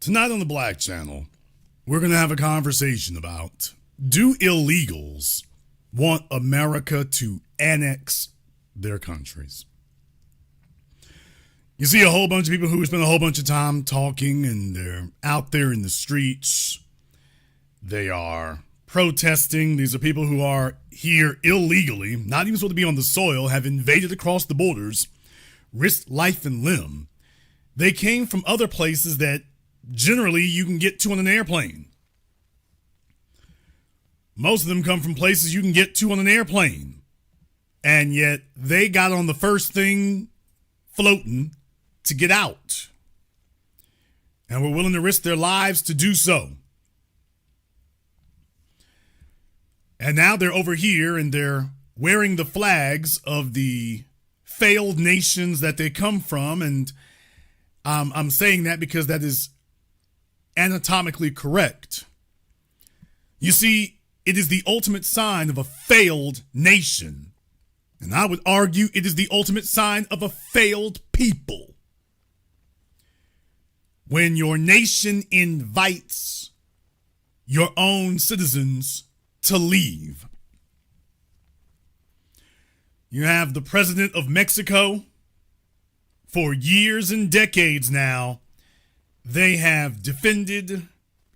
Tonight on the Black Channel, we're going to have a conversation about, do illegals want America to annex their countries? You see a whole bunch of people who spend a whole bunch of time talking, and they're out there in the streets. They are protesting. These are people who are here illegally, not even supposed to be on the soil, have invaded across the borders, risked life and limb. They came from other places that generally you can get to on an airplane. Most of them come from places you can get to on an airplane. And yet they got on the first thing floating to get out. And were willing to risk their lives to do so. And now they're over here and they're wearing the flags of the failed nations that they come from. And I'm saying that because that is anatomically correct. You see, it is the ultimate sign of a failed nation. And I would argue it is the ultimate sign of a failed people. When your nation invites your own citizens to leave. You have the president of Mexico. For years and decades now, they have defended,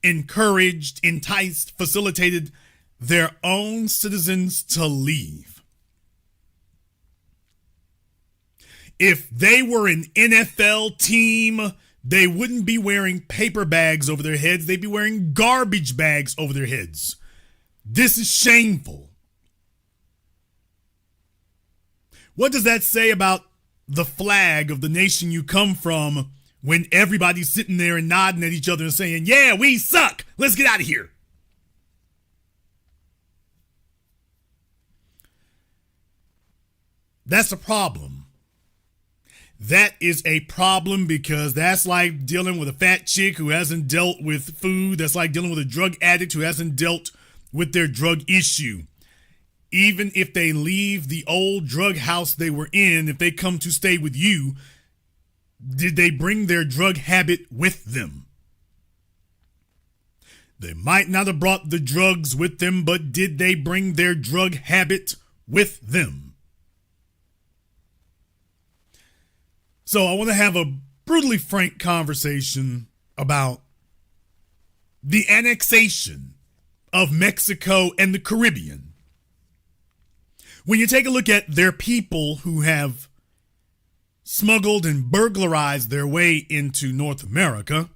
encouraged, enticed, facilitated their own citizens to leave. If they were an NFL team, they wouldn't be wearing paper bags over their heads. They'd be wearing garbage bags over their heads. This is shameful. What does that say about the flag of the nation you come from when everybody's sitting there and nodding at each other and saying, yeah, we suck. Let's get out of here. That's a problem. That is a problem because that's like dealing with a fat chick who hasn't dealt with food. That's like dealing with a drug addict who hasn't dealt with their drug issue. Even if they leave the old drug house they were in, if they come to stay with you, did they bring their drug habit with them? They might not have brought the drugs with them, but did they bring their drug habit with them? So I want to have a brutally frank conversation about the annexation of Mexico and the Caribbean. When you take a look at their people who have smuggled and burglarized their way into North America,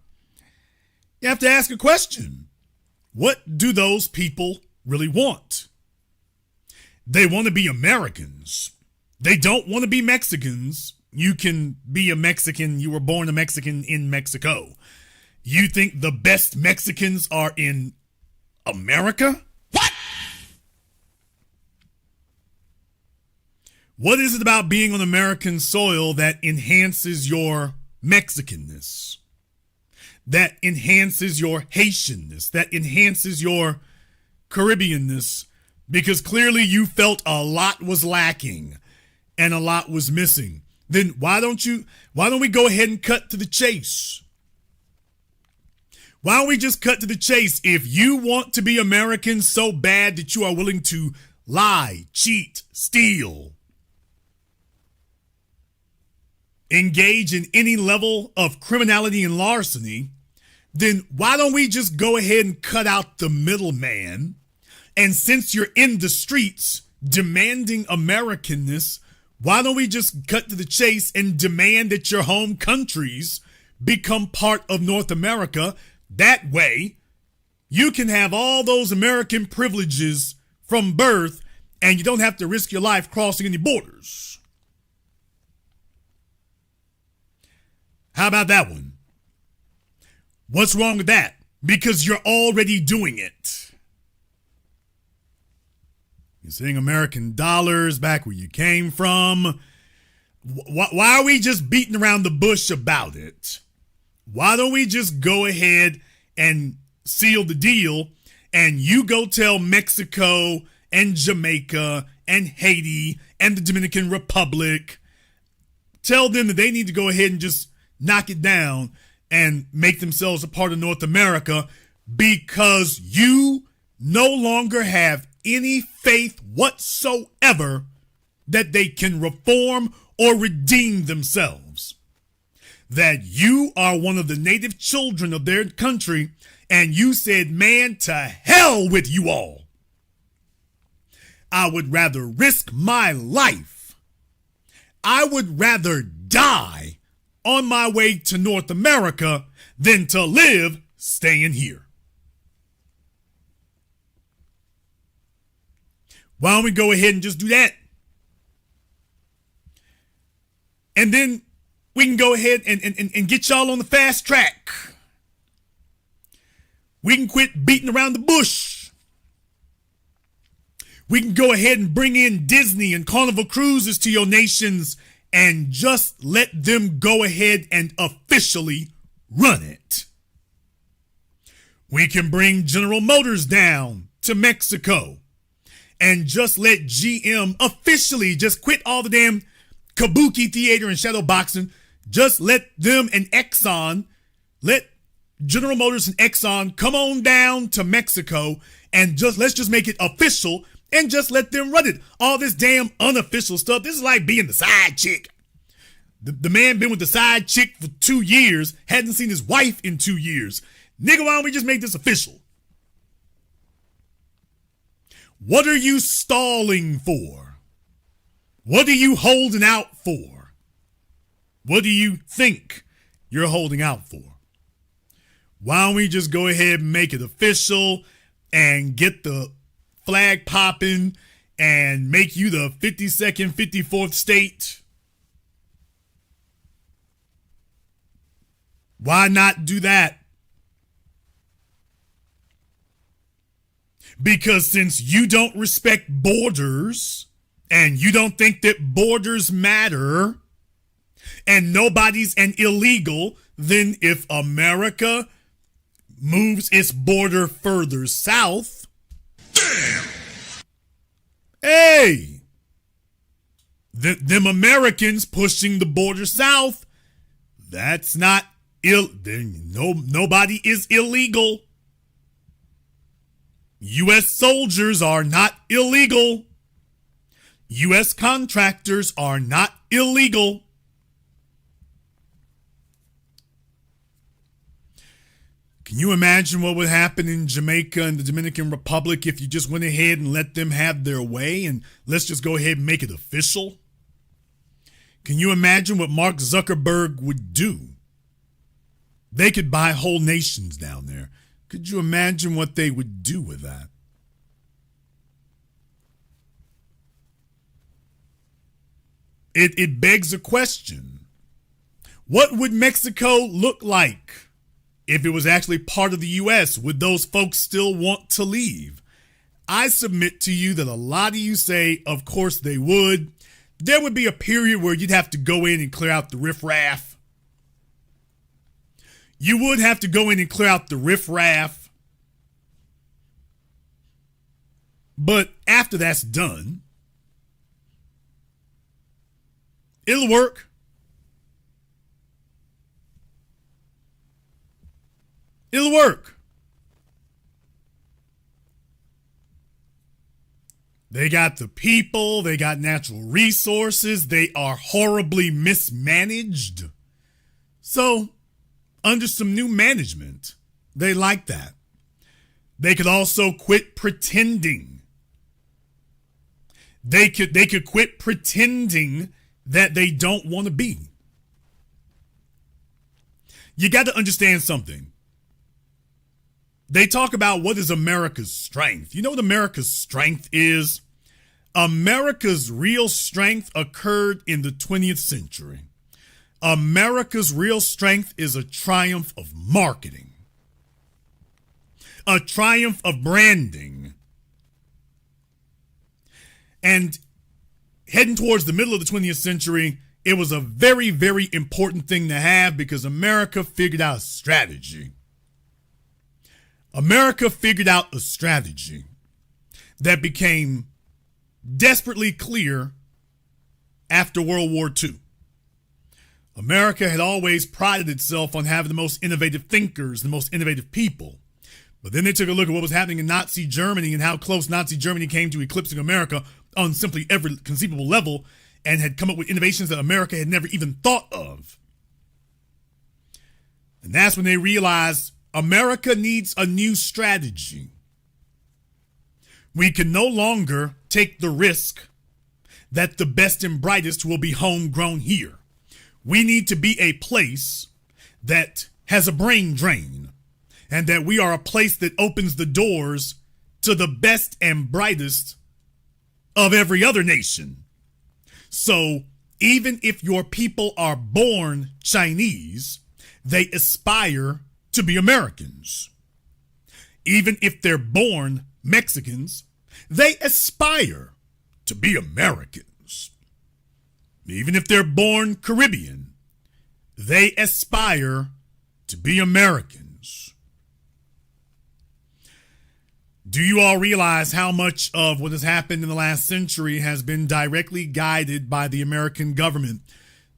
you have to ask a question. What do those people really want? They want to be Americans. They don't want to be Mexicans. You can be a Mexican. You were born a Mexican in Mexico. You think the best Mexicans are in America? What? What is it about being on American soil that enhances your Mexicanness? That enhances your Haitianness? That enhances your Caribbeanness? Because clearly you felt a lot was lacking and a lot was missing. Then why don't we go ahead and cut to the chase? Why don't we just cut to the chase? If you want to be American so bad that you are willing to lie, cheat, steal, engage in any level of criminality and larceny, then why don't we just go ahead and cut out the middleman? And since you're in the streets demanding Americanness, why don't we just cut to the chase and demand that your home countries become part of North America? That way, you can have all those American privileges from birth and you don't have to risk your life crossing any borders. How about that one? What's wrong with that? Because you're already doing it. You're seeing American dollars back where you came from. Why are we just beating around the bush about it? Why don't we just go ahead and seal the deal and you go tell Mexico and Jamaica and Haiti and the Dominican Republic, tell them that they need to go ahead and just knock it down and make themselves a part of North America because you no longer have any faith whatsoever that they can reform or redeem themselves. That you are one of the native children of their country, and you said, man, to hell with you all. I would rather risk my life. I would rather die on my way to North America than to live staying here. Why don't we go ahead and just do that? And then we can go ahead and get y'all on the fast track. We can quit beating around the bush. We can go ahead and bring in Disney and Carnival Cruises to your nations and just let them go ahead and officially run it. We can bring General Motors down to Mexico and just let GM officially just quit all the damn kabuki theater and shadow boxing. Just let them and Exxon, let General Motors and Exxon come on down to Mexico and let's just make it official and just let them run it. All this damn unofficial stuff. This is like being the side chick. The man been with the side chick for 2 years, hadn't seen his wife in 2 years. Nigga, why don't we just make this official? What are you stalling for? What are you holding out for? What do you think you're holding out for? Why don't we just go ahead and make it official and get the flag popping and make you the 52nd, 54th state? Why not do that? Because since you don't respect borders and you don't think that borders matter and nobody's an illegal, then if America moves its border further south, damn, hey, them Americans pushing the border south, that's not nobody is illegal. U.S. soldiers are not illegal. U.S. contractors are not illegal. Can you imagine what would happen in Jamaica and the Dominican Republic if you just went ahead and let them have their way and let's just go ahead and make it official? Can you imagine what Mark Zuckerberg would do? They could buy whole nations down there. Could you imagine what they would do with that? It begs a question. What would Mexico look like if it was actually part of the U.S.? Would those folks still want to leave? I submit to you that a lot of you say, of course they would. There would be a period where you'd have to go in and clear out the riffraff. You would have to go in and clear out the riffraff. But after that's done, it'll work. It'll work. They got the people, they got natural resources, they are horribly mismanaged. So, under some new management, they like that. They could also quit pretending. They could quit pretending that they don't want to be. You got to understand something. They talk about what is America's strength. You know what America's strength is? America's real strength occurred in the 20th century. America's real strength is a triumph of marketing, a triumph of branding. And heading towards the middle of the 20th century, it was a very, very important thing to have because America figured out a strategy. America figured out a strategy that became desperately clear after World War II. America had always prided itself on having the most innovative thinkers, the most innovative people. But then they took a look at what was happening in Nazi Germany and how close Nazi Germany came to eclipsing America on simply every conceivable level, and had come up with innovations that America had never even thought of. And that's when they realized America needs a new strategy. We can no longer take the risk that the best and brightest will be homegrown here. We need to be a place that has a brain drain, and that we are a place that opens the doors to the best and brightest of every other nation. So even if your people are born Chinese, they aspire to be Americans. Even if they're born Mexicans, they aspire to be Americans. Even if they're born Caribbean, they aspire to be Americans. Do you all realize how much of what has happened in the last century has been directly guided by the American government?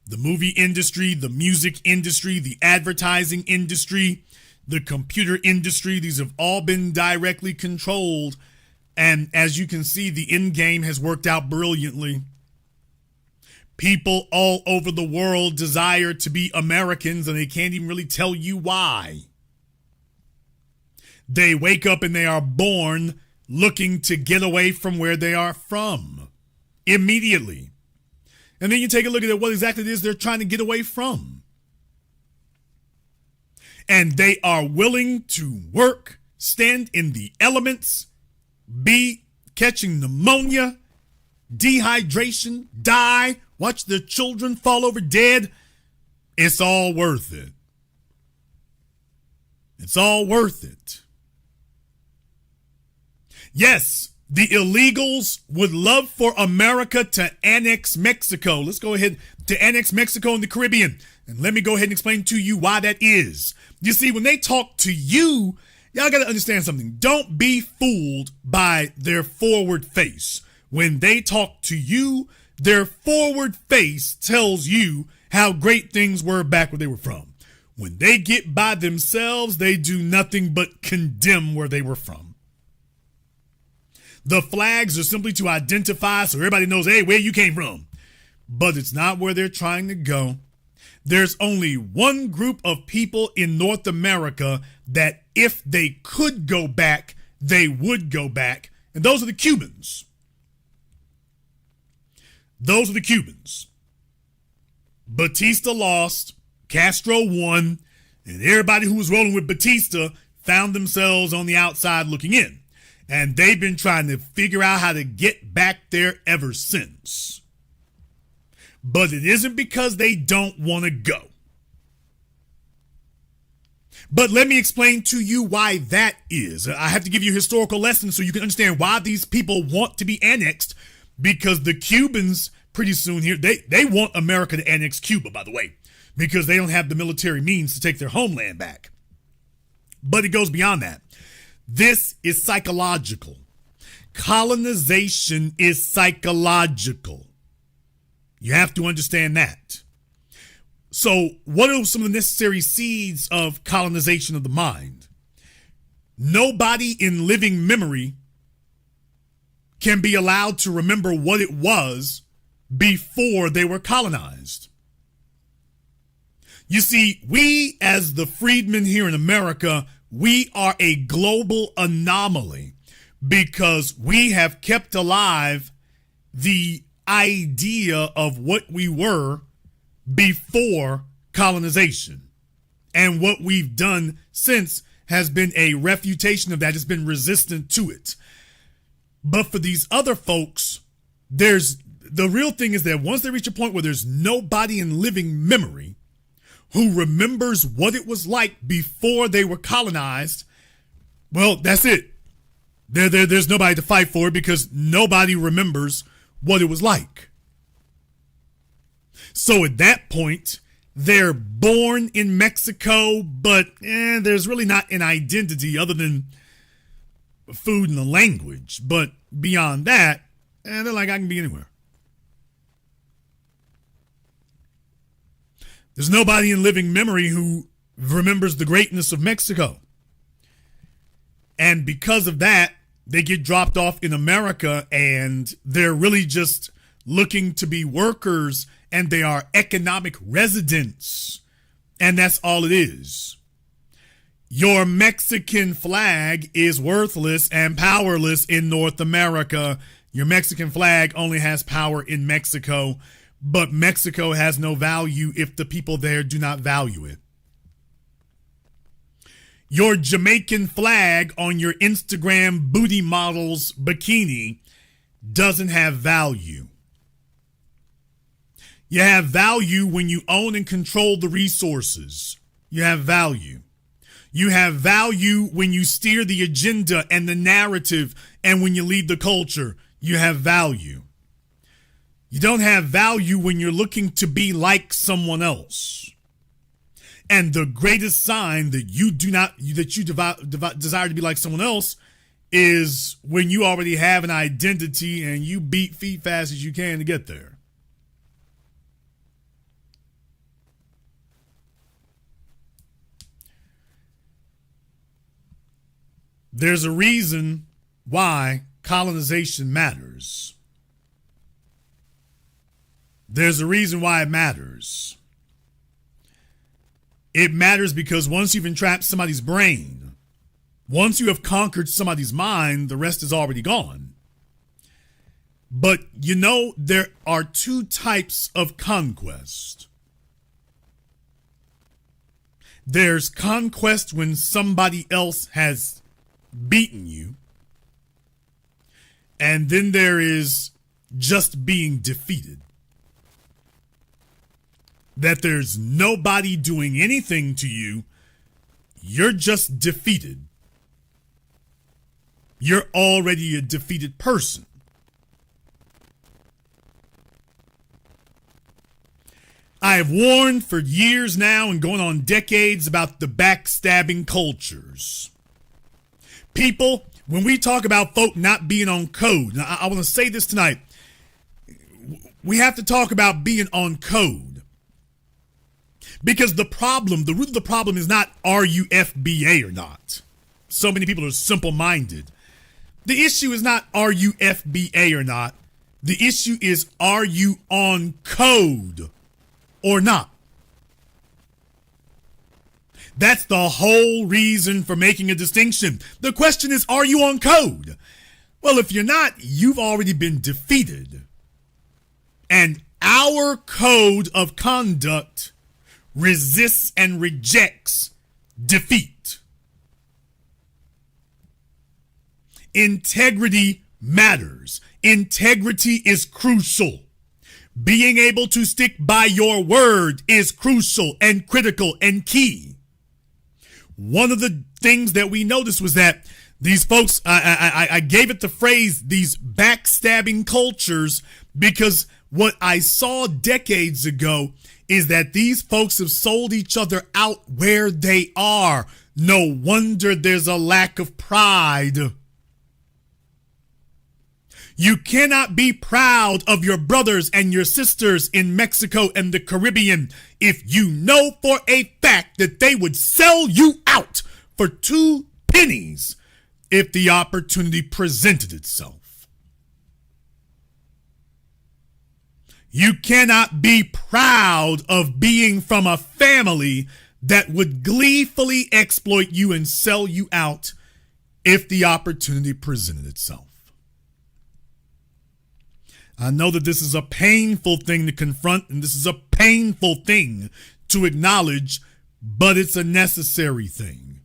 The movie industry, the music industry, the advertising industry, the computer industry, these have all been directly controlled. And as you can see, the end game has worked out brilliantly. People all over the world desire to be Americans, and they can't even really tell you why. They wake up and they are born looking to get away from where they are from immediately. And then you take a look at what exactly it is they're trying to get away from. And they are willing to work, stand in the elements, be catching pneumonia, dehydration, die, watch their children fall over dead. It's all worth it. It's all worth it. Yes, the illegals would love for America to annex Mexico. Let's go ahead to annex Mexico and the Caribbean. And let me go ahead and explain to you why that is. You see, when they talk to you, y'all got to understand something. Don't be fooled by their forward face. When they talk to you, their forward face tells you how great things were back where they were from. When they get by themselves, they do nothing but condemn where they were from. The flags are simply to identify so everybody knows, hey, where you came from. But it's not where they're trying to go. There's only one group of people in North America that if they could go back, they would go back. And those are the Cubans. Those are the Cubans. Batista lost, Castro won, and everybody who was rolling with Batista found themselves on the outside looking in. And they've been trying to figure out how to get back there ever since. But it isn't because they don't want to go. But let me explain to you why that is. I have to give you a historical lesson so you can understand why these people want to be annexed. Because the Cubans pretty soon here, they want America to annex Cuba, by the way, because they don't have the military means to take their homeland back. But it goes beyond that. This is psychological. Colonization is psychological. You have to understand that. So what are some of the necessary seeds of colonization of the mind? Nobody in living memory can be allowed to remember what it was before they were colonized. You see, we as the freedmen here in America, we are a global anomaly because we have kept alive the idea of what we were before colonization. And what we've done since has been a refutation of that. It's been resistant to it. But for these other folks, the real thing is that once they reach a point where there's nobody in living memory who remembers what it was like before they were colonized, well, that's it. There's nobody to fight for because nobody remembers what it was like. So at that point, they're born in Mexico, but there's really not an identity other than food and the language. But beyond that, they're like, I can be anywhere. There's nobody in living memory who remembers the greatness of Mexico. And because of that, they get dropped off in America and they're really just looking to be workers, and they are economic residents. And that's all it is. Your Mexican flag is worthless and powerless in North America. Your Mexican flag only has power in Mexico, but Mexico has no value if the people there do not value it. Your Jamaican flag on your Instagram booty model's bikini doesn't have value. You have value when you own and control the resources. You have value. You have value when you steer the agenda and the narrative, and when you lead the culture. You have value. You don't have value when you're looking to be like someone else. And the greatest sign that you desire to be like someone else is when you already have an identity and you beat feet fast as you can to get there. There's a reason why colonization matters. There's a reason why it matters. It matters because once you've entrapped somebody's brain, once you have conquered somebody's mind, the rest is already gone. But you know, there are two types of conquest. There's conquest when somebody else has beaten you. And then there is just being defeated. That there's nobody doing anything to you. You're just defeated. You're already a defeated person. I have warned for years now and going on decades about the backstabbing cultures. People, when we talk about folk not being on code, now I want to say this tonight. We have to talk about being on code. Because the root of the problem is not are you FBA or not. So many people are simple-minded. The issue is not are you FBA or not. The issue is are you on code or not. That's the whole reason for making a distinction. The question is, are you on code? Well, if you're not, you've already been defeated. And our code of conduct resists and rejects defeat. Integrity matters. Integrity is crucial. Being able to stick by your word is crucial and critical and key. One of the things that we noticed was that these folks, I gave it the phrase, these backstabbing cultures, because what I saw decades ago is that these folks have sold each other out where they are. No wonder there's a lack of pride. You cannot be proud of your brothers and your sisters in Mexico and the Caribbean if you know for a fact that they would sell you out for 2 pennies if the opportunity presented itself. You cannot be proud of being from a family that would gleefully exploit you and sell you out if the opportunity presented itself. I know that this is a painful thing to confront, and this is a painful thing to acknowledge, but it's a necessary thing.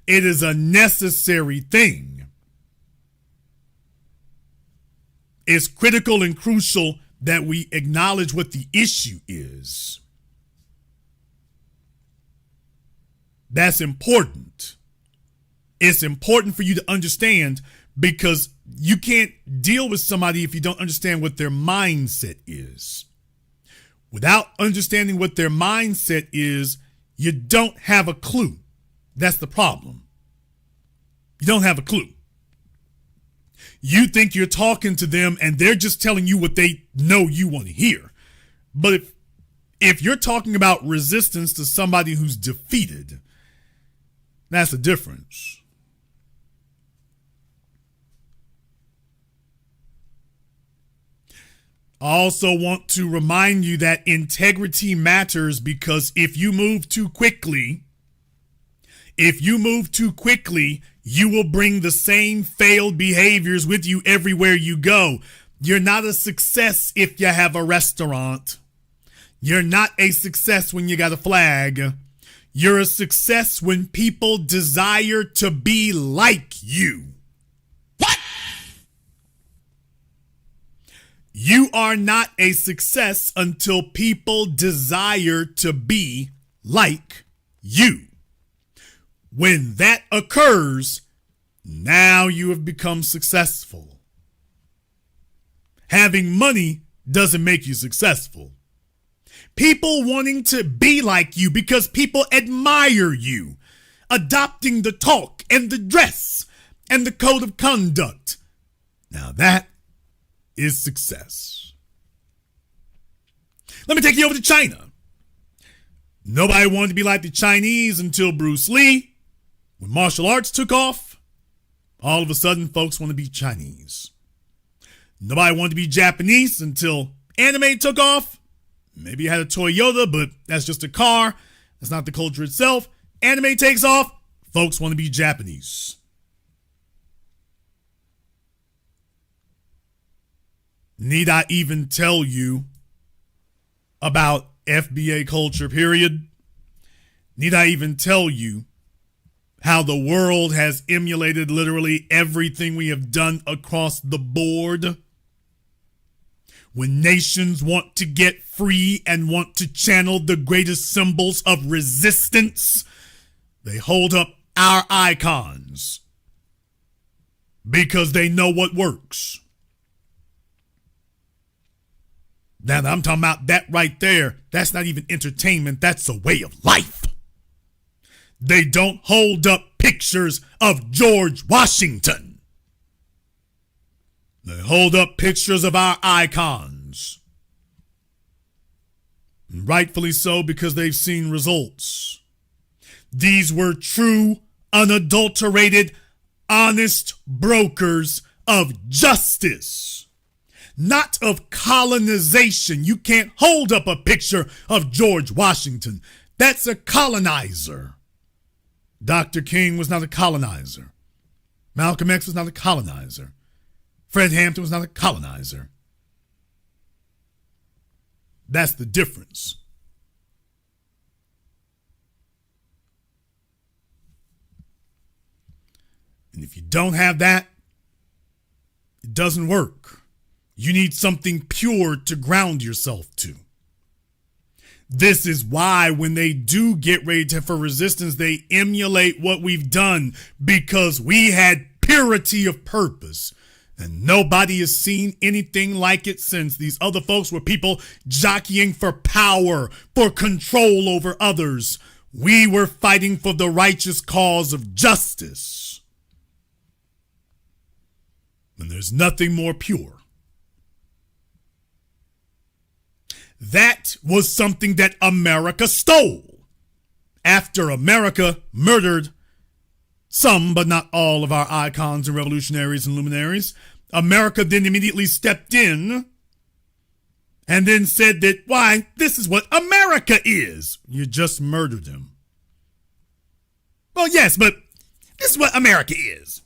It is a necessary thing. It's critical and crucial that we acknowledge what the issue is. That's important. It's important for you to understand, because you can't deal with somebody if you don't understand what their mindset is. Without understanding what their mindset is, you don't have a clue. That's the problem. You don't have a clue. You think you're talking to them and they're just telling you what they know you want to hear. But If you're talking about resistance to somebody who's defeated, that's the difference. I also want to remind you that integrity matters, because if you move too quickly, you will bring the same failed behaviors with you everywhere you go. You're not a success if you have a restaurant. You're not a success when you got a flag. You're a success when people desire to be like you. What? You are not a success until people desire to be like you. When that occurs, now you have become successful. Having money doesn't make you successful. People wanting to be like you because people admire you, adopting the talk and the dress and the code of conduct. Now that is success. Let me take you over to China. Nobody wanted to be like the Chinese until Bruce Lee. When martial arts took off, all of a sudden folks want to be Chinese. Nobody wanted to be Japanese until anime took off. Maybe you had a Toyota, but that's just a car. That's not the culture itself. Anime takes off, folks want to be Japanese. Need I even tell you about FBA culture, period? Need I even tell you how the world has emulated literally everything we have done across the board? When nations want to get free and want to channel the greatest symbols of resistance, they hold up our icons because they know what works. Now, I'm talking about that right there. That's not even entertainment. That's a way of life. They don't hold up pictures of George Washington. They hold up pictures of our icons. And rightfully so, because they've seen results. These were true, unadulterated, honest brokers of justice, not of colonization. You can't hold up a picture of George Washington. That's a colonizer. Dr. King was not a colonizer. Malcolm X was not a colonizer. Fred Hampton was not a colonizer. That's the difference. And if you don't have that, it doesn't work. You need something pure to ground yourself to. This is why when they do get ready for resistance, they emulate what we've done, because we had purity of purpose. And nobody has seen anything like it since. These other folks were people jockeying for power, for control over others. We were fighting for the righteous cause of justice. And there's nothing more pure. That was something that America stole after America murdered some, but not all, of our icons and revolutionaries and luminaries. America then immediately stepped in and then said that, why, this is what America is. You just murdered him. Well, yes, but this is what America is.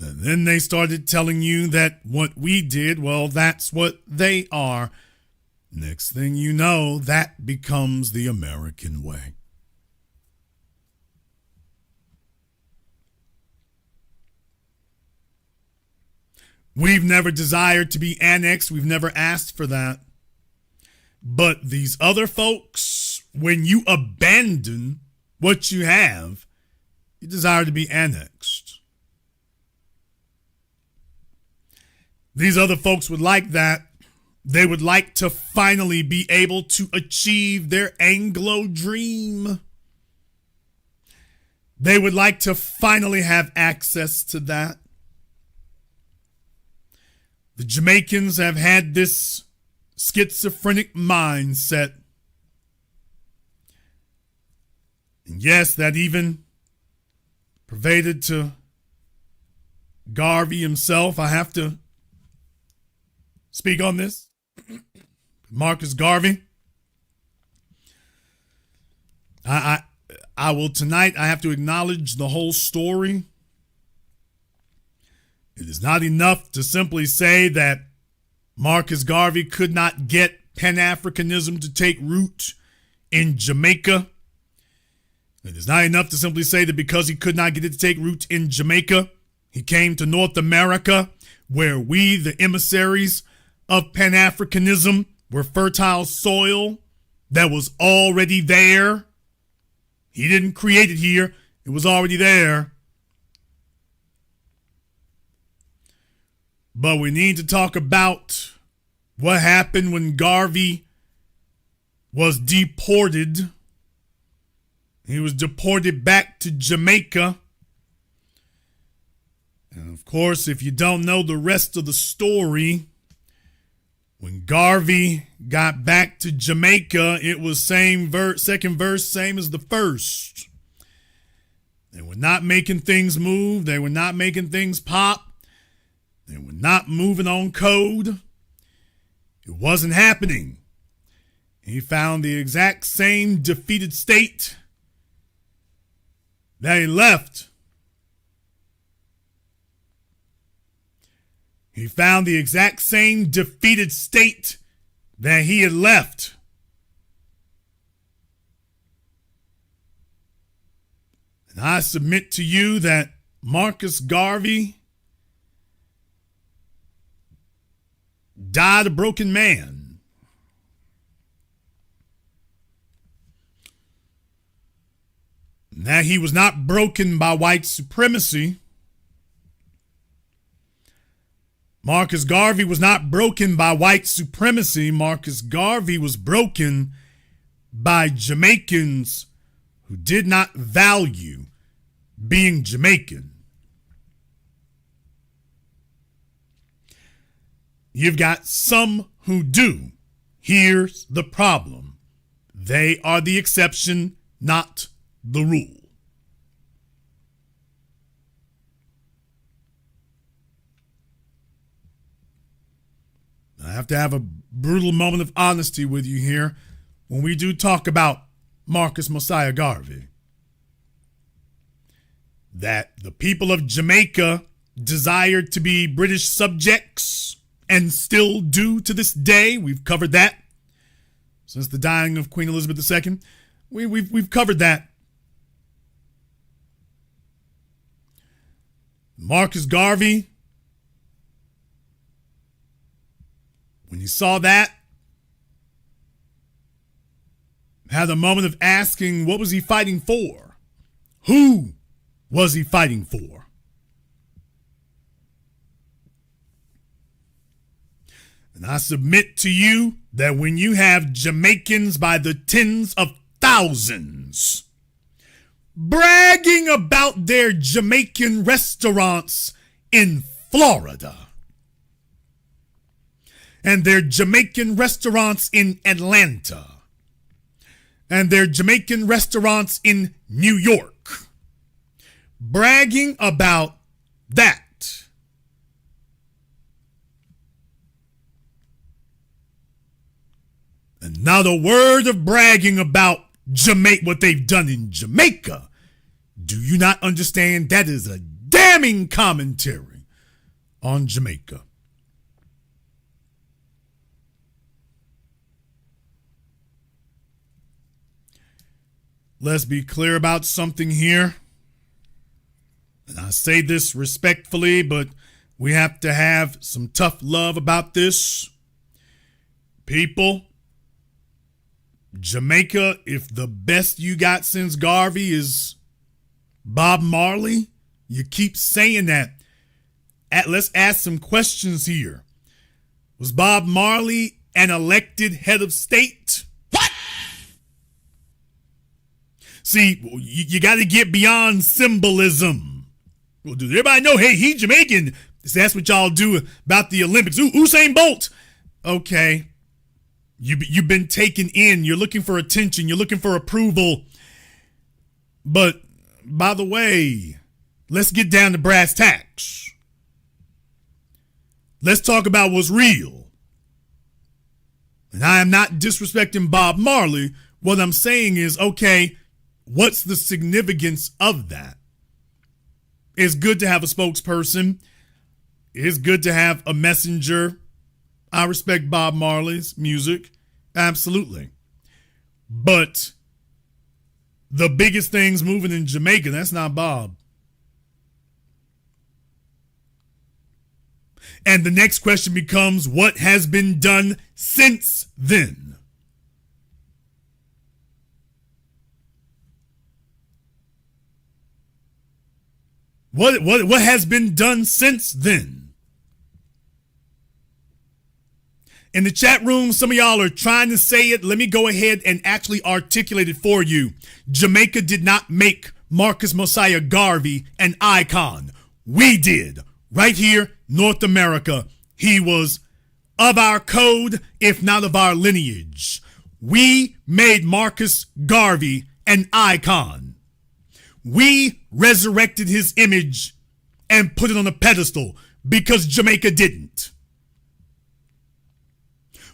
And then they started telling you that what we did, well, that's what they are. Next thing you know, that becomes the American way. We've never desired to be annexed. We've never asked for that. But these other folks, when you abandon what you have, you desire to be annexed. These other folks would like that. They would like to finally be able to achieve their Anglo dream. They would like to finally have access to that. The Jamaicans have had this schizophrenic mindset. And yes, that even pervaded to Garvey himself. I have to speak on this. Marcus Garvey. I will tonight, I have to acknowledge the whole story. It is not enough to simply say that Marcus Garvey could not get Pan-Africanism to take root in Jamaica. It is not enough to simply say that because he could not get it to take root in Jamaica, he came to North America, where we, the emissaries of Pan-Africanism, were fertile soil that was already there. He didn't create it here. It was already there. But we need to talk about what happened when Garvey was deported. He was deported back to Jamaica. And of course, if you don't know the rest of the story, when Garvey got back to Jamaica, it was second verse, same as the first. They were not making things move. They were not making things pop. They were not moving on code. It wasn't happening. He found the exact same defeated state that he left. He found the exact same defeated state that he had left. And I submit to you that Marcus Garvey died a broken man. And that he was not broken by white supremacy. Marcus Garvey was not broken by white supremacy. Marcus Garvey was broken by Jamaicans who did not value being Jamaican. You've got some who do. Here's the problem. They are the exception, not the rule. I have to have a brutal moment of honesty with you here when we do talk about Marcus Mosiah Garvey. That the people of Jamaica desired to be British subjects and still do to this day. We've covered that since the dying of Queen Elizabeth II. We've covered that. Marcus Garvey, when he saw that, had a moment of asking, what was he fighting for? Who was he fighting for? And I submit to you that when you have Jamaicans by the tens of thousands bragging about their Jamaican restaurants in Florida, and their Jamaican restaurants in Atlanta, and their Jamaican restaurants in New York, bragging about that, and not a word of bragging about what they've done in Jamaica. Do you not understand? That is a damning commentary on Jamaica. Let's be clear about something here. And I say this respectfully, but we have to have some tough love about this. People, Jamaica, if the best you got since Garvey is Bob Marley, you keep saying that. Let's ask some questions here. Was Bob Marley an elected head of state? What? See, you got to get beyond symbolism. Well, does everybody know, hey, he's Jamaican? That's what y'all do about the Olympics. Usain Bolt. Okay. You've been taken in. You're looking for attention. You're looking for approval. But by the way, let's get down to brass tacks. Let's talk about what's real. And I am not disrespecting Bob Marley. What I'm saying is, okay, what's the significance of that? It's good to have a spokesperson. It's good to have a messenger. I respect Bob Marley's music. Absolutely. But the biggest things moving in Jamaica, that's not Bob. And the next question becomes, what has been done since then? What has been done since then? In the chat room, some of y'all are trying to say it. Let me go ahead and actually articulate it for you. Jamaica did not make Marcus Mosiah Garvey an icon. We did. Right here, North America. He was of our code, if not of our lineage. We made Marcus Garvey an icon. We resurrected his image and put it on a pedestal because Jamaica didn't.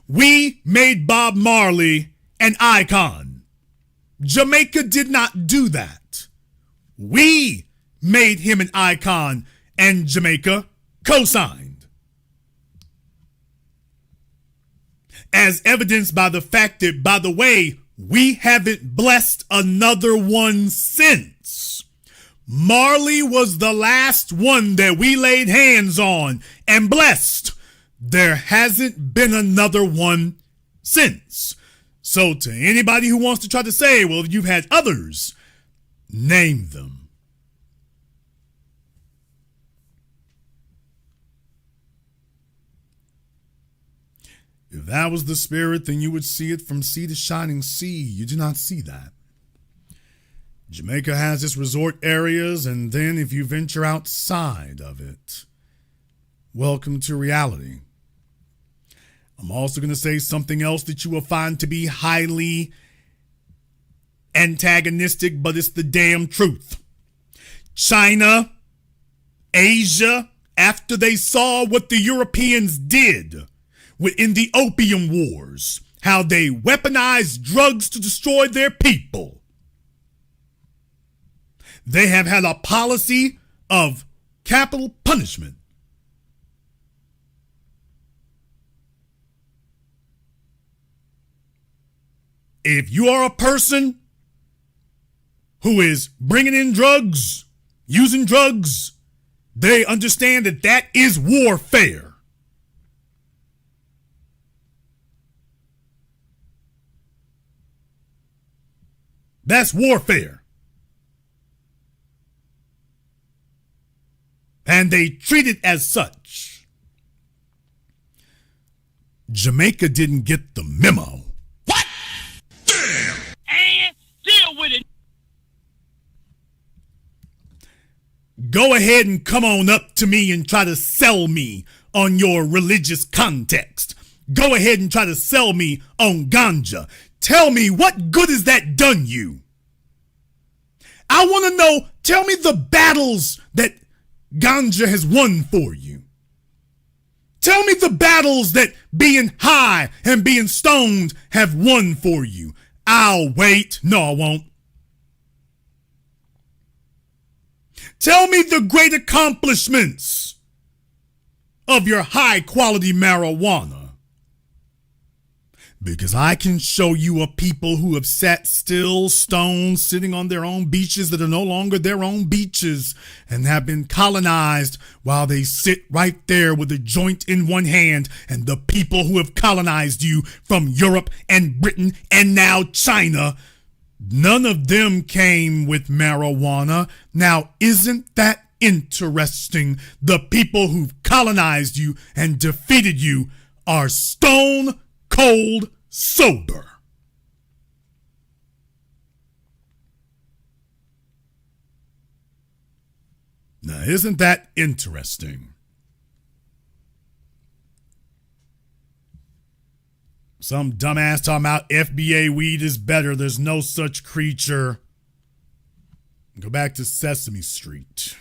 We made Bob Marley an icon. Jamaica did not do that. We made him an icon and Jamaica co-signed. As evidenced by the fact that, by the way, we haven't blessed another one since. Marley was the last one that we laid hands on and blessed. There hasn't been another one since. So to anybody who wants to try to say, well, you've had others, name them. If that was the spirit, then you would see it from sea to shining sea. You do not see that. Jamaica has its resort areas, and then if you venture outside of it, welcome to reality. I'm also going to say something else that you will find to be highly antagonistic, but it's the damn truth. China, Asia, after they saw what the Europeans did in the Opium Wars, how they weaponized drugs to destroy their people, they have had a policy of capital punishment. If you are a person who is bringing in drugs, using drugs, they understand that that is warfare. That's warfare. And they treat it as such. Jamaica didn't get the memo. What? Damn! And deal with it. Go ahead and come on up to me and try to sell me on your religious context. Go ahead and try to sell me on ganja. Tell me, what good has that done you? I want to know, tell me the battles that ganja has won for you. Tell me the battles that being high and being stoned have won for you. I'll wait. No, I won't. Tell me the great accomplishments of your high quality marijuana. Because I can show you a people who have sat still, stoned, sitting on their own beaches that are no longer their own beaches and have been colonized while they sit right there with a joint in one hand. And the people who have colonized you from Europe and Britain and now China, none of them came with marijuana. Now, isn't that interesting? The people who've colonized you and defeated you are stone cold sober. Now, isn't that interesting? Some dumbass talking about FBA weed is better. There's no such creature. Go back to Sesame Street.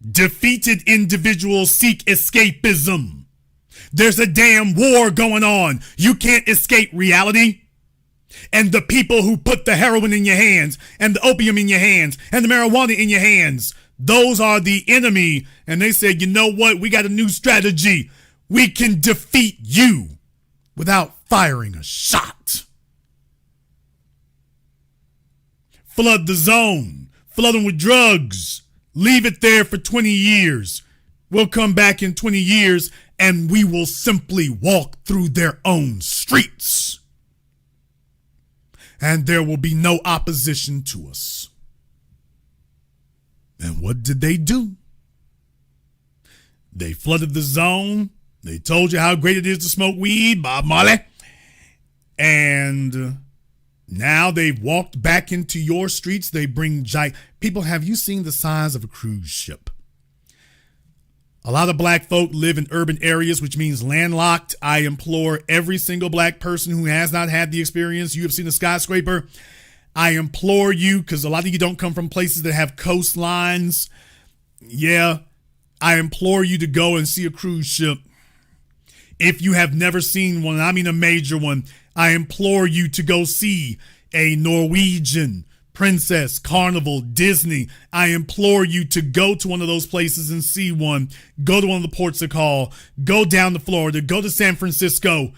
Defeated individuals seek escapism. There's a damn war going on. You can't escape reality. And the people who put the heroin in your hands and the opium in your hands and the marijuana in your hands, those are the enemy. And they said, you know what? We got a new strategy. We can defeat you without firing a shot. Flood the zone. Flood them with drugs. Leave it there for 20 years. We'll come back in 20 years and we will simply walk through their own streets. And there will be no opposition to us. And what did they do? They flooded the zone. They told you how great it is to smoke weed, Bob Marley. And now they've walked back into your streets. They bring people, have you seen the size of a cruise ship? A lot of black folk live in urban areas, which means landlocked. I implore every single black person who has not had the experience, you have seen a skyscraper, I implore you, because a lot of you don't come from places that have coastlines. Yeah, I implore you to go and see a cruise ship. If you have never seen one, I mean a major one, I implore you to go see a Norwegian, Princess, Carnival, Disney. I implore you to go to one of those places and see one. Go to one of the ports of call. Go down to Florida. Go to San Francisco.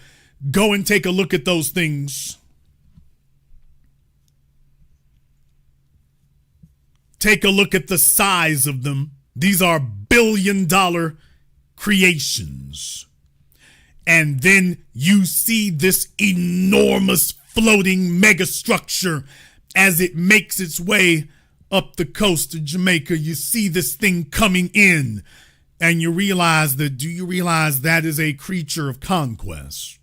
Go and take a look at those things. Take a look at the size of them. These are billion-dollar creations. And then you see this enormous floating megastructure as it makes its way up the coast of Jamaica. You see this thing coming in and you realize that, do you realize that is a creature of conquest?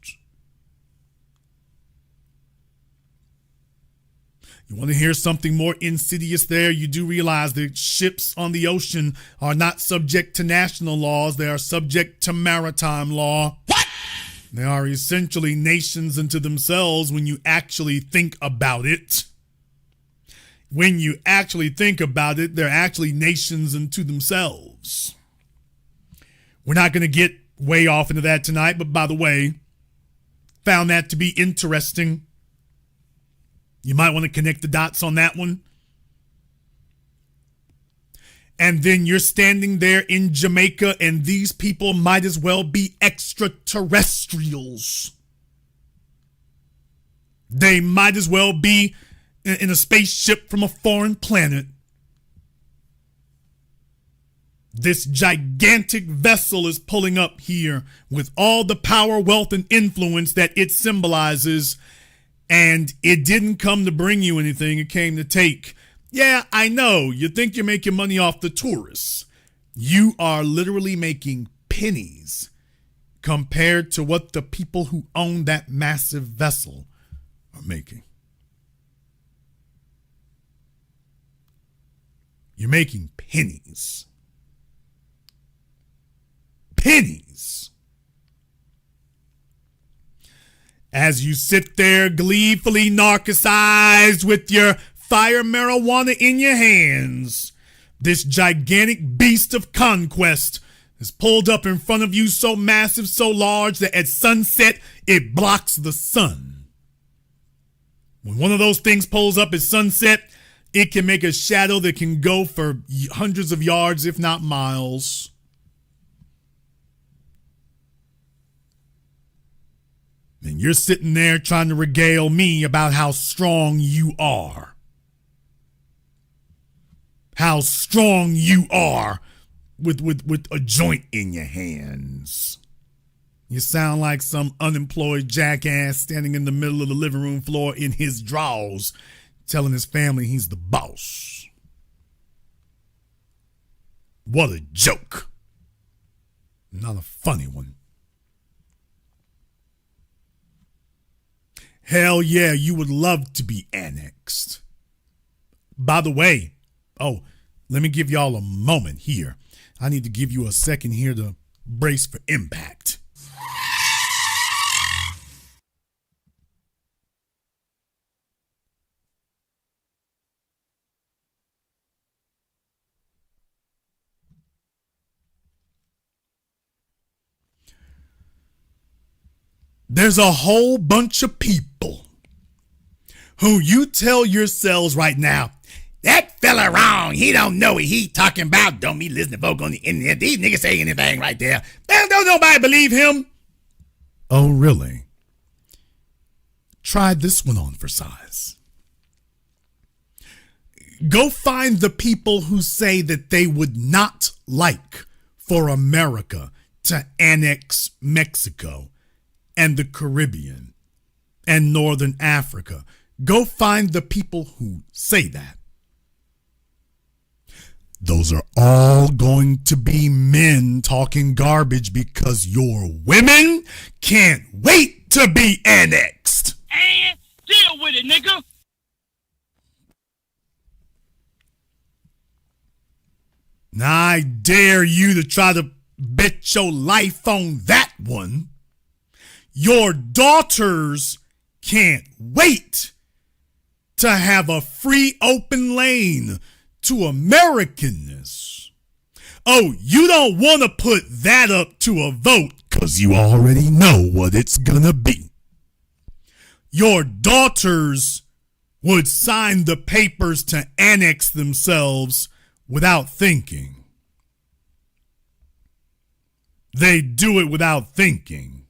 You want to hear something more insidious there? You do realize that ships on the ocean are not subject to national laws. They are subject to maritime law. What? They are essentially nations unto themselves when you actually think about it. When you actually think about it, they're actually nations unto themselves. We're not going to get way off into that tonight, but by the way, found that to be interesting. You might want to connect the dots on that one. And then you're standing there in Jamaica, and these people might as well be extraterrestrials. They might as well be in a spaceship from a foreign planet. This gigantic vessel is pulling up here with all the power, wealth, and influence that it symbolizes. And it didn't come to bring you anything. It came to take. Yeah, I know. You think you're making money off the tourists. You are literally making pennies compared to what the people who own that massive vessel are making. You're making pennies. Pennies. As you sit there gleefully narcosized with your fire marijuana in your hands, this gigantic beast of conquest is pulled up in front of you, so massive, so large that at sunset it blocks the sun. When one of those things pulls up at sunset, it can make a shadow that can go for hundreds of yards, if not miles. And you're sitting there trying to regale me about how strong you are. How strong you are with a joint in your hands. You sound like some unemployed jackass standing in the middle of the living room floor in his drawers, telling his family he's the boss. What a joke. Not a funny one. Hell yeah, you would love to be annexed. By the way, let me give y'all a moment here. I need to give you a second here to brace for impact. there's a whole bunch of people who you tell yourselves right now, that fella wrong. He don't know what he talking about. Don't be listening to folk on the internet. These niggas say anything right there. Don't nobody believe him. Oh, really? Try this one on for size. Go find the people who say that they would not like for America to annex Mexico and the Caribbean and Northern Africa. Go find the people who say that. Those are all going to be men talking garbage because your women can't wait to be annexed. And deal with it, nigga. Now I dare you to try to bet your life on that one. Your daughters can't wait to have a free open lane to Americanness. Oh, you don't want to put that up to a vote because you already know what it's gonna be. Your daughters would sign the papers to annex themselves without thinking. They do it without thinking.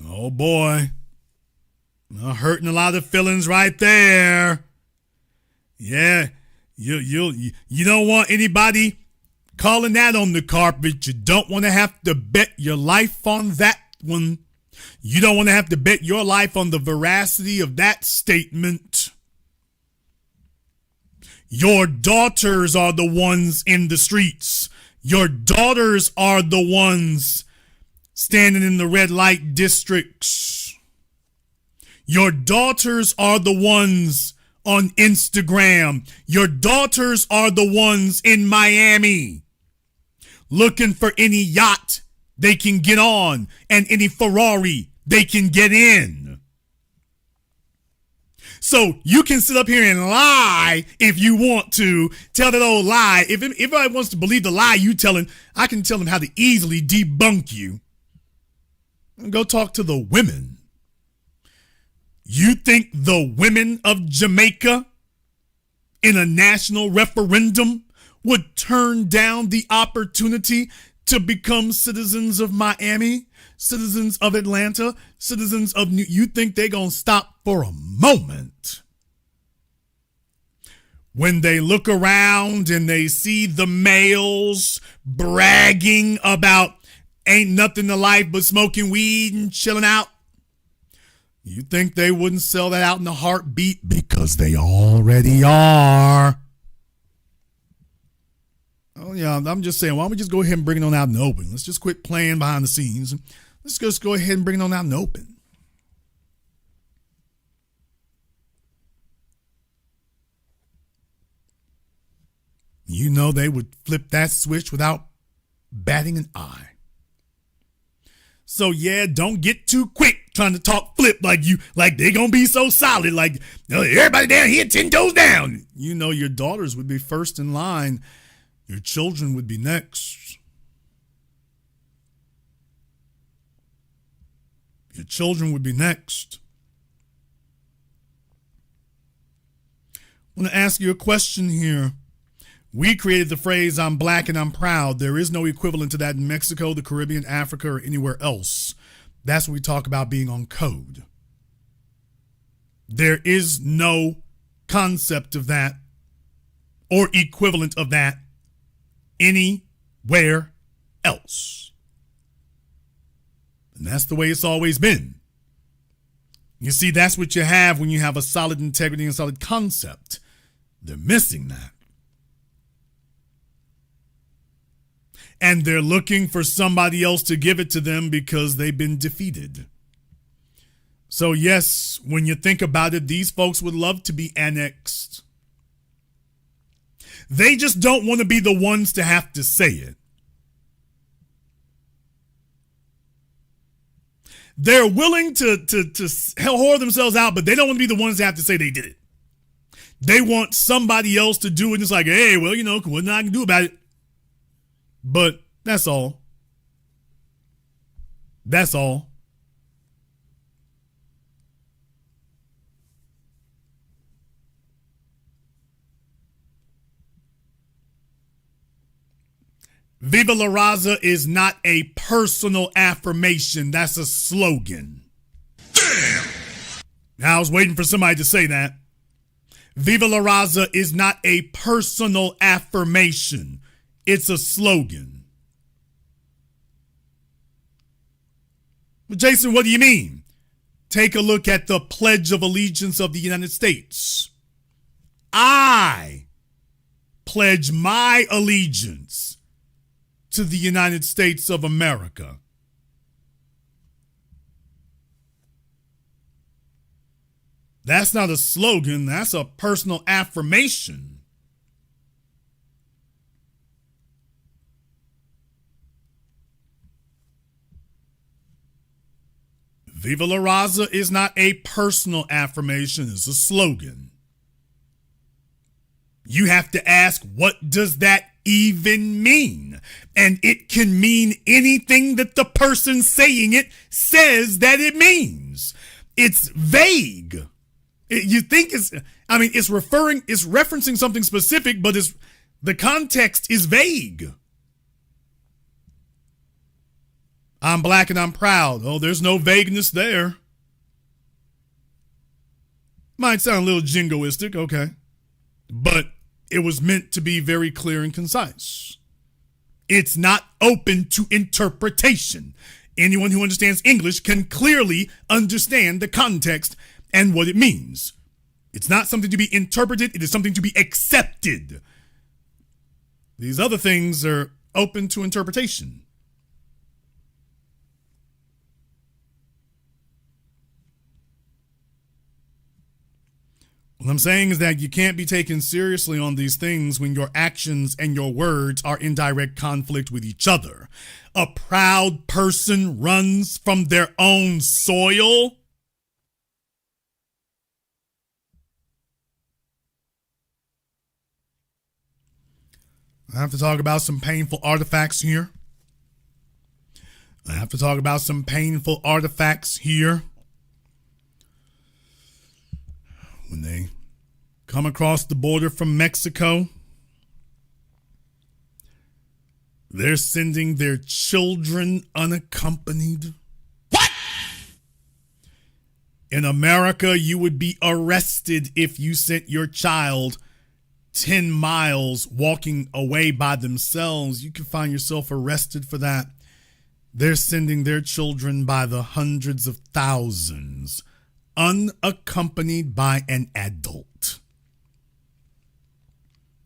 Oh boy. Hurting a lot of feelings right there. Yeah, you don't want anybody calling that on the carpet. You don't want to have to bet your life on that one. You don't want to have to bet your life on the veracity of that statement. Your daughters are the ones in the streets. Your daughters are the ones standing in the red light districts. Your daughters are the ones on Instagram. Your daughters are the ones in Miami looking for any yacht they can get on and any Ferrari they can get in. So you can sit up here and lie if you want to. Tell that old lie. If anybody wants to believe the lie you telling, I can tell them how to easily debunk you. Go talk to the women. You think the women of Jamaica in a national referendum would turn down the opportunity to become citizens of Miami, citizens of Atlanta, citizens of New York? You think they're going to stop for a moment when they look around and they see the males bragging about ain't nothing to life but smoking weed and chilling out? You think they wouldn't sell that out in a heartbeat? Because they already are. Oh, yeah, I'm just saying, why don't we just go ahead and bring it on out in the open? Let's just quit playing behind the scenes. Let's just go ahead and bring it on out in the open. You know they would flip that switch without batting an eye. So yeah, don't get too quick trying to talk flip like they gonna be so solid, like everybody down here 10 toes down. You know your daughters would be first in line. Your children would be next. Your children would be next. I want to ask you a question here. We created the phrase, I'm black and I'm proud. There is no equivalent to that in Mexico, the Caribbean, Africa, or anywhere else. That's what we talk about being on code. There is no concept of that or equivalent of that anywhere else. And that's the way it's always been. You see, that's what you have when you have a solid integrity and solid concept. They're missing that. And they're looking for somebody else to give it to them because they've been defeated. So yes, when you think about it, these folks would love to be annexed. They just don't want to be the ones to have to say it. They're willing to whore themselves out, but they don't want to be the ones that have to say they did it. They want somebody else to do it. And it's like, hey, well, what I can do about it. But that's all. That's all. Viva la Raza is not a personal affirmation. That's a slogan. Damn! I was waiting for somebody to say that. Viva la Raza is not a personal affirmation. It's a slogan. But Jason, what do you mean? Take a look at the Pledge of Allegiance of the United States. I pledge my allegiance to the United States of America. That's not a slogan, that's a personal affirmation. Viva la Raza is not a personal affirmation, it's a slogan. You have to ask, what does that even mean? And it can mean anything that the person saying it says that it means. It's vague. You think it's referencing something specific, but the context is vague. I'm black and I'm proud. Oh, there's no vagueness there. Might sound a little jingoistic, okay. But it was meant to be very clear and concise. It's not open to interpretation. Anyone who understands English can clearly understand the context and what it means. It's not something to be interpreted. It is something to be accepted. These other things are open to interpretation. What I'm saying is that you can't be taken seriously on these things when your actions and your words are in direct conflict with each other. A proud person runs from their own soil. I have to talk about some painful artifacts here. When they come across the border from Mexico, they're sending their children unaccompanied. What? In America, you would be arrested if you sent your child 10 miles walking away by themselves. You can find yourself arrested for that. They're sending their children by the hundreds of thousands, unaccompanied by an adult,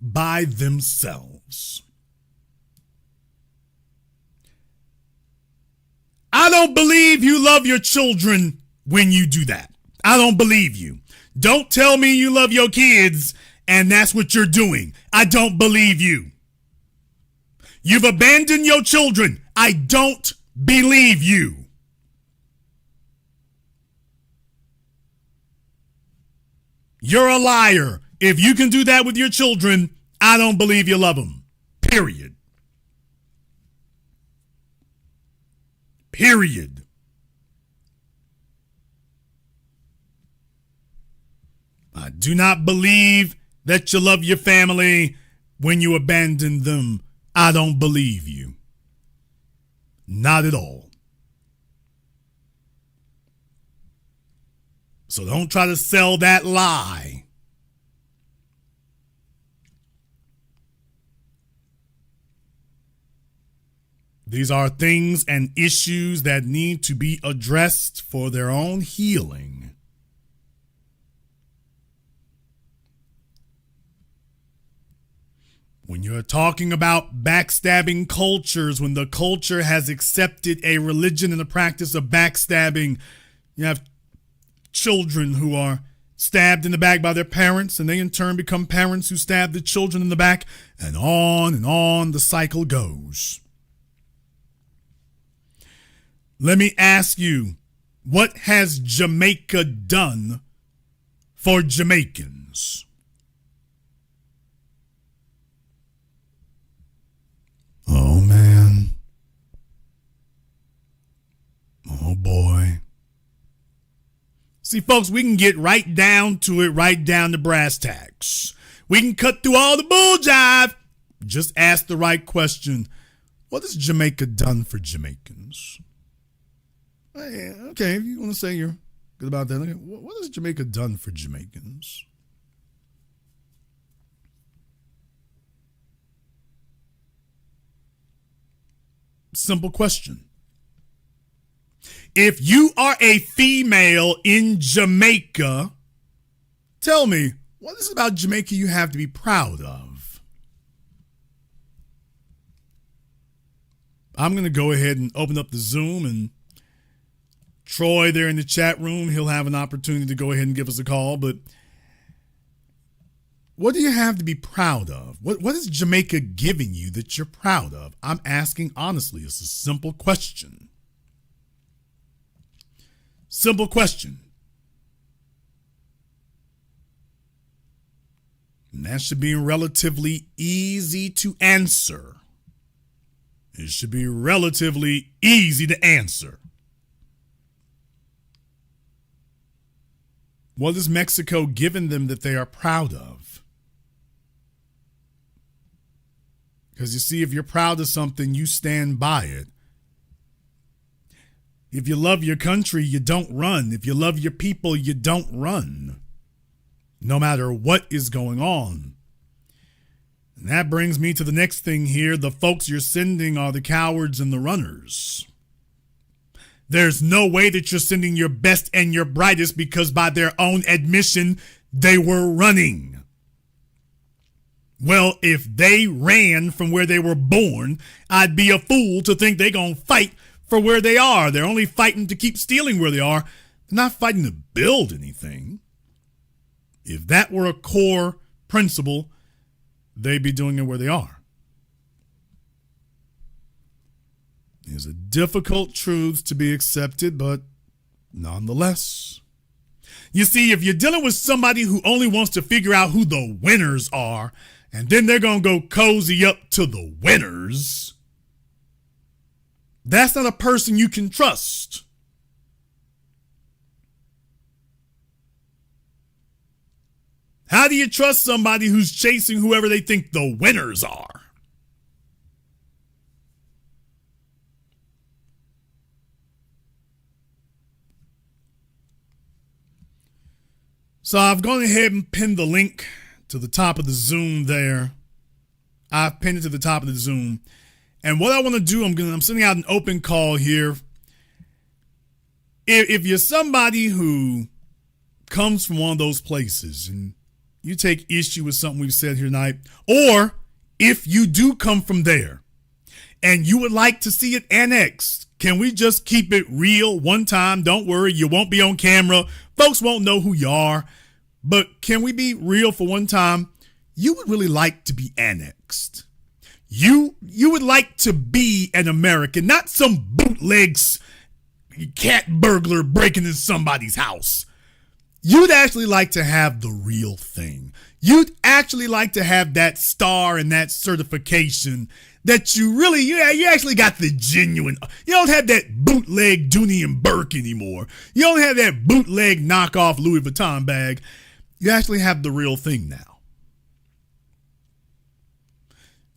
by themselves. I don't believe you love your children when you do that. I don't believe you. Don't tell me you love your kids and that's what you're doing. I don't believe you. You've abandoned your children. I don't believe you. You're a liar. If you can do that with your children, I don't believe you love them. Period. Period. I do not believe that you love your family when you abandon them. I don't believe you. Not at all. So don't try to sell that lie. These are things and issues that need to be addressed for their own healing. When you're talking about backstabbing cultures, when the culture has accepted a religion and a practice of backstabbing, you have children who are stabbed in the back by their parents, and they in turn become parents who stab the children in the back, and on the cycle goes. Let me ask you, what has Jamaica done for Jamaicans? Oh, man. See, folks, we can get right down to it, right down to brass tacks. We can cut through all the bull jive. Just ask the right question. What has Jamaica done for Jamaicans? Okay, if you want to say you're good about that, what has Jamaica done for Jamaicans? Simple question. If you are a female in Jamaica, tell me, what is it about Jamaica you have to be proud of? I'm going to go ahead and open up the Zoom, and Troy there in the chat room, he'll have an opportunity to go ahead and give us a call. But what do you have to be proud of? What is Jamaica giving you that you're proud of? I'm asking honestly. It's a simple question. Simple question. And that should be relatively easy to answer. It should be relatively easy to answer. What has Mexico given them that they are proud of? Because you see, if you're proud of something, you stand by it. If you love your country, you don't run. If you love your people, you don't run. No matter what is going on. And that brings me to the next thing here. The folks you're sending are the cowards and the runners. There's no way that you're sending your best and your brightest because by their own admission, they were running. Well, if they ran from where they were born, I'd be a fool to think they're going to fight for where they are. They're only fighting to keep stealing where they are. They're not fighting to build anything. If that were a core principle, they'd be doing it where they are. These are difficult truths to be accepted, but nonetheless. You see, if you're dealing with somebody who only wants to figure out who the winners are, and then they're going to go cozy up to the winners, that's not a person you can trust. How do you trust somebody who's chasing whoever they think the winners are? So I've gone ahead and pinned the link to the top of the Zoom there. I've pinned it to the top of the Zoom. And what I want to do, I'm sending out an open call here. If you're somebody who comes from one of those places and you take issue with something we've said here tonight, or if you do come from there and you would like to see it annexed, can we just keep it real one time? Don't worry, you won't be on camera. Folks won't know who you are. But can we be real for one time? You would really like to be annexed. You would like to be an American, not some bootlegs cat burglar breaking into somebody's house. You'd actually like to have the real thing. You'd actually like to have that star and that certification that you actually got the genuine. You don't have that bootleg Dooney and Burke anymore. You don't have that bootleg knockoff Louis Vuitton bag. You actually have the real thing now.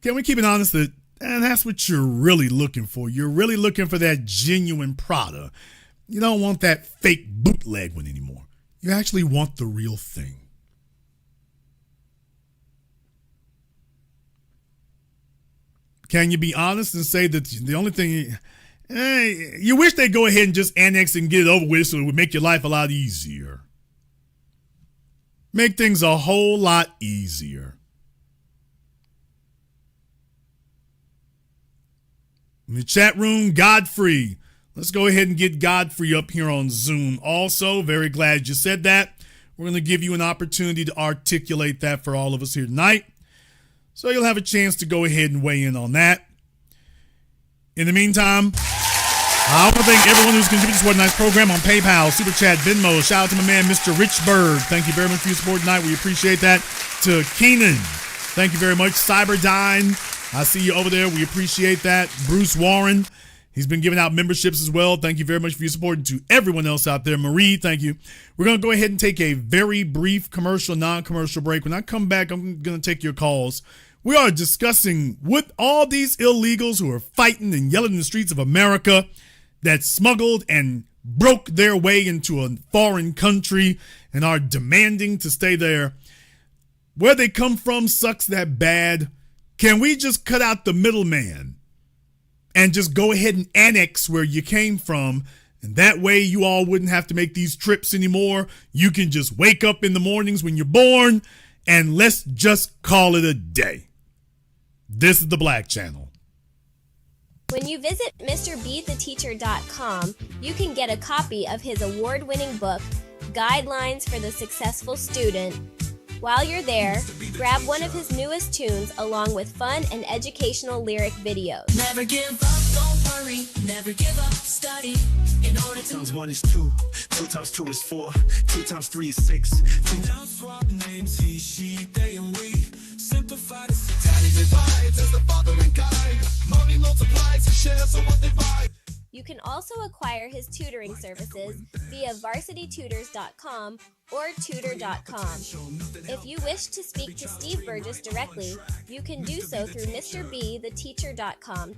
Can we keep it honest that that's what you're really looking for? You're really looking for that genuine Prada. You don't want that fake bootleg one anymore. You actually want the real thing. Can you be honest and say that the only thing, you wish they'd go ahead and just annex and get it over with so it would make your life a lot easier? Make things a whole lot easier. In the chat room, Godfrey. Let's go ahead and get Godfrey up here on Zoom. Also, very glad you said that. We're going to give you an opportunity to articulate that for all of us here tonight. So you'll have a chance to go ahead and weigh in on that. In the meantime, I want to thank everyone who's contributed to tonight's program on PayPal, Super Chat, Venmo. Shout out to my man, Mr. Richburg. Thank you very much for your support tonight. We appreciate that. To Keenan, thank you very much. Cyberdyne, I see you over there. We appreciate that. Bruce Warren, He's been giving out memberships as well. Thank you very much for your support. And to everyone else out there, Marie, thank you. We're going to go ahead and take a very brief commercial, non-commercial break. When I come back, I'm going to take your calls. We are discussing with all these illegals who are fighting and yelling in the streets of America that smuggled and broke their way into a foreign country and are demanding to stay there. Where they come from sucks that bad. Can we just cut out the middleman and just go ahead and annex where you came from? And that way you all wouldn't have to make these trips anymore. You can just wake up in the mornings when you're born and let's just call it a day. This is the Black Channel. When you visit MrBeTheTeacher.com, you can get a copy of his award-winning book, Guidelines for the Successful Student. While you're there, grab one of his newest tunes along with fun and educational lyric videos. Never give up, don't worry, never give up, study. In order to 2 times 1 is 2, 2 times 2 is 4, 2 times 3 is 6. 2 Now swap names, he, she, they, and we. Simplify the tally divides as the fathering guide. Money multiplies and shares of what they buy. You can also acquire his tutoring services via varsitytutors.com or tutor.com. If you wish to speak to Steve Burgess directly, you can do so through MrBeTheTeacher.com.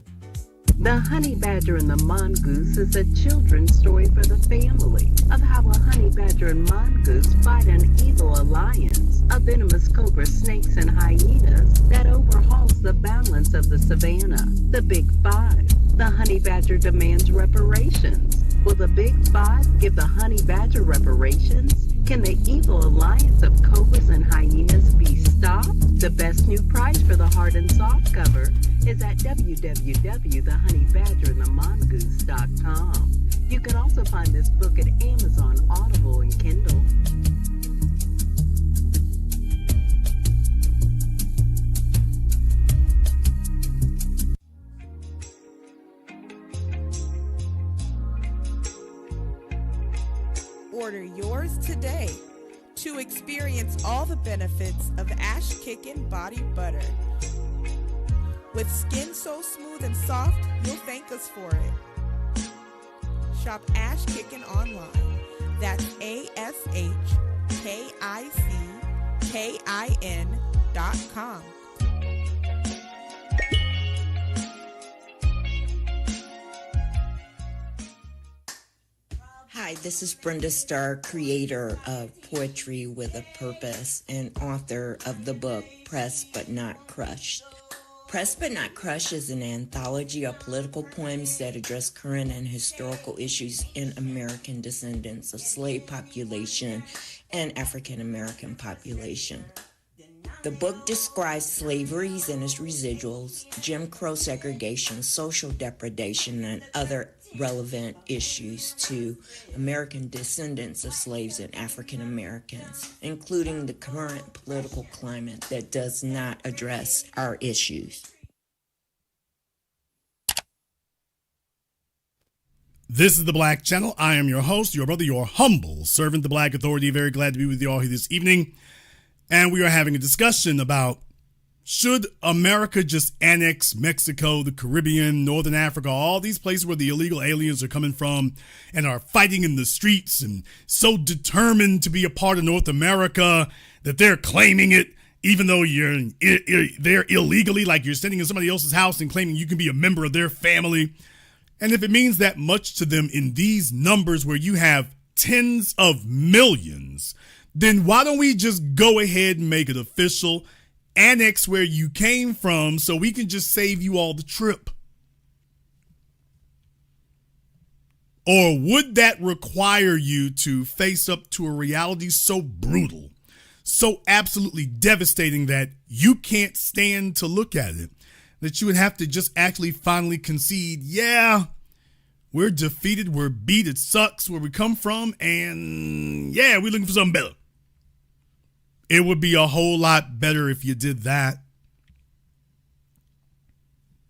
The Honey Badger and the Mongoose is a children's story for the family of how a honey badger and mongoose fight an evil alliance of venomous cobra snakes and hyenas that overhauls the balance of the savannah. The Big Five. The honey badger demands reparations. Will the Big Five give the honey badger reparations? Can the evil alliance of cobras and hyenas be stopped? The best new price for the hard and soft cover is at www.thehoneyBadgerandthemongoose.com. You can also find this book at Amazon, Audible, and Kindle. Order yours today to experience all the benefits of Ash Kickin' Body Butter. With skin so smooth and soft, you'll thank us for it. Shop Ash Kickin' online. That's ASHKICKIN.com. Hi, this is Brenda Starr, creator of Poetry with a Purpose and author of the book Pressed But Not Crushed. Pressed But Not Crushed is an anthology of political poems that address current and historical issues in American descendants of slave population and African American population. The book describes slavery and its residuals, Jim Crow segregation, social depredation, and other relevant issues to American descendants of slaves and African Americans, including the current political climate that does not address our issues. This is the Black Channel. I am your host, your brother, your humble servant, the Black Authority. Very glad to be with you all here this evening. And we are having a discussion about, should America just annex Mexico, the Caribbean, Northern Africa, all these places where the illegal aliens are coming from and are fighting in the streets and so determined to be a part of North America that they're claiming it, even though you're there illegally, like you're standing in somebody else's house and claiming you can be a member of their family. And if it means that much to them in these numbers where you have tens of millions, then why don't we just go ahead and make it official? Annex where you came from so we can just save you all the trip. Or would that require you to face up to a reality so brutal, so absolutely devastating that you can't stand to look at it, that you would have to just actually finally concede, yeah, we're defeated, we're beat, it sucks where we come from, and yeah, we're looking for something better. It would be a whole lot better if you did that.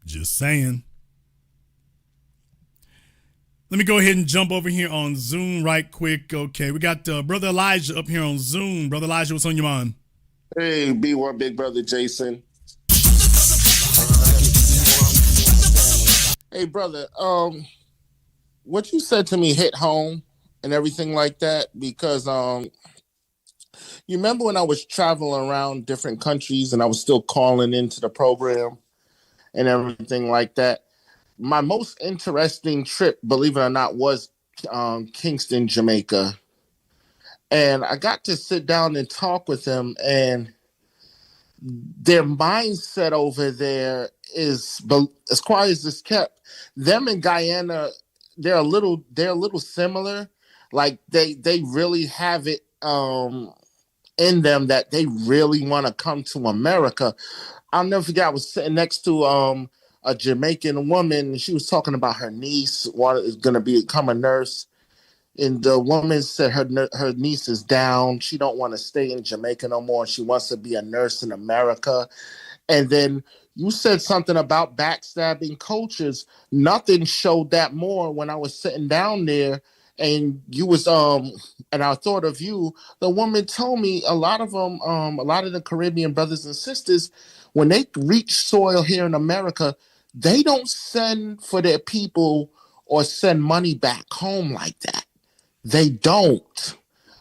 Just saying. Let me go ahead and jump over here on Zoom right quick. Okay, we got Brother Elijah up here on Zoom. Brother Elijah, what's on your mind? Hey, B1 Big Brother Jason. Hey, brother, what you said to me hit home and everything like that because you remember when I was traveling around different countries and I was still calling into the program and everything like that. My most interesting trip, believe it or not, was Kingston, Jamaica. And I got to sit down and talk with them, and their mindset over there is, as quiet as it's kept, them in Guyana, they're a little similar. Like they really have it in them that they really want to come to America. I'll never forget. I was sitting next to a Jamaican woman. She was talking about her niece is going to become a nurse, and the woman said her niece is down. She don't want to stay in Jamaica no more. She wants to be a nurse in America. And then you said something about backstabbing cultures. Nothing showed that more when I was sitting down there. And you was and I thought of you. The woman told me a lot of them, a lot of the Caribbean brothers and sisters, when they reach soil here in America, they don't send for their people or send money back home like that. They don't.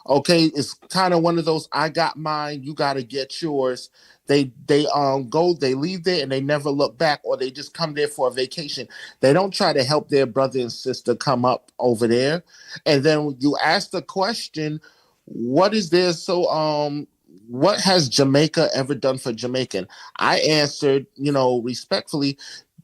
Okay, it's kind of one of those, I got mine, you got to get yours. They leave there and they never look back, or they just come there for a vacation. They don't try to help their brother and sister come up over there. And then you ask the question, what is there? So what has Jamaica ever done for Jamaican? I answered, respectfully,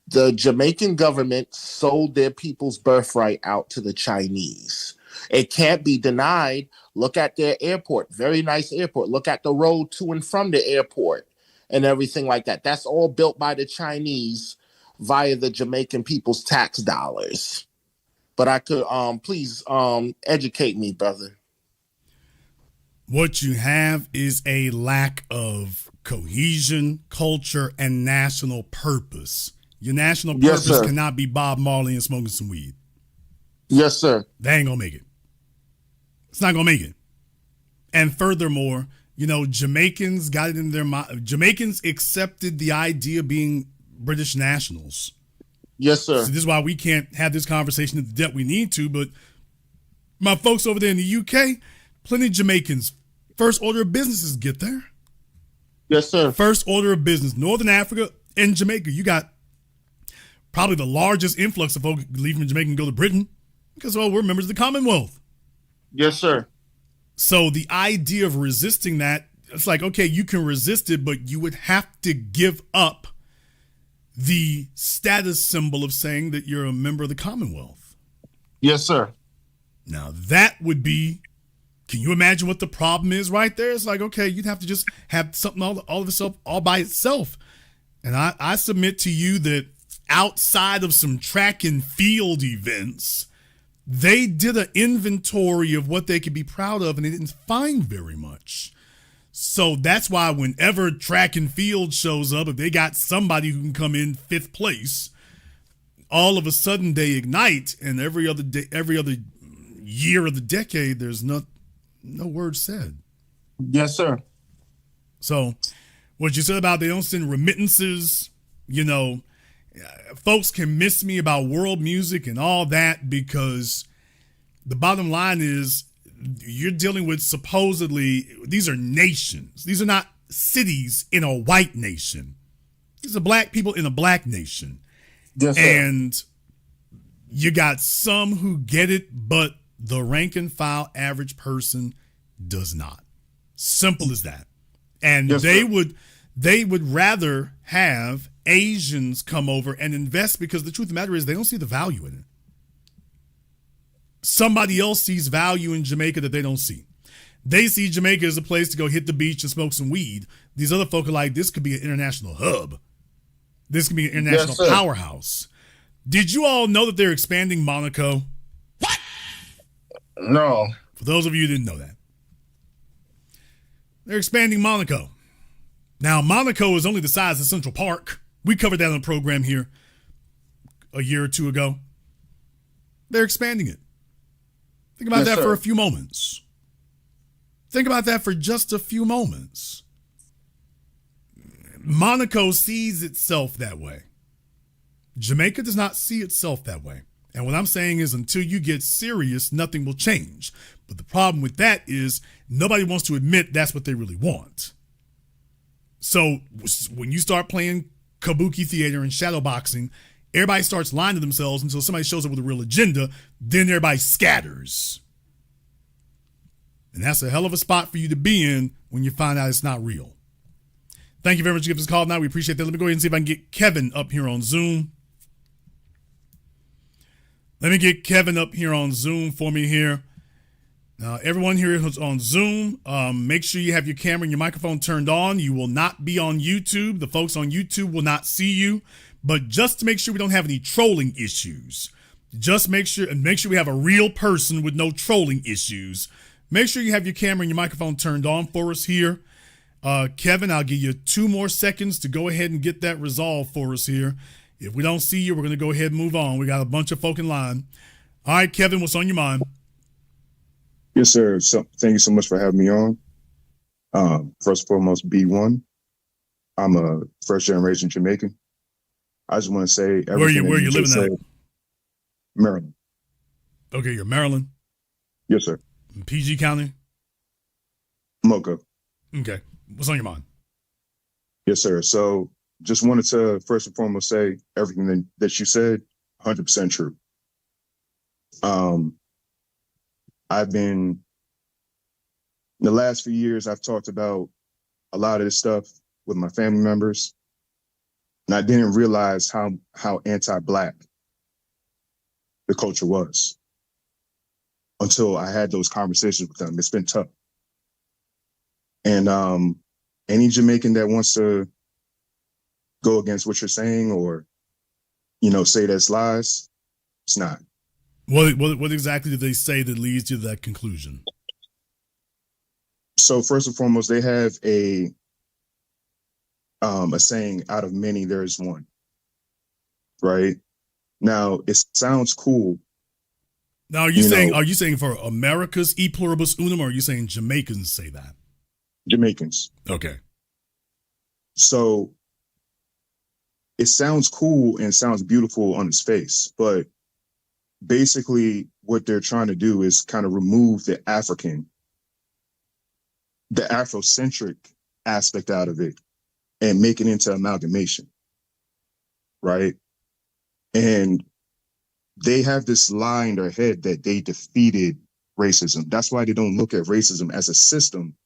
the Jamaican government sold their people's birthright out to the Chinese. It can't be denied. Look at their airport, very nice airport. Look at the road to and from the airport and everything like that. That's all built by the Chinese via the Jamaican people's tax dollars. But I could please educate me, brother. What you have is a lack of cohesion, culture, and national purpose. Your national purpose cannot be Bob Marley and smoking some weed. Yes, sir. They ain't gonna make it. It's not gonna make it. And furthermore, Jamaicans got it in their mind. Jamaicans accepted the idea of being British nationals. Yes, sir. So this is why we can't have this conversation at the depth we need to. But my folks over there in the UK, plenty of Jamaicans, first order of business is get there. Yes, sir. First order of business, Northern Africa and Jamaica. You got probably the largest influx of folks leaving Jamaica and go to Britain because, we're members of the Commonwealth. Yes, sir. So the idea of resisting that, it's like, okay, you can resist it, but you would have to give up the status symbol of saying that you're a member of the Commonwealth. Yes, sir. Now that would be, can you imagine what the problem is right there? It's like, okay, you'd have to just have something all of itself, all by itself. And I submit to you that outside of some track and field events, they did an inventory of what they could be proud of, and they didn't find very much. So that's why whenever track and field shows up, if they got somebody who can come in fifth place, all of a sudden they ignite, and every other day, every other year of the decade, there's no word said. Yes, sir. So what you said about they don't send remittances, folks can miss me about world music and all that, because the bottom line is you're dealing with supposedly, these are nations. These are not cities in a white nation. These are black people in a black nation. Yes, sir. And you got some who get it, but the rank and file average person does not. Simple as that. And yes, they would rather have Asians come over and invest, because the truth of the matter is they don't see the value in it. Somebody else sees value in Jamaica that they don't see. They see Jamaica as a place to go hit the beach and smoke some weed. These other folk are like, this could be an international hub. This could be an international powerhouse. Did you all know that they're expanding Monaco? What? No. For those of you who didn't know that. They're expanding Monaco. Now, Monaco is only the size of Central Park. We covered that on the program here a year or two ago. They're expanding it. Think about that for a few moments. Think about that for just a few moments. Monaco sees itself that way. Jamaica does not see itself that way. And what I'm saying is until you get serious, nothing will change. But the problem with that is nobody wants to admit that's what they really want. So when you start playing kabuki theater and shadowboxing, everybody starts lying to themselves until somebody shows up with a real agenda. Then everybody scatters. And that's a hell of a spot for you to be in when you find out it's not real. Thank you very much for giving us a call now. We appreciate that. Let me go ahead and see if I can get Kevin up here on Zoom. Let me get Kevin up here on Zoom for me here. Now, everyone here who's on Zoom, make sure you have your camera and your microphone turned on. You will not be on YouTube. The folks on YouTube will not see you. But just to make sure we don't have any trolling issues, just make sure we have a real person with no trolling issues. Make sure you have your camera and your microphone turned on for us here. Kevin, I'll give you 2 more seconds to go ahead and get that resolved for us here. If we don't see you, we're going to go ahead and move on. We got a bunch of folk in line. All right, Kevin, what's on your mind? Yes, sir. So, thank you so much for having me on. First and foremost, B1. I'm a first-generation Jamaican. I just want to say everything. Where you living at? Maryland. Okay, you're Maryland? Yes, sir. In PG County? Mocha. Okay. What's on your mind? Yes, sir. So just wanted to first and foremost say everything that you said, 100% true. I've been, in the last few years, I've talked about a lot of this stuff with my family members, and I didn't realize how anti-Black the culture was until I had those conversations with them. It's been tough. And any Jamaican that wants to go against what you're saying or, say that's lies, it's not. What exactly did they say that leads you to that conclusion? So first and foremost, they have a saying, out of many, there is one. Right? Now, it sounds cool. Now, are you saying for America's e pluribus unum, or are you saying Jamaicans say that? Jamaicans. Okay. So it sounds cool and sounds beautiful on its face, but basically what they're trying to do is kind of remove the Afrocentric aspect out of it and make it into amalgamation, right? And they have this lie in their head that they defeated racism. That's why they don't look at racism as a system.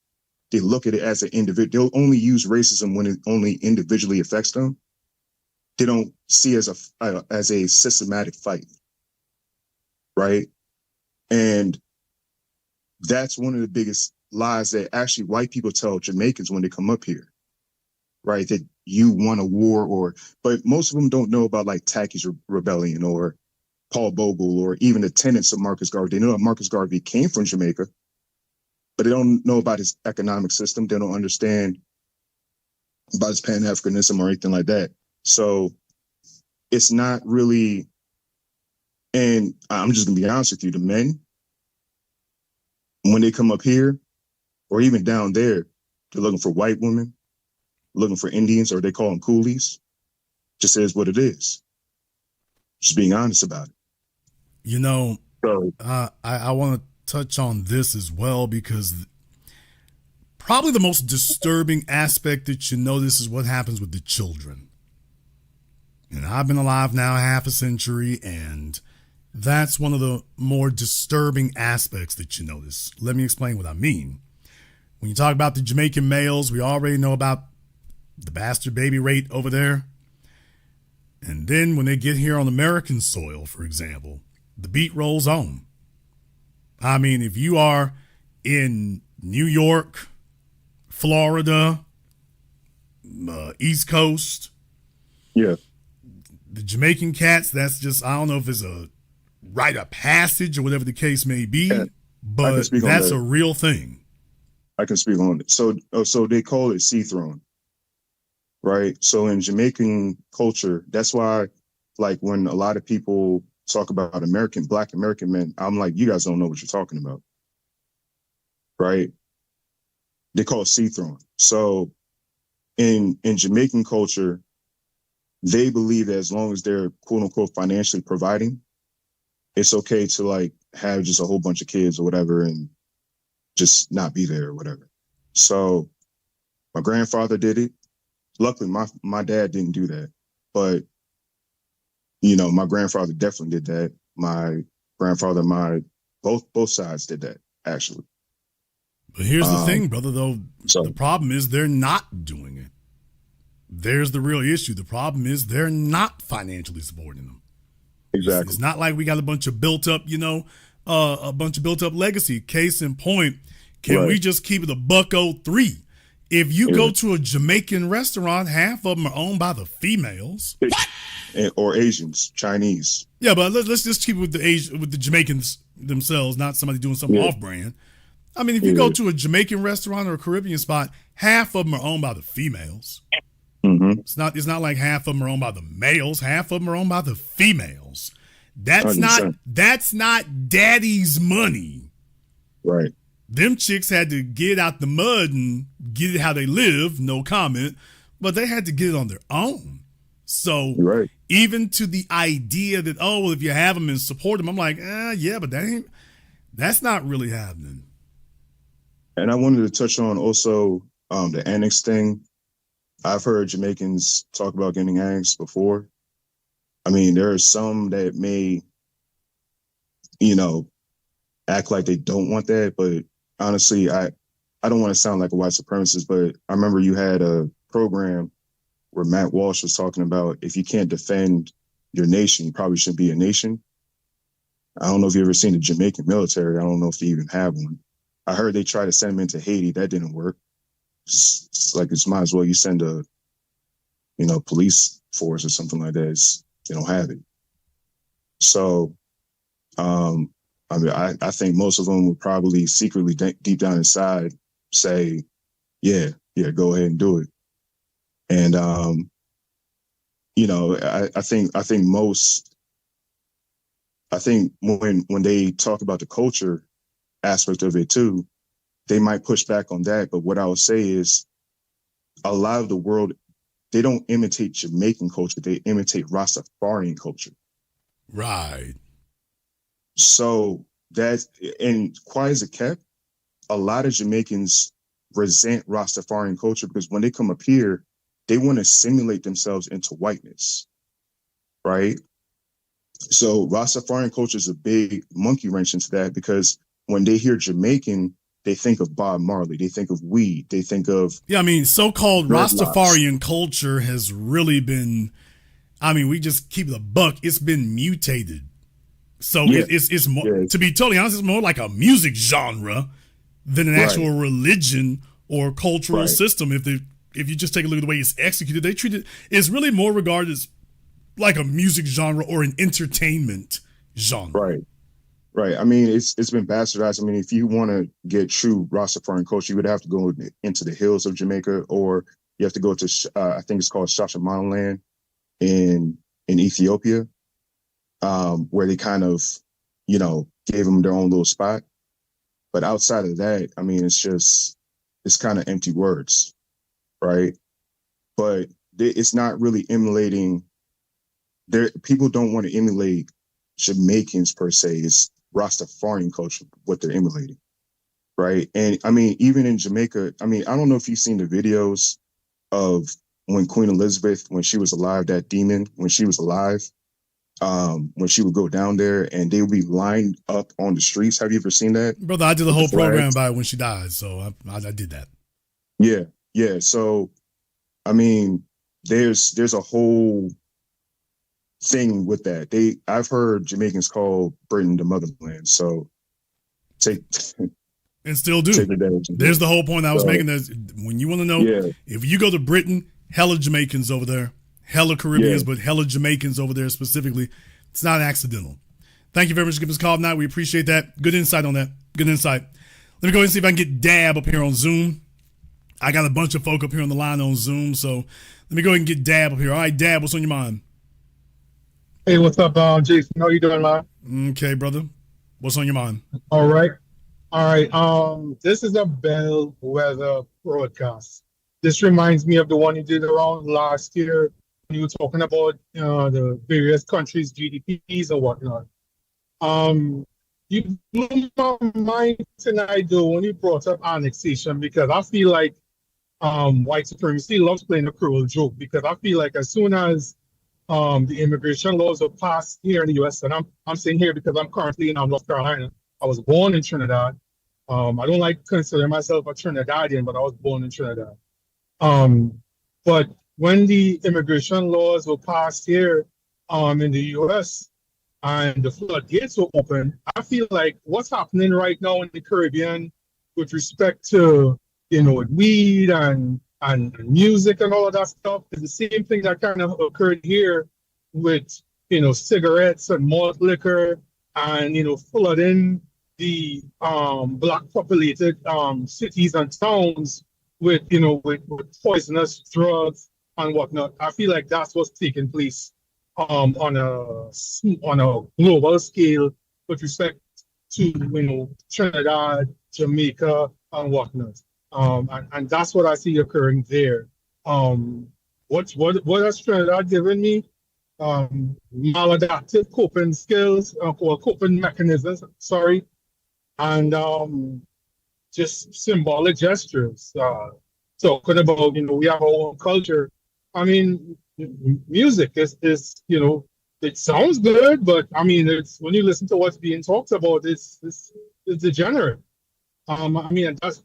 They look at it as an individual. They'll only use racism when it only individually affects them. They don't see it as a systematic fight, right? And that's one of the biggest lies that actually white people tell Jamaicans when they come up here, right? That you want a war, but most of them don't know about like Tacky's Rebellion or Paul Bogle or even the tenets of Marcus Garvey. They know that Marcus Garvey came from Jamaica, but they don't know about his economic system. They don't understand about his Pan-Africanism or anything like that. So it's not really, and I'm just gonna be honest with you, the men, when they come up here or even down there, they're looking for white women, looking for Indians, or they call them coolies. Just is what it is. Just being honest about it. I want to touch on this as well, because probably the most disturbing aspect that you notice is what happens with the children. And I've been alive now half a century, and that's one of the more disturbing aspects that you notice. Let me explain what I mean. When you talk about the Jamaican males, we already know about the bastard baby rate over there. And then when they get here on American soil, for example, the beat rolls on. I mean, if you are in New York, Florida, East Coast, yeah, the Jamaican cats, that's just, I don't know if it's a rite of passage or whatever the case may be, yeah, but that's a real thing. I can speak on it. So they call it sea throwing, right? So in Jamaican culture, that's why, like, when a lot of people talk about Black American men, I'm like, you guys don't know what you're talking about, right? They call it sea throwing. So in Jamaican culture, they believe that as long as they're quote unquote financially providing, it's okay to like have just a whole bunch of kids or whatever and just not be there or whatever. So my grandfather did it. Luckily, my dad didn't do that, but you know, my grandfather definitely did that. My grandfather, both sides did that actually. But here's the thing, brother. Though so, the problem is they're not doing it. There's the real issue. The problem is they're not financially supporting them. Exactly. It's not like we got a bunch of built up, a bunch of built up legacy. Case in point, can we just keep it a $1.03? If you go to a Jamaican restaurant, half of them are owned by the females. Or Asians, Chinese. Yeah, but let's just keep it with the Jamaicans themselves, not somebody doing something off-brand. I mean, if you go to a Jamaican restaurant or a Caribbean spot, half of them are owned by the females. Mm-hmm. It's not like half of them are owned by the males. Half of them are owned by the females. That's 100%. not daddy's money. Right. Them chicks had to get out the mud and get it how they live, no comment, but they had to get it on their own. So even to the idea that, oh, well, if you have them and support them, I'm like, yeah, but that's not really happening. And I wanted to touch on also the Annex thing. I've heard Jamaicans talk about getting annexed before. I mean, there are some that may, act like they don't want that, but honestly, I don't want to sound like a white supremacist, but I remember you had a program where Matt Walsh was talking about if you can't defend your nation, you probably shouldn't be a nation. I don't know if you've ever seen the Jamaican military. I don't know if they even have one. I heard they tried to send them into Haiti. That didn't work. It's like it's might as well you send a, police force or something like that. They don't have it. So, I think most of them would probably secretly deep down inside say, yeah, go ahead and do it. And, I think when they talk about the culture aspect of it too, they might push back on that. But what I would say is a lot of the world, they don't imitate Jamaican culture. They imitate Rastafarian culture. Right. So and quiet as it kept, a lot of Jamaicans resent Rastafarian culture because when they come up here, they want to simulate themselves into whiteness, right? So Rastafarian culture is a big monkey wrench into that because when they hear Jamaican, they think of Bob Marley, they think of weed, they think of... Yeah, I mean, so-called Rastafarian culture has really been, we just keep it a buck, it's been mutated. So it's more, to be totally honest, it's more like a music genre than an actual religion or cultural system. If you just take a look at the way it's executed, they treat it, it's really more regarded as like a music genre or an entertainment genre. Right. I mean, it's been bastardized. I mean, if you want to get true Rastafarian culture, you would have to go into the hills of Jamaica, or you have to go to, I think it's called Shashamane in Ethiopia, where they kind of, gave them their own little spot. But outside of that, I mean, it's kind of empty words, right? But it's not really emulating. People don't want to emulate Jamaicans per se. It's Rastafarian culture, what they're emulating, right? And I mean, even in Jamaica, I don't know if you've seen the videos of when Queen Elizabeth, when she was alive, that demon, when she was alive, when she would go down there and they would be lined up on the streets. Have you ever seen that? Brother, I did the whole program about it when she died, so I did that. Yeah. So, I mean, there's a whole thing with that. I've heard Jamaicans call Britain the motherland. So and still do. There's the whole point I was making. That when you want to know if you go to Britain, hella Jamaicans over there, hella Caribbeans, but hella Jamaicans over there specifically. It's not accidental. Thank you very much for giving us a call tonight. We appreciate that. Good insight on that. Good insight. Let me go ahead and see if I can get Dab up here on Zoom. I got a bunch of folk up here on the line on Zoom, so let me go ahead and get Dab up here. All right, Dab, what's on your mind? Hey, what's up, Jason? How you doing, man? Okay, brother. What's on your mind? All right. This is a bellwether broadcast. This reminds me of the one you did around last year you were talking about the various countries' GDPs or whatnot. You blew my mind tonight though when you brought up annexation because I feel like white supremacy loves playing a cruel joke because I feel like as soon as the immigration laws were passed here in the U.S. and I'm saying here because I'm currently in North Carolina. I was born in Trinidad. I don't like considering myself a Trinidadian, but I was born in Trinidad. But when the immigration laws were passed here in the U.S. and the floodgates were open, I feel like what's happening right now in the Caribbean with respect to weed and music and all of that stuff is the same thing that kind of occurred here with cigarettes and malt liquor and flooding the black populated cities and towns with with poisonous drugs and whatnot. I feel like that's what's taking place on a global scale with respect to Trinidad, Jamaica, and whatnot. And that's what I see occurring there. What has Trinidad given me? Maladaptive coping skills or coping mechanisms. Sorry, and just symbolic gestures. Talking about we have our own culture. I mean, music is it sounds good, but I mean, it's when you listen to what's being talked about, it's degenerate. I mean, that's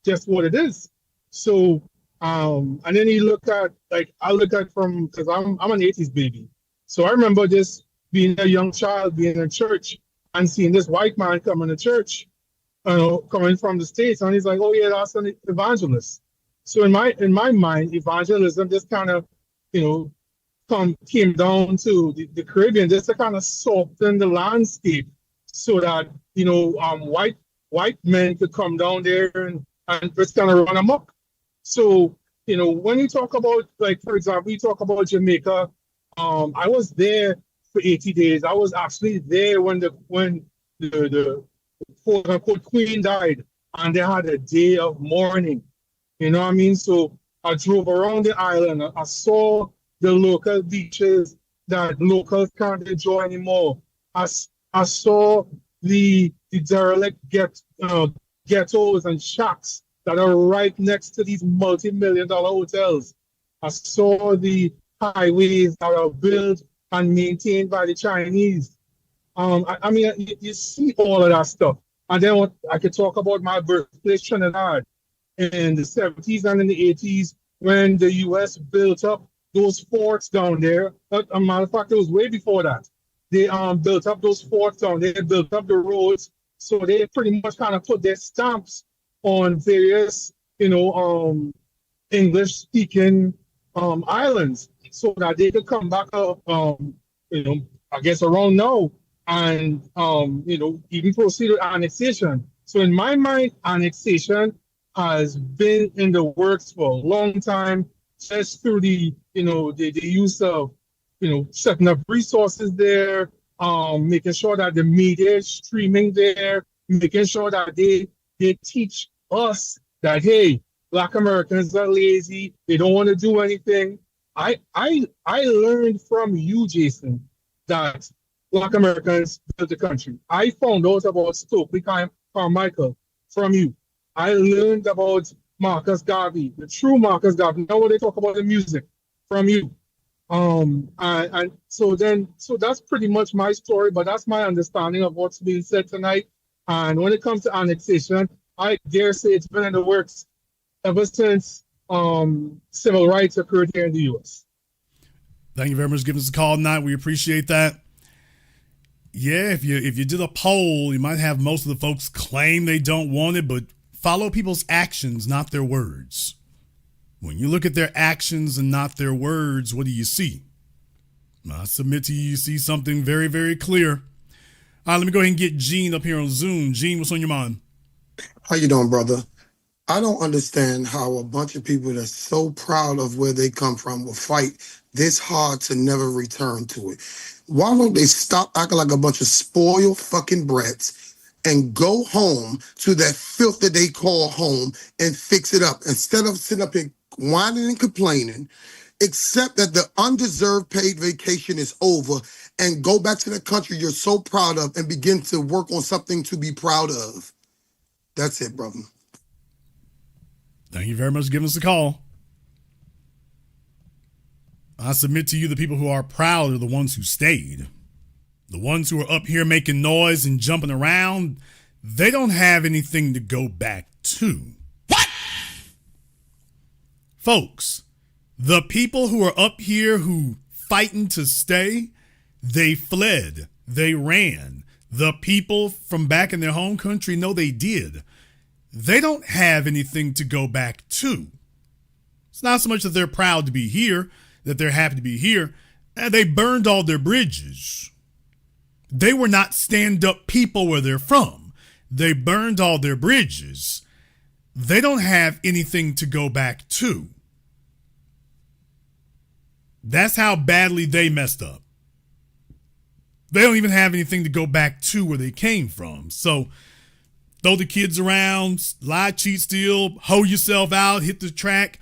just what it is. So, and then you look at I look at from because I'm an '80s baby, so I remember just being a young child, being in church, and seeing this white man coming to church, coming from the States, and he's like, "Oh yeah, that's an evangelist." So in my mind, evangelism just kind of, came down to the Caribbean just to kind of soften the landscape, so that white men could come down there and just kind of run amok. So when you talk about for example, you talk about Jamaica, I was there for 80 days. I was actually there when the quote unquote queen died, and they had a day of mourning. You know what I mean? So I drove around the island. I saw the local beaches that locals can't enjoy anymore. I saw the derelict ghettos and shacks that are right next to these multi-million-dollar hotels. I saw the highways that are built and maintained by the Chinese. I mean, you see all of that stuff. And then I could talk about my birthplace, Trinidad, in the 70s and in the 80s when the U.S. built up those forts down there. As a matter of fact, it was way before that. They built up those forts down there, built up the roads. So they pretty much kind of put their stamps on various, English-speaking islands so that they could come back up, I guess around now and, even proceed with annexation. So in my mind, annexation has been in the works for a long time, just through the use of, setting up resources there, making sure that the media is streaming there, making sure that they teach us that, hey, Black Americans are lazy, they don't want to do anything. I learned from you, Jason, that Black Americans built the country. I found out about Stokely Carmichael from you. I learned about Marcus Garvey, the true Marcus Garvey. Now when they talk about the music, from you. And so that's pretty much my story, but that's my understanding of what's being said tonight. And when it comes to annexation, I dare say it's been in the works ever since civil rights occurred here in the U.S. Thank you very much for giving us a call tonight. We appreciate that. Yeah, if you did a poll, you might have most of the folks claim they don't want it, but follow people's actions, not their words. When you look at their actions and not their words, what do you see? I submit to you, you see something very, very clear. All right, let me go ahead and get Gene up here on Zoom. Gene, what's on your mind? How you doing, brother? I don't understand how a bunch of people that's so proud of where they come from will fight this hard to never return to it. Why don't they stop acting like a bunch of spoiled fucking brats and go home to that filth that they call home and fix it up instead of sitting up here whining and complaining, accept that the undeserved paid vacation is over and go back to the country you're so proud of and begin to work on something to be proud of. That's it, brother. Thank you very much for giving us a call. I submit to you the people who are proud are the ones who stayed. The ones who are up here making noise and jumping around, they don't have anything to go back to. What? Folks, the people who are up here who fighting to stay, they fled, they ran. The people from back in their home country know they did. They don't have anything to go back to. It's not so much that they're proud to be here, that they're happy to be here. They burned all their bridges. They were not stand-up people where they're from. They burned all their bridges. They don't have anything to go back to. That's how badly they messed up. They don't even have anything to go back to where they came from. So throw the kids around, lie, cheat, steal, hoe yourself out, hit the track,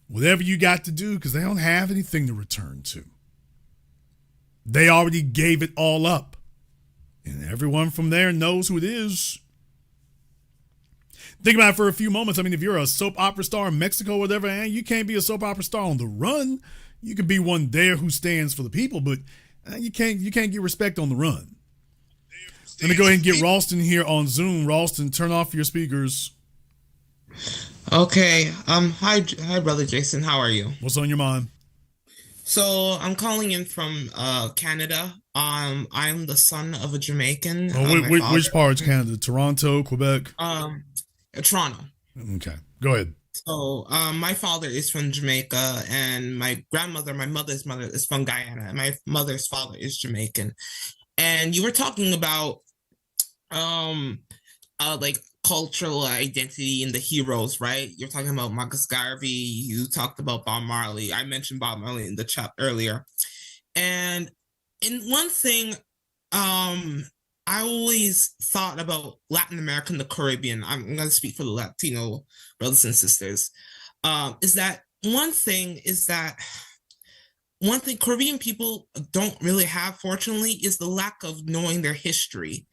whatever you got to do, because they don't have anything to return to. They already gave it all up. And everyone from there knows who it is. Think about it for a few moments. I mean, if you're a soap opera star in Mexico or whatever, you can't be a soap opera star on the run. You could be one there who stands for the people, but you can't get respect on the run. Let me go ahead and get Ralston here on Zoom. Ralston, turn off your speakers. Okay. Hi, brother Jason. How are you? What's on your mind? So I'm calling in from Canada. I'm the son of a Jamaican. Which part of Canada? Toronto, Quebec? Toronto. Okay, go ahead. So my father is from Jamaica, and my mother's mother is from Guyana, and my mother's father is Jamaican. And you were talking about like cultural identity and the heroes, right? You're talking about Marcus Garvey. You talked about Bob Marley. I mentioned Bob Marley in the chat earlier. And in one thing, I always thought about Latin America and the Caribbean. I'm going to speak for the Latino brothers and sisters. Is that one thing Caribbean people don't really have, fortunately, is the lack of knowing their history.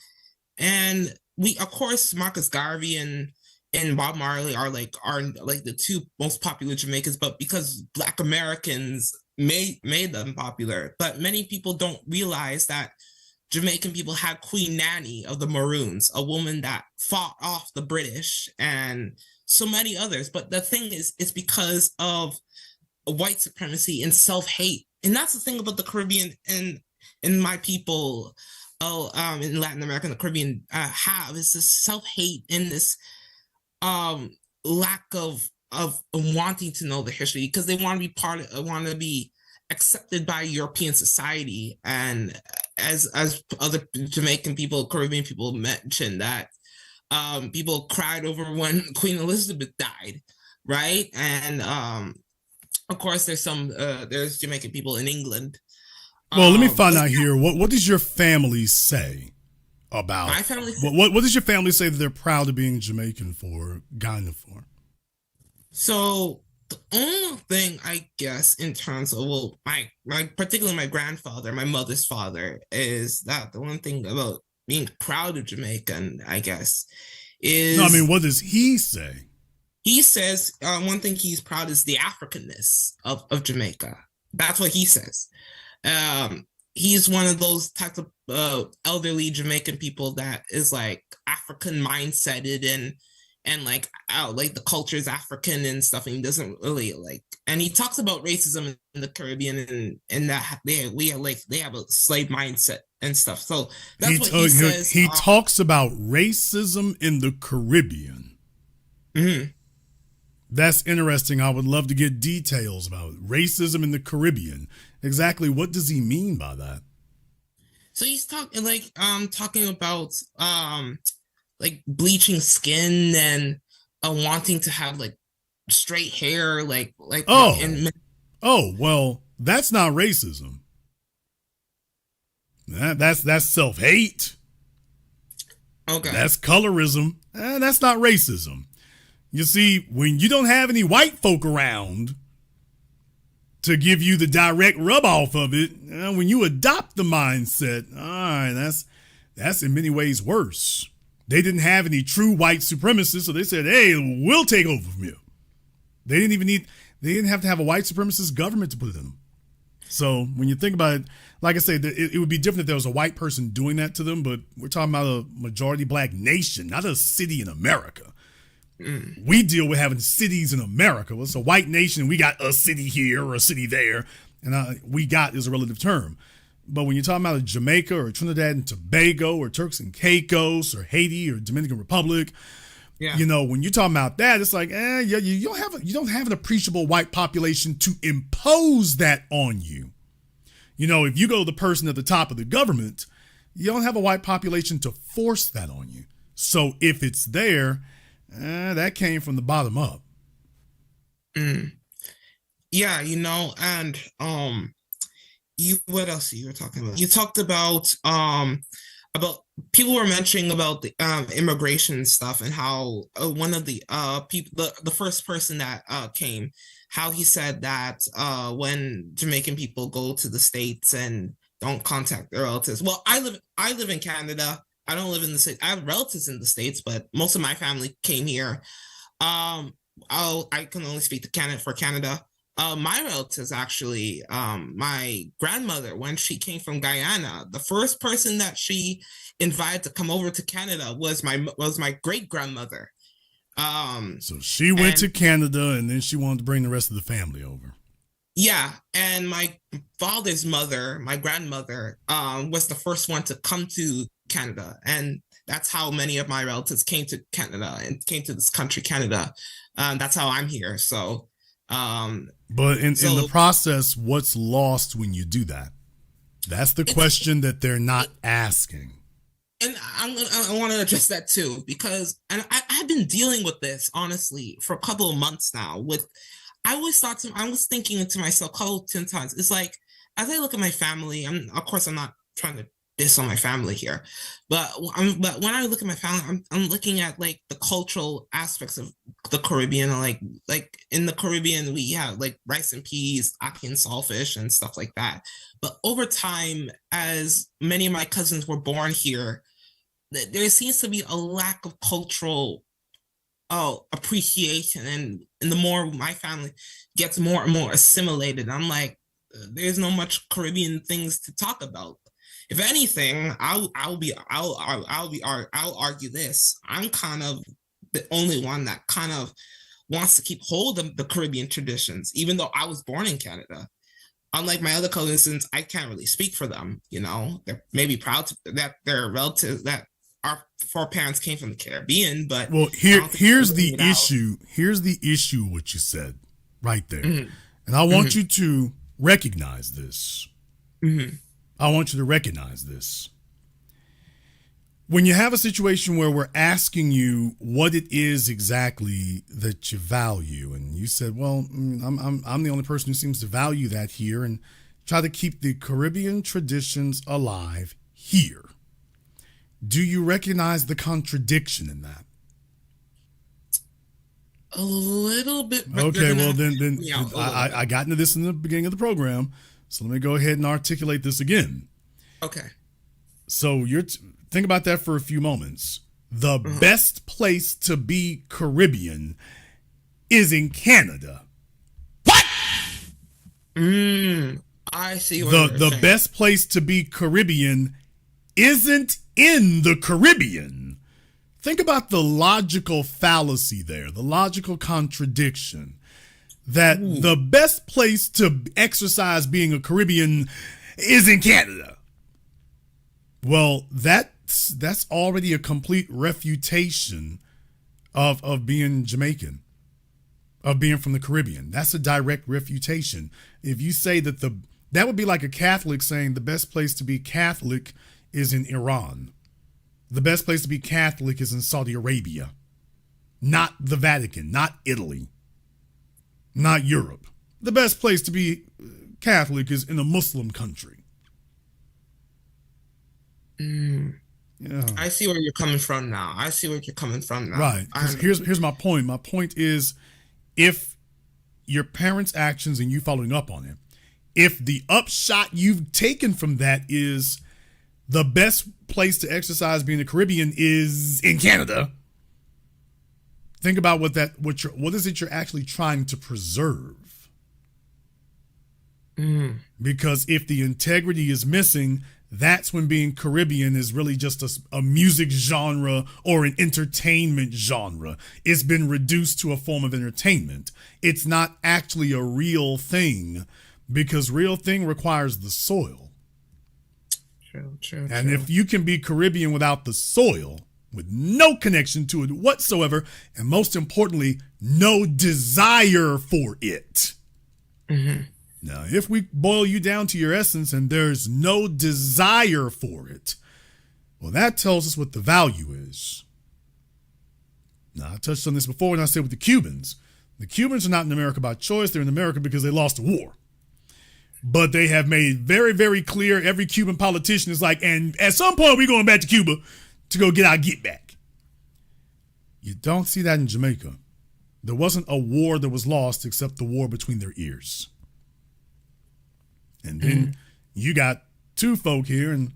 And we, of course, Marcus Garvey and Bob Marley are the two most popular Jamaicans, but because Black Americans made them popular. But many people don't realize that Jamaican people had Queen Nanny of the Maroons, a woman that fought off the British and so many others. But the thing is, it's because of white supremacy and self-hate. And that's the thing about the Caribbean and my people in Latin America and the Caribbean have is this self-hate and this lack of wanting to know the history, because they want to be accepted by European society. And as other Jamaican people, Caribbean people mentioned, that people cried over when Queen Elizabeth died, right? And of course, there's Jamaican people in England. Well, let me find out here. What does your family say about my family? What does your family say that they're proud of being Jamaican for, Ghana for? So the only thing, I guess, in terms of particularly my grandfather, my mother's father, is that the one thing about being proud of Jamaican, I guess, is. No, I mean, what does he say? He says one thing he's proud is the Africanness of Jamaica. That's what he says. He's one of those types of elderly Jamaican people that is like African mindseted and like the culture is African and stuff, and he doesn't really and he talks about racism in the Caribbean and that they have a slave mindset and stuff. So that's what he says. He talks about racism in the Caribbean. Mm-hmm. That's interesting. I would love to get details about racism in the Caribbean. Exactly what does he mean by that? So he's talking about bleaching skin and wanting to have straight hair, well, that's not racism. That's self-hate. Okay. That's colorism. That's not racism. You see, when you don't have any white folk around, to give you the direct rub off of it. When you adopt the mindset, all right, that's in many ways worse. They didn't have any true white supremacists, so they said, hey, we'll take over from you. They didn't have to have a white supremacist government to put it in them. So when you think about it, like I said, it would be different if there was a white person doing that to them, but we're talking about a majority black nation, not a city in America. We deal with having cities in America. Well, it's a white nation. We got a city here or a city there. And we got is a relative term. But when you're talking about a Jamaica or Trinidad and Tobago or Turks and Caicos or Haiti or Dominican Republic, when you're talking about that, it's like, you don't have an appreciable white population to impose that on you. If you go to the person at the top of the government, you don't have a white population to force that on you. So if it's there, that came from the bottom up. Yeah, and what else you were talking about? You talked about people were mentioning about the immigration stuff and how one of the people, the first person that came, how he said that when Jamaican people go to the States and don't contact their relatives. Well, I live in Canada. I don't live in the States. I have relatives in the States, but most of my family came here. I can only speak to Canada. My relatives actually, my grandmother, when she came from Guyana, the first person that she invited to come over to Canada was my great grandmother. So she went to Canada, and then she wanted to bring the rest of the family over. Yeah, and my father's mother, my grandmother, was the first one to come to Canada, and that's how many of my relatives came to Canada and came to this country, Canada. That's how I'm here. So, but in the process, what's lost when you do that? That's the question that they're not asking. And I want to address that too, because I've been dealing with this honestly for a couple of months now. I was thinking to myself a couple 10 times. It's like, as I look at my family, of course I'm not trying to diss on my family here, but when I look at my family, I'm looking at like the cultural aspects of the Caribbean. Like in the Caribbean, we have like rice and peas, ackee and saltfish and stuff like that. But over time, as many of my cousins were born here, there seems to be a lack of cultural appreciation, and the more my family gets more and more assimilated, I'm like, there's no much Caribbean things to talk about. If anything, I'll argue this. I'm kind of the only one that kind of wants to keep hold of the Caribbean traditions, even though I was born in Canada. Unlike my other cousins, I can't really speak for them. They're maybe proud that their relatives, that our foreparents came from the Caribbean, but here's the issue. Here's the issue. What you said right there, and I want you to recognize this. I want you to recognize this. When you have a situation where we're asking you what it is exactly that you value, and you said, well, I'm the only person who seems to value that here and try to keep the Caribbean traditions alive here. Do you recognize the contradiction in that? A little bit. Okay, well, then I got into this in the beginning of the program, so let me go ahead and articulate this again. Okay. So think about that for a few moments. The best place to be Caribbean is in Canada. What? I see what you're saying. The best place to be Caribbean isn't in the Caribbean. Think about the logical fallacy there, the logical contradiction, that the best place to exercise being a Caribbean is in Canada. Well, that's already a complete refutation of being Jamaican, of being from the Caribbean. That's a direct refutation. If you say that would be like a Catholic saying the best place to be Catholic is in Iran. The best place to be Catholic is in Saudi Arabia, not the Vatican, not Italy, not Europe. The best place to be Catholic is in a Muslim country. Yeah. I see where you're coming from now. Right. Here's my point. My point is, if your parents' actions and you following up on it, if the upshot you've taken from that is the best place to exercise being a Caribbean is in Canada, think about what is it you're actually trying to preserve? Because if the integrity is missing, that's when being Caribbean is really just a music genre or an entertainment genre. It's been reduced to a form of entertainment. It's not actually a real thing, because real thing requires the soil. True. And if you can be Caribbean without the soil, with no connection to it whatsoever, and most importantly, no desire for it. Now, if we boil you down to your essence and there's no desire for it, well, that tells us what the value is. Now, I touched on this before when I said with the Cubans. The Cubans are not in America by choice. They're in America because they lost a war. But they have made very, very clear, every Cuban politician is like, and at some point we're going back to Cuba to go get our get back. You don't see that in Jamaica. There wasn't a war that was lost except the war between their ears. And then you got two folk here, and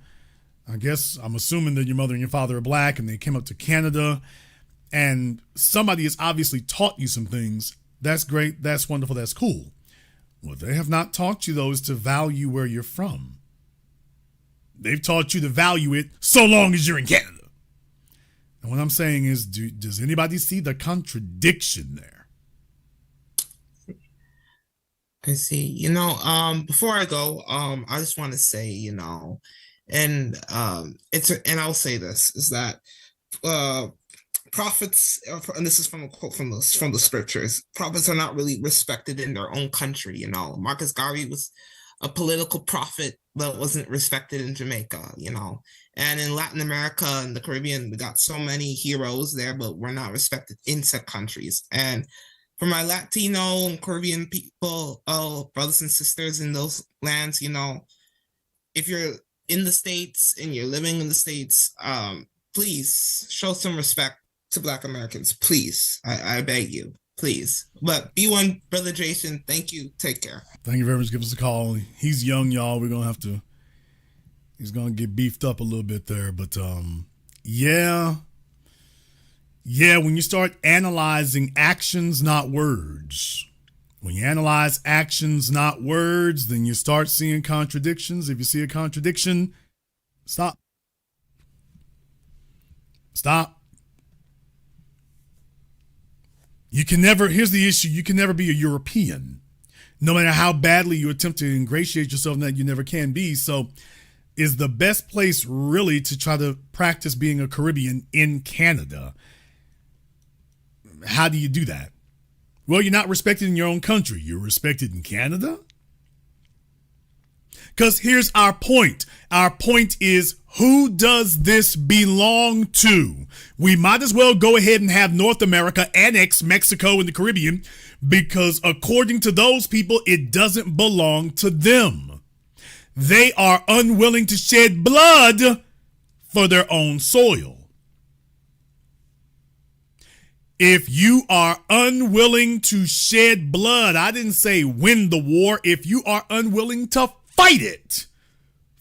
I guess I'm assuming that your mother and your father are black, and they came up to Canada, and somebody has obviously taught you some things. That's great. That's wonderful. That's cool. What they have not taught you, though, is to value where you're from. They've taught you to value it so long as you're in Canada. And what I'm saying is, does anybody see the contradiction there? I see. Before I go, I just want to say, and I'll say this, is that prophets, and this is from a quote from the scriptures, prophets are not really respected in their own country. Marcus Garvey was a political prophet, but wasn't respected in Jamaica, and in Latin America and the Caribbean, we got so many heroes there, but we're not respected in said countries. And for my Latino and Caribbean people, brothers and sisters in those lands, if you're in the States and you're living in the States, please show some respect to Black Americans. Please. I beg you. Please. But be one, Brother Jason. Thank you. Take care. Thank you very much. Give us a call. He's young, y'all. He's going to get beefed up a little bit there. But Yeah, when you start analyzing actions, not words. When you analyze actions, not words, then you start seeing contradictions. If you see a contradiction, stop. Stop. You can never, here's the issue, you can never be a European. No matter how badly you attempt to ingratiate yourself in that, you never can be. So is the best place really to try to practice being a Caribbean in Canada? How do you do that? Well, you're not respected in your own country. You're respected in Canada? Because here's our point. Our point is, who does this belong to? We might as well go ahead and have North America annex Mexico and the Caribbean, because according to those people, it doesn't belong to them. They are unwilling to shed blood for their own soil. If you are unwilling to shed blood, I didn't say win the war. If you are unwilling to fight it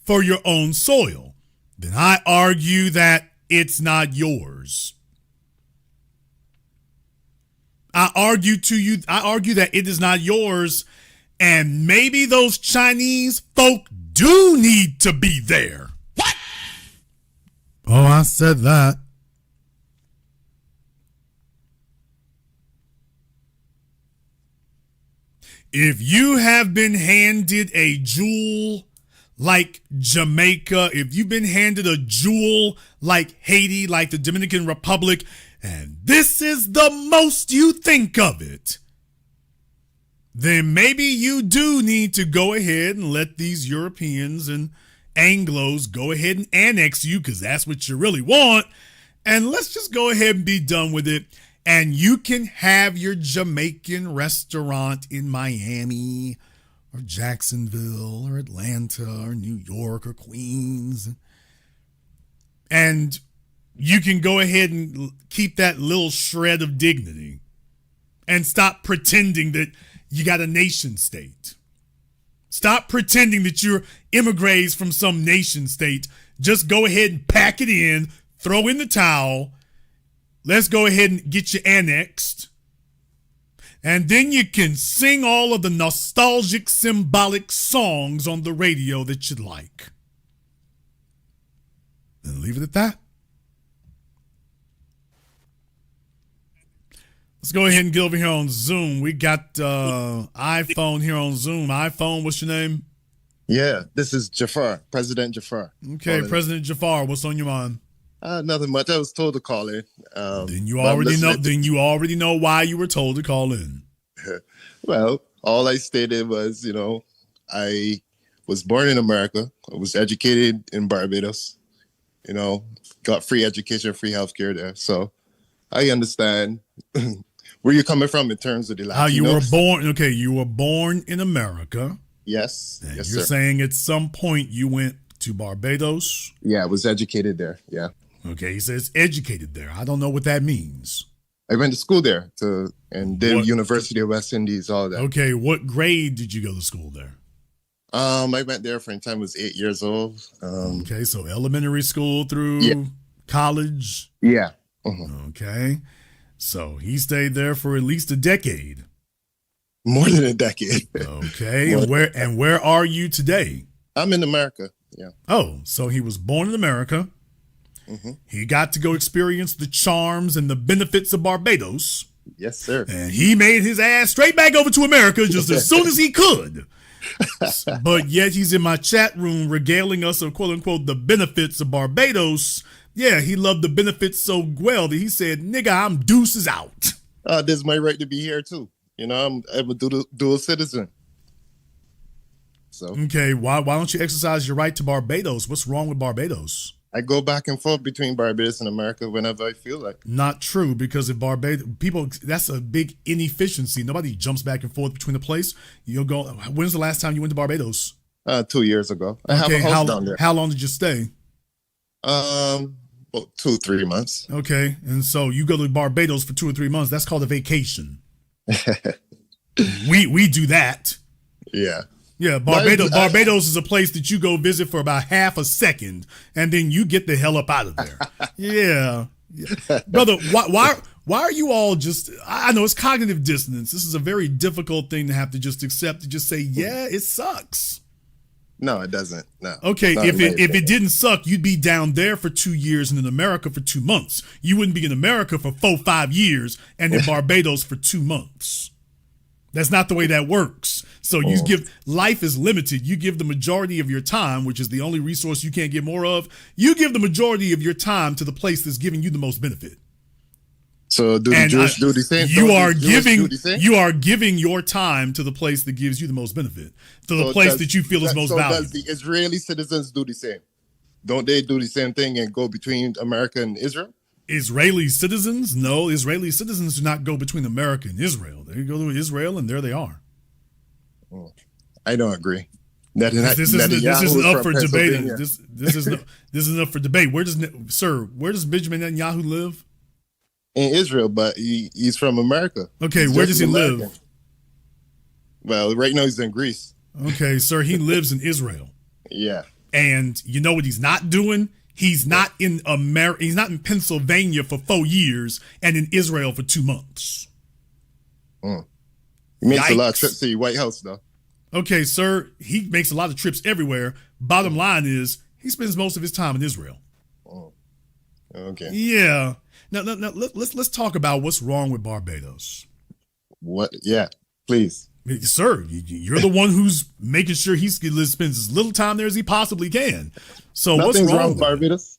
for your own soil, then I argue that it's not yours. I argue that it is not yours, and maybe those Chinese folk do need to be there. What? Oh, I said that. If you have been handed a jewel like Jamaica, if you've been handed a jewel like Haiti, like the Dominican Republic, and this is the most you think of it, then maybe you do need to go ahead and let these Europeans and Anglos go ahead and annex you, because that's what you really want. And let's just go ahead and be done with it. And you can have your Jamaican restaurant in Miami or Jacksonville or Atlanta or New York or Queens. And you can go ahead and keep that little shred of dignity and stop pretending that you got a nation state. Stop pretending that you're immigrants from some nation state. Just go ahead and pack it in, throw in the towel. Let's go ahead and get you annexed. And then you can sing all of the nostalgic, symbolic songs on the radio that you'd like. And leave it at that. Let's go ahead and get over here on Zoom. We got iPhone here on Zoom. iPhone, what's your name? Yeah, this is Jafar, President Jafar. Okay, President Jafar, what's on your mind? Nothing much. I was told to call in. Then you already know. Then you already know why you were told to call in. Well, all I stated was, I was born in America. I was educated in Barbados. Got free education, free healthcare there. So I understand where you're coming from in terms of the Latinos. How you were born. Okay, you were born in America. Yes. And yes, you're sir. saying at some point you went to Barbados? Yeah, I was educated there. Yeah. Okay, he says educated there. I don't know what that means. I went to school there and did University of West Indies, all that. Okay, what grade did you go to school there? I went there from the time I was 8 years old. Okay, so elementary school through college? Yeah. Okay, so he stayed there for at least a decade. More than a decade. Okay, and where are you today? I'm in America. Yeah. Oh, so he was born in America. Mm-hmm. He got to go experience the charms and the benefits of Barbados. Yes, sir. And he made his ass straight back over to America just as soon as he could. But yet he's in my chat room regaling us of quote unquote the benefits of Barbados. Yeah, he loved the benefits so well that he said, nigga, I'm deuces out. This is my right to be here too. I'm a dual citizen. So okay, why don't you exercise your right to Barbados? What's wrong with Barbados? I go back and forth between Barbados and America whenever I feel like. Not true, because if Barbados people, that's a big inefficiency. Nobody jumps back and forth between the place. You'll go. When's the last time you went to Barbados? 2 years ago. I have a house down there. How long did you stay? About 2-3 months. Okay, and so you go to Barbados for 2 or 3 months. That's called a vacation. we do that. Yeah. Yeah, Barbados is a place that you go visit for about half a second, and then you get the hell up out of there. Yeah. Brother, why are you all just, I know it's cognitive dissonance. This is a very difficult thing to have to just accept, to just say, yeah, it sucks. No, it doesn't. No. Okay, if it didn't suck, you'd be down there for 2 years and in America for 2 months. You wouldn't be in America for 4-5 years and in Barbados for 2 months. That's not the way that works. So you life is limited. You give the majority of your time, which is the only resource you can't get more of. You give the majority of your time to the place that's giving you the most benefit. So do the Jewish do the same? You are giving your time to the place that gives you the most benefit, to the place that you feel is most valuable. Does the Israeli citizens do the same? Don't they do the same thing and go between America and Israel? Israeli citizens? No, Israeli citizens do not go between America and Israel. They go to Israel and there they are. I don't agree. This isn't up for debate. This isn't up for debate. Where does Benjamin Netanyahu live? In Israel, but he's from America. Okay, where does he live? Well, right now he's in Greece. Okay, sir, he lives in Israel. Yeah. And you know what he's not doing? He's not in America. He's not in Pennsylvania for 4 years and in Israel for 2 months. He makes a lot of trips to the White House, though. Okay, sir, he makes a lot of trips everywhere. Bottom line is he spends most of his time in Israel. Okay. Yeah. Now let's talk about what's wrong with Barbados. What? Yeah, please. Sir, you're the one who's making sure he spends as little time there as he possibly can. So Nothing's what's wrong with Barbados?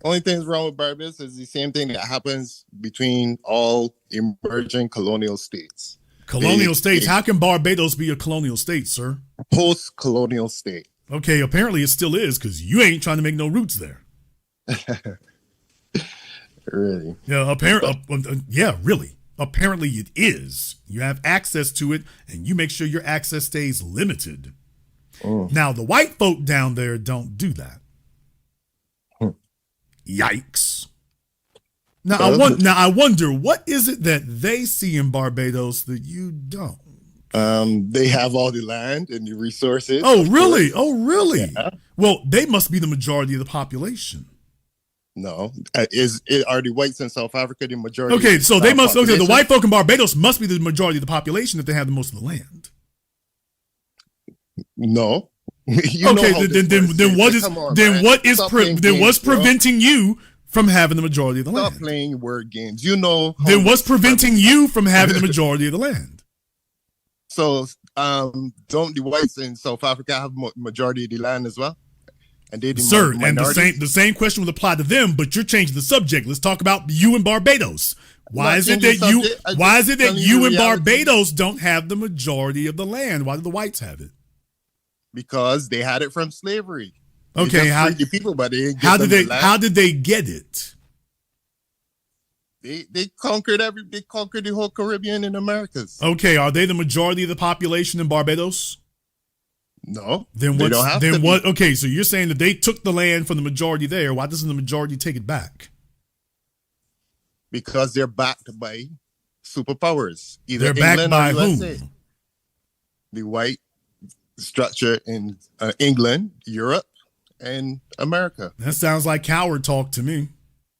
Only thing's wrong with Barbados is the same thing that happens between all emerging colonial states. Colonial states? How can Barbados be a colonial state, sir? Post-colonial state. Okay, apparently it still is, because you ain't trying to make no roots there. Really? Yeah, really. Apparently it is. You have access to it, and you make sure your access stays limited. Now, the white folk down there don't do that. Yikes. Now, I wonder, what is it that they see in Barbados that you don't? They have all the land and the resources. Oh, really? Oh, really? Yeah. Well, they must be the majority of the population. No, are the whites in South Africa the majority? Okay, so they must. Okay, the population? white folk in Barbados must be the majority of the population if they have the most of the land. No. Okay, then what's preventing you from having the majority of the land? Stop playing word games. You know. Then what's preventing you from having the majority of the land? So, don't the whites in South Africa have majority of the land as well? And they Sir, and the same question will apply to them, but you're changing the subject. Let's talk about you in Barbados. Why is it that you in Barbados don't have the majority of the land? Why do the whites have it? Because they had it from slavery. Okay, how did they get it? They conquered the whole Caribbean and Americas. Okay, are they the majority of the population in Barbados? No. Then they don't have then to what? be. Okay, so you're saying that they took the land from the majority there. Why doesn't the majority take it back? Because they're backed by superpowers. Either They're England backed by or USA. whom? The white structure in England, Europe, and America. That sounds like coward talk to me.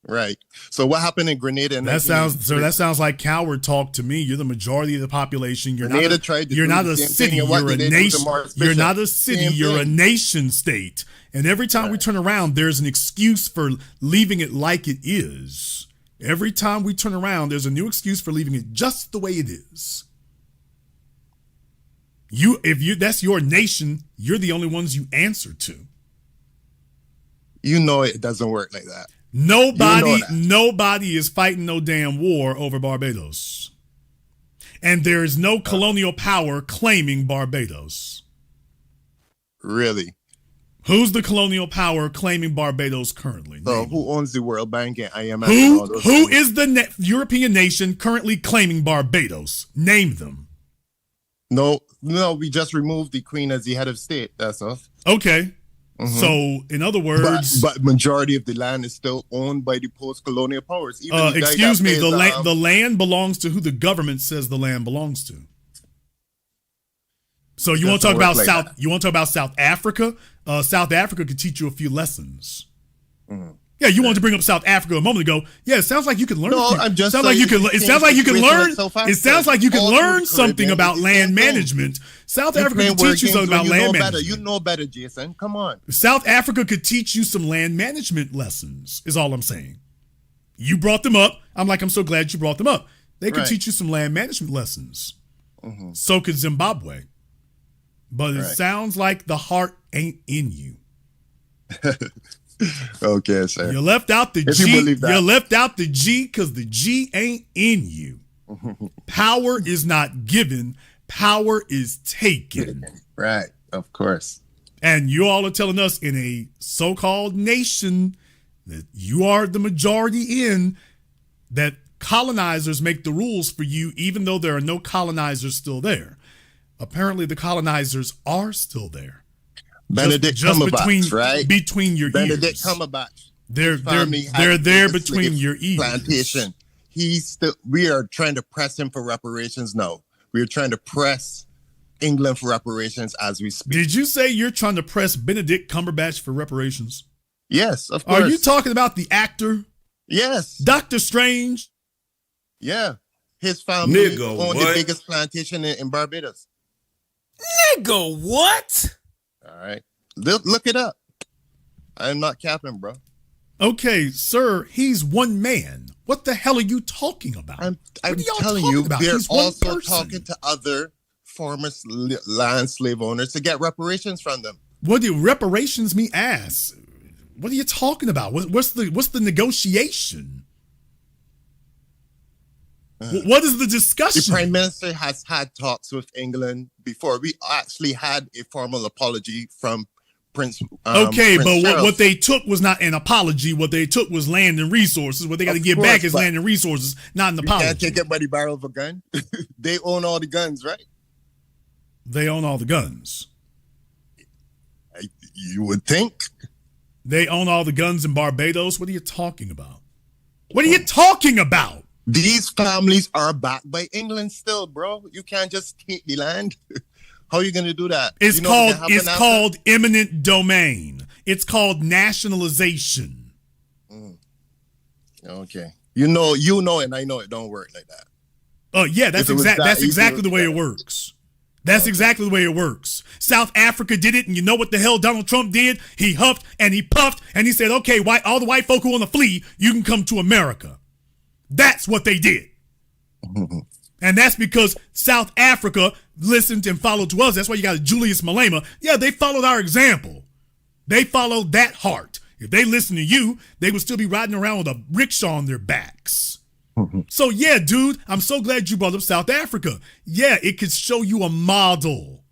Right. So what happened in Grenada? That sounds like coward talk to me. You're the majority of the population. You're Grenada not. tried to You're do not the a same city. thing, and what You're a did they do to nation. Morris You're Bishop? not a city. Same You're a thing. nation state. And every time we turn around, there's an excuse for leaving it like it is. Every time we turn around, there's a new excuse for leaving it just the way it is. That's your nation, you're the only ones you answer to. You know it doesn't work like that. Nobody is fighting no damn war over Barbados. And there is no colonial power claiming Barbados. Really? Who's the colonial power claiming Barbados currently? So who owns the World Bank and IMF? and all those Who things? is the European nation currently claiming Barbados? Name them. No, we just removed the Queen as the head of state. That's all. Okay. Mhm. So, in other words, but majority of the land is still owned by the post-colonial powers. Even the guy excuse that me, pays, the land belongs to who the government says the land belongs to. So you want to talk about You want to talk about South Africa? South Africa could teach you a few lessons. Mm-hmm. Yeah, you wanted to bring up South Africa a moment ago. Yeah, it sounds like you can learn. No, I'm just sounds like you can. It sounds like you can learn. It sounds like you can learn something about land management. South Africa could teach you something about land management. You know better, Jason. Come on. South Africa could teach you some land management lessons. Is all I'm saying. You brought them up. I'm so glad you brought them up. They could teach you some land management lessons. Mm-hmm. So could Zimbabwe. But it sounds like the heart ain't in you. Okay, sir. You left out the If G. you believe that. You left out the G because the G ain't in you. Power is not given. Power is taken. Right. Of course. And you all are telling us in a so-called nation that you are the majority in, that colonizers make the rules for you, even though there are no colonizers still there. Apparently, the colonizers are still there. Benedict just Cumberbatch, right? Between your Benedict ears. Cumberbatch. They're there between your ears. Plantation. We are trying to press him for reparations now. We are trying to press England for reparations as we speak. Did you say you're trying to press Benedict Cumberbatch for reparations? Yes, of course. Are you talking about the actor? Yes. Doctor Strange? Yeah. His family owned the biggest plantation in Barbados. Nigga, what? All right. Look it up. I'm not capping, bro. Okay, sir, he's one man. What the hell are you talking about? I'm telling you, they're also talking to other former land slave owners to get reparations from them. What do reparations me ass? What are you talking about? What's the negotiation? What is the discussion? The Prime Minister has had talks with England before. We actually had a formal apology from Prince. Okay, Prince but Charles. what they took was not an apology. What they took was land and resources. What they got to give back is land and resources, not an apology. You can't take it by the barrel of a gun. They own all the guns, right? They own all the guns. You would think. They own all the guns in Barbados. What are you talking about? What are you talking about? These families are backed by England still, bro. You can't just take the land. How are you going to do that? It's you know what's gonna it's happen called eminent domain. It's called nationalization. Okay. You know, and I know it don't work like that. Oh yeah, that's exactly the way it works. That's exactly the way it works. South Africa did it, and you know what the hell Donald Trump did? He huffed and he puffed, and he said, okay, all the white folk who want to flee, you can come to America. That's what they did. And that's because South Africa listened and followed to us. That's why you got a Julius Malema. Yeah, they followed our example. They followed that heart. If they listened to you, they would still be riding around with a rickshaw on their backs. So yeah, dude, I'm so glad you brought up South Africa. Yeah, it could show you a model.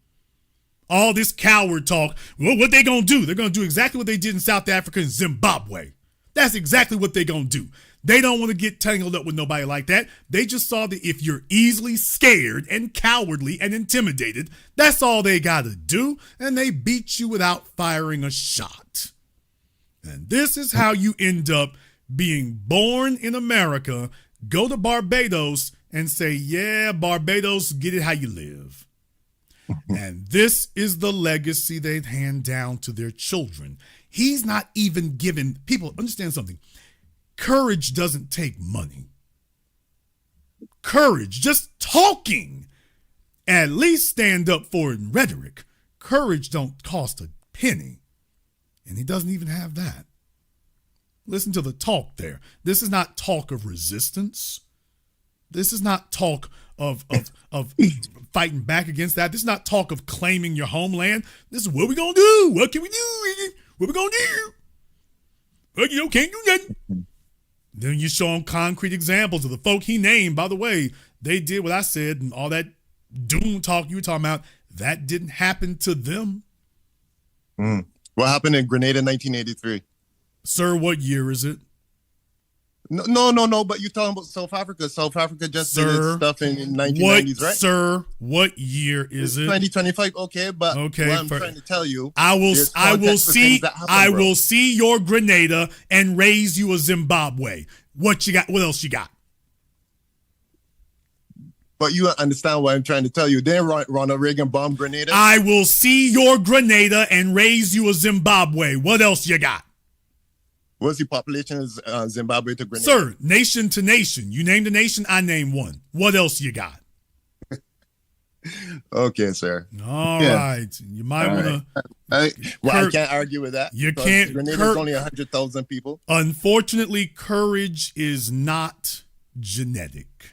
All this coward talk, well, what they gonna do? They're gonna do exactly what they did in South Africa and Zimbabwe. That's exactly what they're gonna do. They don't want to get tangled up with nobody like that. They just saw that if you're easily scared and cowardly and intimidated, that's all they gotta do, and they beat you without firing a shot. And this is how you end up being born in America, go to Barbados and say, yeah, Barbados, get it how you live. And this is the legacy they hand down to their children. He's not even giving people, understand something. Courage doesn't take money. Courage, just talking, at least stand up for it in rhetoric. Courage don't cost a penny. And he doesn't even have that. Listen to the talk there. This is not talk of resistance. This is not talk of fighting back against that. This is not talk of claiming your homeland. This is what we gonna do. What can we do? What we gonna do? Well, can't do nothing. Then you show him concrete examples of the folk he named. By the way, they did what I said, and all that doom talk you were talking about, that didn't happen to them. What happened in Grenada in 1983? Sir, what year is it? No, but you're talking about South Africa. South Africa just did its stuff in 1990s, right? Sir, what year is it? 2025, okay, but what I'm trying to tell you, I will see your Grenada and raise you a Zimbabwe. What you got? What else you got? But you understand what I'm trying to tell you. Then Ronald Reagan bombed Grenada. I will see your Grenada and raise you a Zimbabwe. What else you got? What's the population of Zimbabwe to Grenada? Sir, nation to nation. You named a nation, I named one. What else you got? Okay, sir. All right. You might want to... I can't argue with that. You can't... Grenada's only 100,000 people. Unfortunately, courage is not genetic.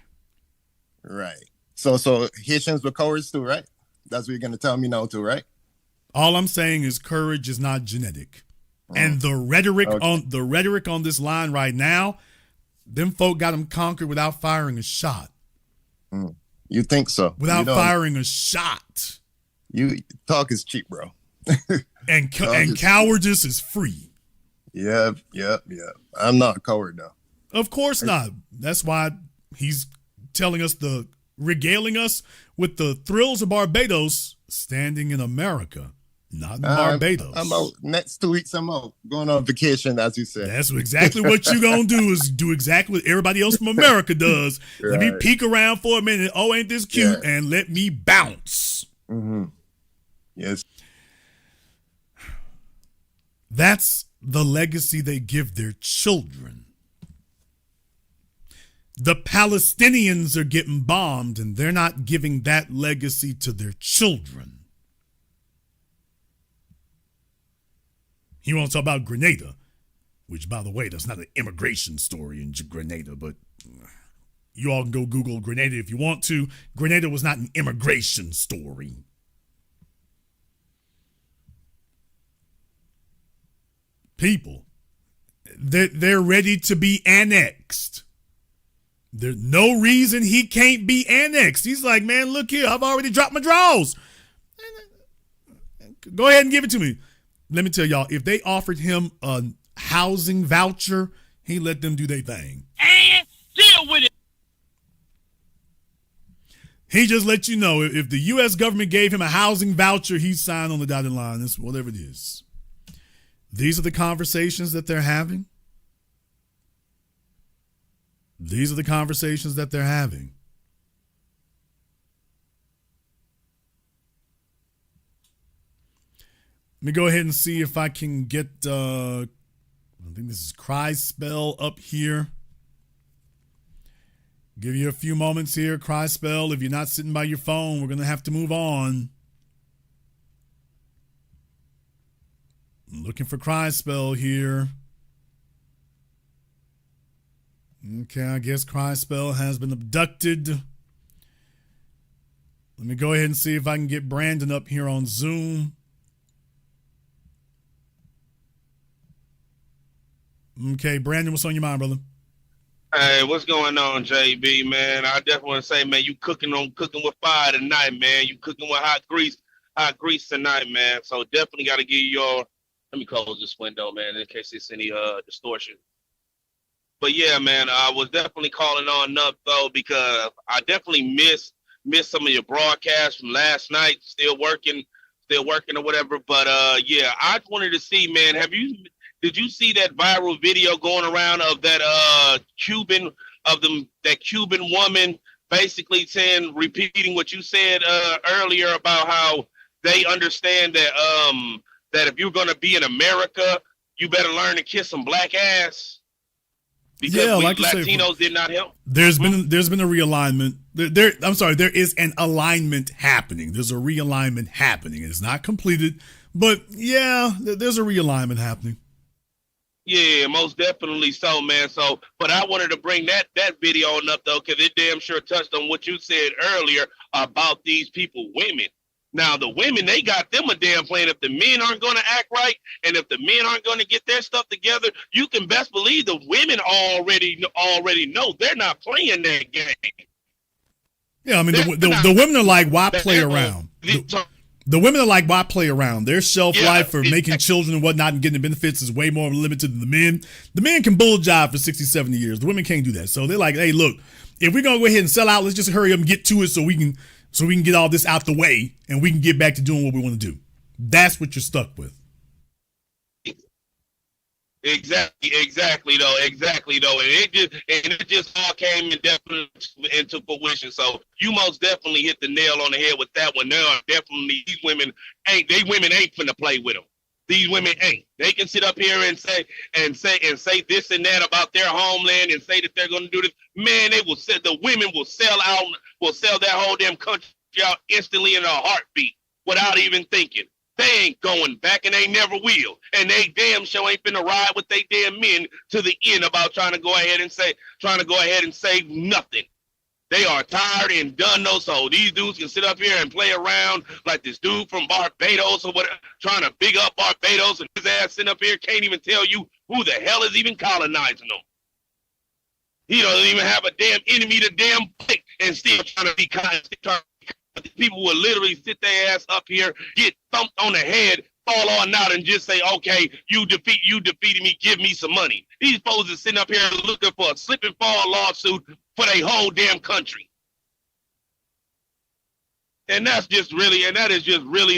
Right. So Haitians were cowards too, right? That's what you're going to tell me now too, right? All I'm saying is courage is not genetic. And the rhetoric on this line right now, them folk got them conquered without firing a shot. You think so? Without firing a shot. You talk is cheap, bro. and cowardice is free. Yeah. I'm not a coward now. Of course not. That's why he's regaling us with the thrills of Barbados, standing in America. Not in Barbados. I'm out. Next 2 weeks, I'm out. Going on vacation, as you said. That's exactly what you're going to do, is do exactly what everybody else from America does. Right. Let me peek around for a minute. Oh, ain't this cute? Yeah. And let me bounce. Yes. That's the legacy they give their children. The Palestinians are getting bombed, and they're not giving that legacy to their children. You want to talk about Grenada, which, by the way, that's not an immigration story in Grenada, but you all can go Google Grenada if you want to. Grenada was not an immigration story. People, they're ready to be annexed. There's no reason he can't be annexed. He's like, man, look here, I've already dropped my draws. Go ahead and give it to me. Let me tell y'all, if they offered him a housing voucher, he let them do their thing. And deal with it. He just let you know, if the U.S. government gave him a housing voucher, he'd sign on the dotted line. It's whatever it is. These are the conversations that they're having. These are the conversations that they're having. Let me go ahead and see if I can get, I think this is Cry Spell up here. Give you a few moments here, Cry Spell. If you're not sitting by your phone, we're going to have to move on. I'm looking for Cry Spell here. Okay, I guess Cry Spell has been abducted. Let me go ahead and see if I can get Brandon up here on Zoom. Okay, Brandon, what's on your mind, brother? Hey, what's going on, JB, man? I definitely want to say, man, you cooking with fire tonight, man. You cooking with hot grease tonight, man. So definitely got to give you your, let me close this window, man, in case there's any distortion. But yeah, man, I was definitely calling on up though, because I definitely missed some of your broadcasts from last night. Still working or whatever. But yeah, I just wanted to see, man, did you see that viral video going around of that Cuban woman basically repeating what you said earlier about how they understand that that if you're gonna be in America, you better learn to kiss some black ass? Because like Latinos did not help. There's been a realignment. There is an alignment happening. There's a realignment happening. It's not completed, but yeah, there's a realignment happening. Yeah, most definitely so, man. So, but I wanted to bring that video on up though, because it damn sure touched on what you said earlier about these people, women. Now, the women, they got them a damn plan. If the men aren't going to act right, and if the men aren't going to get their stuff together, you can best believe the women already know they're not playing that game. Yeah, I mean, the women are like, why play around? The women are like, why play around? Their shelf life for making children and whatnot and getting the benefits is way more limited than the men. The men can bull jive for 60, 70 years. The women can't do that. So they're like, hey, look, if we're going to go ahead and sell out, let's just hurry up and get to it so we can get all this out the way and we can get back to doing what we want to do. That's what you're stuck with. Exactly though. And it just all came into fruition. So you most definitely hit the nail on the head with that one. There are definitely these women ain't finna play with them. These women ain't. They can sit up here and say this and that about their homeland and say that they're gonna do this. Man, the women will sell that whole damn country out instantly in a heartbeat without even thinking. They ain't going back and they never will. And they damn sure ain't finna ride with they damn men to the end about trying to go ahead and say nothing. They are tired and done though, so these dudes can sit up here and play around like this dude from Barbados or whatever, trying to big up Barbados, and his ass sitting up here can't even tell you who the hell is even colonizing them. He doesn't even have a damn enemy to damn pick and still trying to be kind. People will literally sit their ass up here, get thumped on the head, fall on out, and just say, okay, you defeated me, give me some money. These folks are sitting up here looking for a slip and fall lawsuit for their whole damn country. And that is just really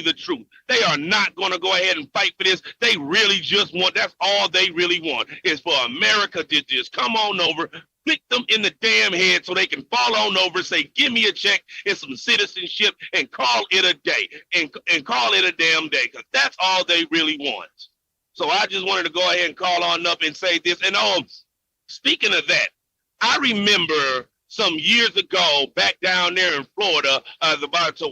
the truth. They are not going to go ahead and fight for this. They really just want, that's all they really want, is for America to just come on over, flick them in the damn head so they can fall on over, say, give me a check and some citizenship and call it a day and call it a damn day, because that's all they really want. So I just wanted to go ahead and call on up and say this. And speaking of that, I remember some years ago back down there in Florida,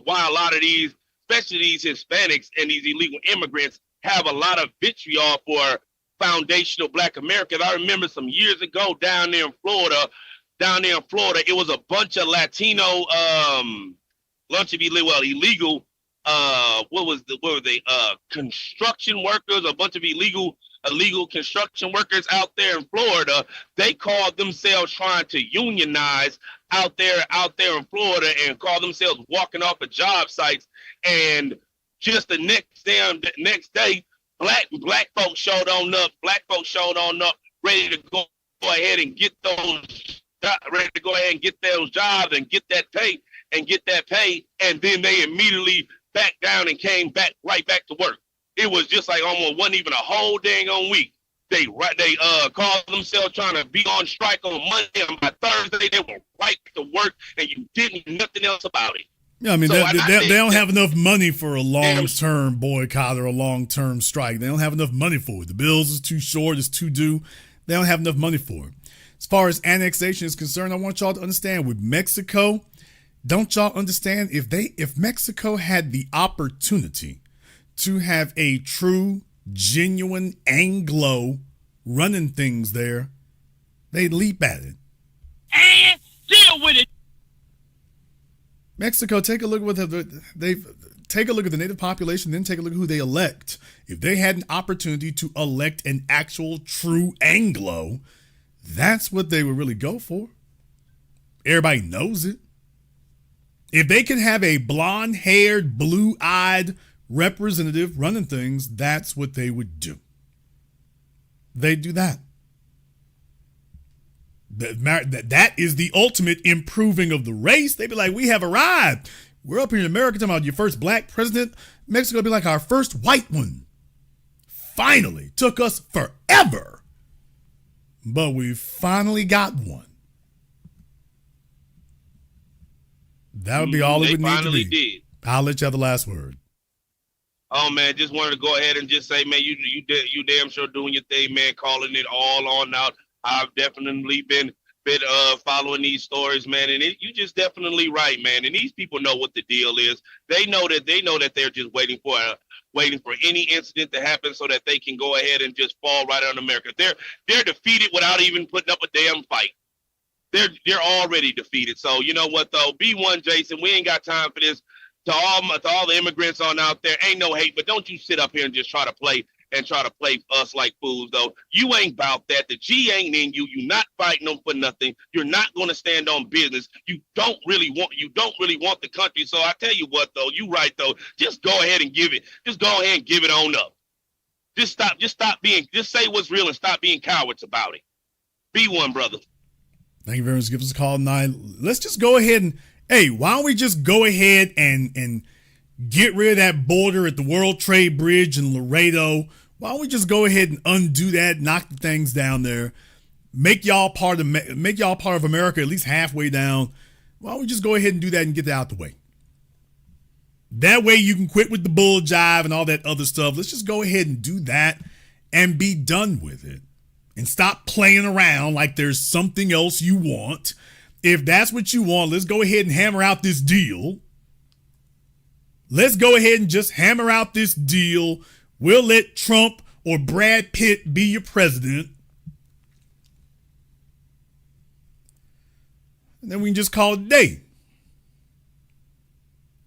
why a lot of these, especially these Hispanics and these illegal immigrants, have a lot of vitriol for foundational Black Americans. I remember some years ago down there in Florida, it was a bunch of Latino, illegal, construction workers, a bunch of illegal construction workers out there in Florida. They called themselves trying to unionize out there in Florida and called themselves walking off of job sites. And just the next day, black folks showed on up, ready to go ahead and get those jobs and get that pay, and then they immediately backed down and came back right back to work. It was just like almost wasn't even a whole dang on week. They called themselves trying to be on strike on Monday, and by Thursday they were right to work, and you didn't do nothing else about it. Yeah, I mean, So they don't have enough money for a long-term boycott or a long-term strike. They don't have enough money for it. The bills is too short, it's too due. They don't have enough money for it. As far as annexation is concerned, I want y'all to understand with Mexico, don't y'all understand if Mexico had the opportunity to have a true, genuine Anglo running things there, they'd leap at it. And deal with it. Mexico, take a look at take a look at the native population, then take a look at who they elect. If they had an opportunity to elect an actual true Anglo, that's what they would really go for. Everybody knows it. If they could have a blonde-haired, blue-eyed representative running things, that's what they would do. They do that. That is the ultimate improving of the race. They'd be like, we have arrived. We're up here in America talking about your first black president. Mexico would be like our first white one. Finally. Took us forever. But we finally got one. That would be all it would need to be. Did. I'll let you have the last word. Oh man, just wanted to go ahead and just say, man, you damn sure doing your thing, man, calling it all on out. I've definitely been following these stories, man, and you just definitely right, man. And these people know what the deal is. They know that they're just waiting for any incident to happen so that they can go ahead and just fall right on America. They're defeated without even putting up a damn fight. They're already defeated. So you know what though? B1 Jason, we ain't got time for this. To all the immigrants on out there, ain't no hate, but don't you sit up here and just try to play us like fools though. You ain't about that. The G ain't in you. You're not fighting them for nothing. You're not going to stand on business. You don't really want the country. So I tell you what though, you right though. Just go ahead and give it. Just go ahead and give it on up. Just say what's real and stop being cowards about it. Be one, brother. Thank you very much. Give us a call tonight. Let's just go ahead and, hey, why don't we just go ahead and get rid of that border at the World Trade Bridge in Laredo? Why don't we just go ahead and undo that, knock the things down there, make y'all part of America at least halfway down? Why don't we just go ahead and do that and get that out the way? That way you can quit with the bull jive and all that other stuff. Let's just go ahead and do that and be done with it. And stop playing around like there's something else you want. If that's what you want, let's go ahead and hammer out this deal. Let's go ahead and just hammer out this deal. We'll let Trump or Brad Pitt be your president. And then we can just call it a day.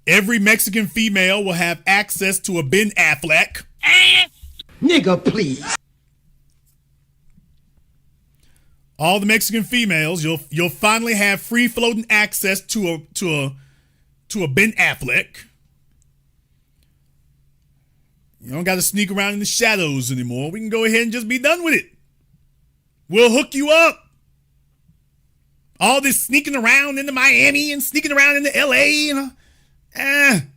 Every Mexican female will have access to a Ben Affleck. Nigga, please. All the Mexican females, you'll finally have free floating access to a Ben Affleck. You don't got to sneak around in the shadows anymore. We can go ahead and just be done with it. We'll hook you up. All this sneaking around into Miami and sneaking around into LA, I'm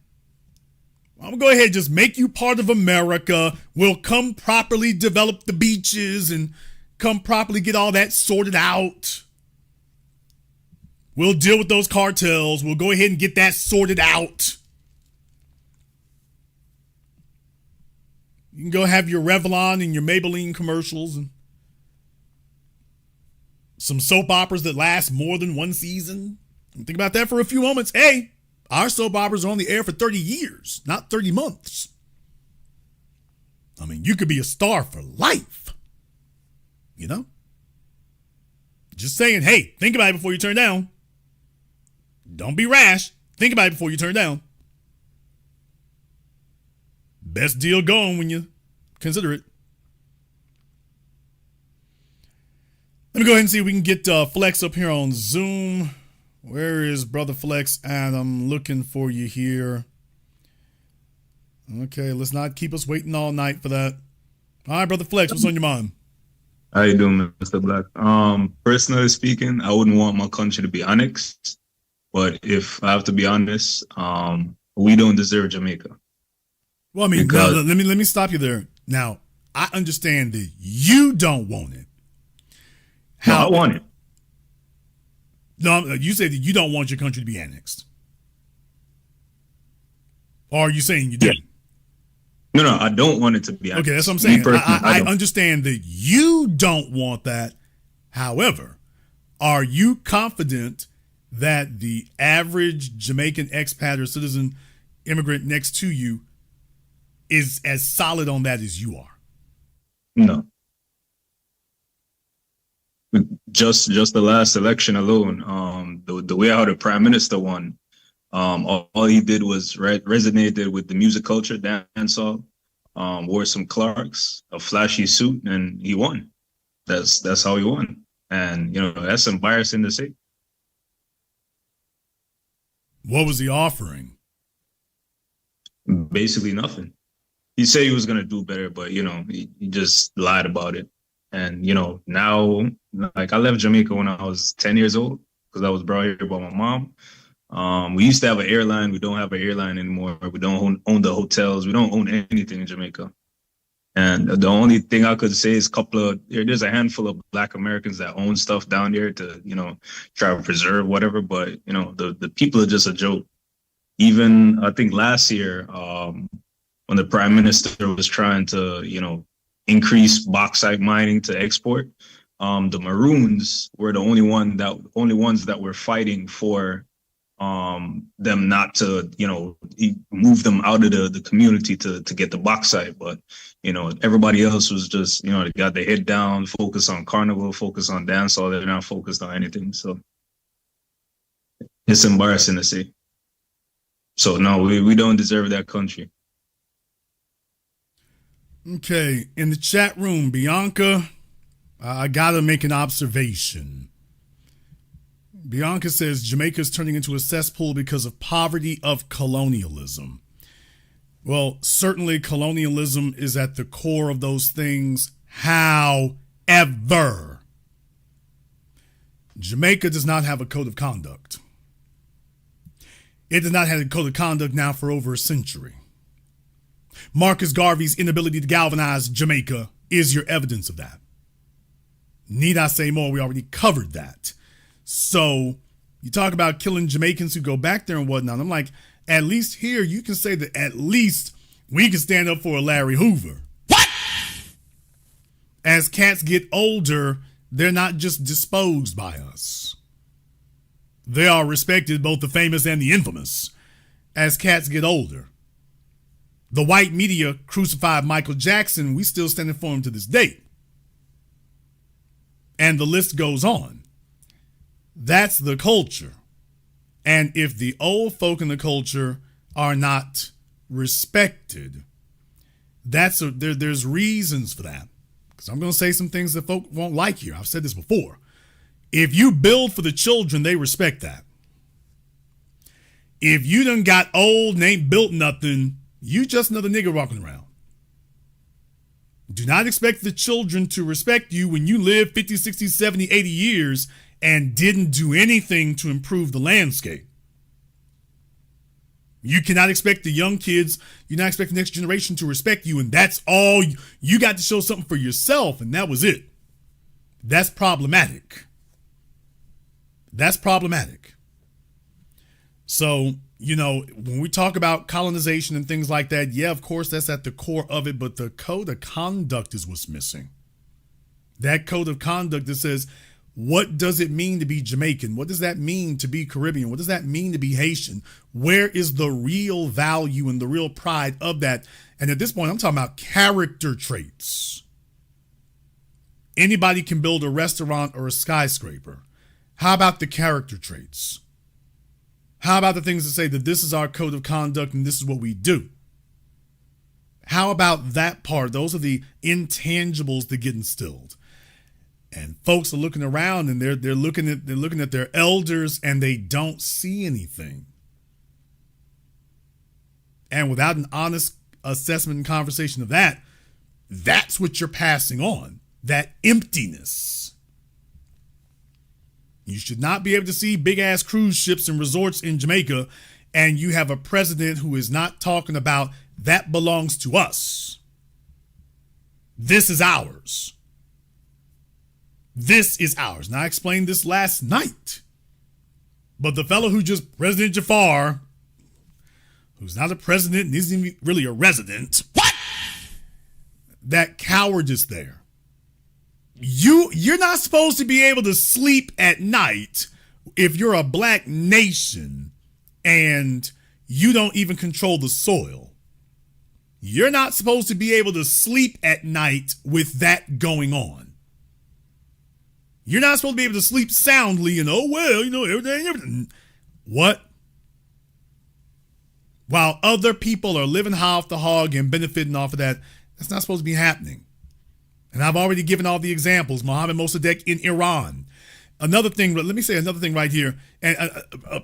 gonna go ahead and just make you part of America. We'll come properly develop the beaches and come properly get all that sorted out. We'll deal with those cartels. We'll go ahead and get that sorted out. You can go have your Revlon and your Maybelline commercials and some soap operas that last more than one season. Think about that for a few moments. Hey, our soap operas are on the air for 30 years, not 30 months. I mean, you could be a star for life. You know? Just saying, hey, think about it before you turn down. Don't be rash. Think about it before you turn down. Best deal going when you consider it. Let me go ahead and see if we can get Flex up here on Zoom. Where is Brother Flex at? I'm looking for you here. Okay, let's not keep us waiting all night for that. All right, Brother Flex, what's on your mind? How you doing, Mr. Black? Personally speaking, I wouldn't want my country to be annexed. But if I have to be honest, we don't deserve Jamaica. Well, I mean, let me stop you there. Now, I understand that you don't want it. No, I want it. No, you said that you don't want your country to be annexed. Or are you saying you do? Yeah. No, I don't want it to be annexed. Okay, that's what I'm saying. I don't. understand that you don't want that. However, are you confident that the average Jamaican expat or citizen immigrant next to you is as solid on that as you are? No. Just the last election alone, the way how the prime minister won, all he did was resonated with the music culture, dancehall, wore some Clarks, a flashy suit, and he won. That's how he won. And that's embarrassing to say. What was he offering? Basically nothing. He said he was gonna do better, but he just lied about it. And now, like, I left Jamaica when I was 10 years old because I was brought here by my mom. We used to have an airline. We don't have an airline anymore. We don't own the hotels. We don't own anything in Jamaica. And the only thing I could say is there's a handful of Black Americans that own stuff down there to, try to preserve whatever. But, the people are just a joke. Even I think last year, when the prime minister was trying to, increase bauxite mining to export, the Maroons were the only ones that were fighting for them not to, move them out of the community to get the bauxite. But, everybody else was just, they got their head down, focus on carnival, focus on dancehall. They're not focused on anything. So it's embarrassing to see. So no, we don't deserve that country. Okay, in the chat room, Bianca, I gotta make an observation. Bianca says Jamaica's turning into a cesspool because of poverty of colonialism. Well, certainly colonialism is at the core of those things. However, Jamaica does not have a code of conduct. It does not have a code of conduct now for over a century. Marcus Garvey's inability to galvanize Jamaica is your evidence of that. Need I say more? We already covered that. So you talk about killing Jamaicans who go back there and whatnot. I'm like, at least here you can say that at least we can stand up for a Larry Hoover. What? As cats get older, they're not just disposed by us. They are respected, both the famous and the infamous, as cats get older. The white media crucified Michael Jackson. We still standing for him to this day. And the list goes on. That's the culture. And if the old folk in the culture are not respected, there's reasons for that. Because I'm going to say some things that folk won't like here. I've said this before. If you build for the children, they respect that. If you done got old and ain't built nothing, you just another nigga walking around. Do not expect the children to respect you when you live 50, 60, 70, 80 years and didn't do anything to improve the landscape. You cannot expect the young kids, you're not expecting the next generation to respect you, and that's all. You got to show something for yourself, and that was it. That's problematic. That's problematic. So, when we talk about colonization and things like that, yeah, of course, that's at the core of it, but the code of conduct is what's missing. That code of conduct that says, what does it mean to be Jamaican? What does that mean to be Caribbean? What does that mean to be Haitian? Where is the real value and the real pride of that? And at this point, I'm talking about character traits. Anybody can build a restaurant or a skyscraper. How about the character traits? How about the things that say that this is our code of conduct and this is what we do? How about that part? Those are the intangibles that get instilled. And folks are looking around and they're looking at their elders and they don't see anything. And without an honest assessment and conversation of that, that's what you're passing on. That emptiness. You should not be able to see big ass cruise ships and resorts in Jamaica, and you have a president who is not talking about that belongs to us. This is ours. This is ours. Now, I explained this last night. But the fellow who just, President Jafar, who's not a president and isn't even really a resident. What? That cowardice there. You're not supposed to be able to sleep at night if you're a black nation and you don't even control the soil. You're not supposed to be able to sleep at night with that going on. You're not supposed to be able to sleep soundly and, everything. What? While other people are living high off the hog and benefiting off of that, that's not supposed to be happening. And I've already given all the examples. Mohammed Mossadegh in Iran. Another thing, let me say another thing right here. And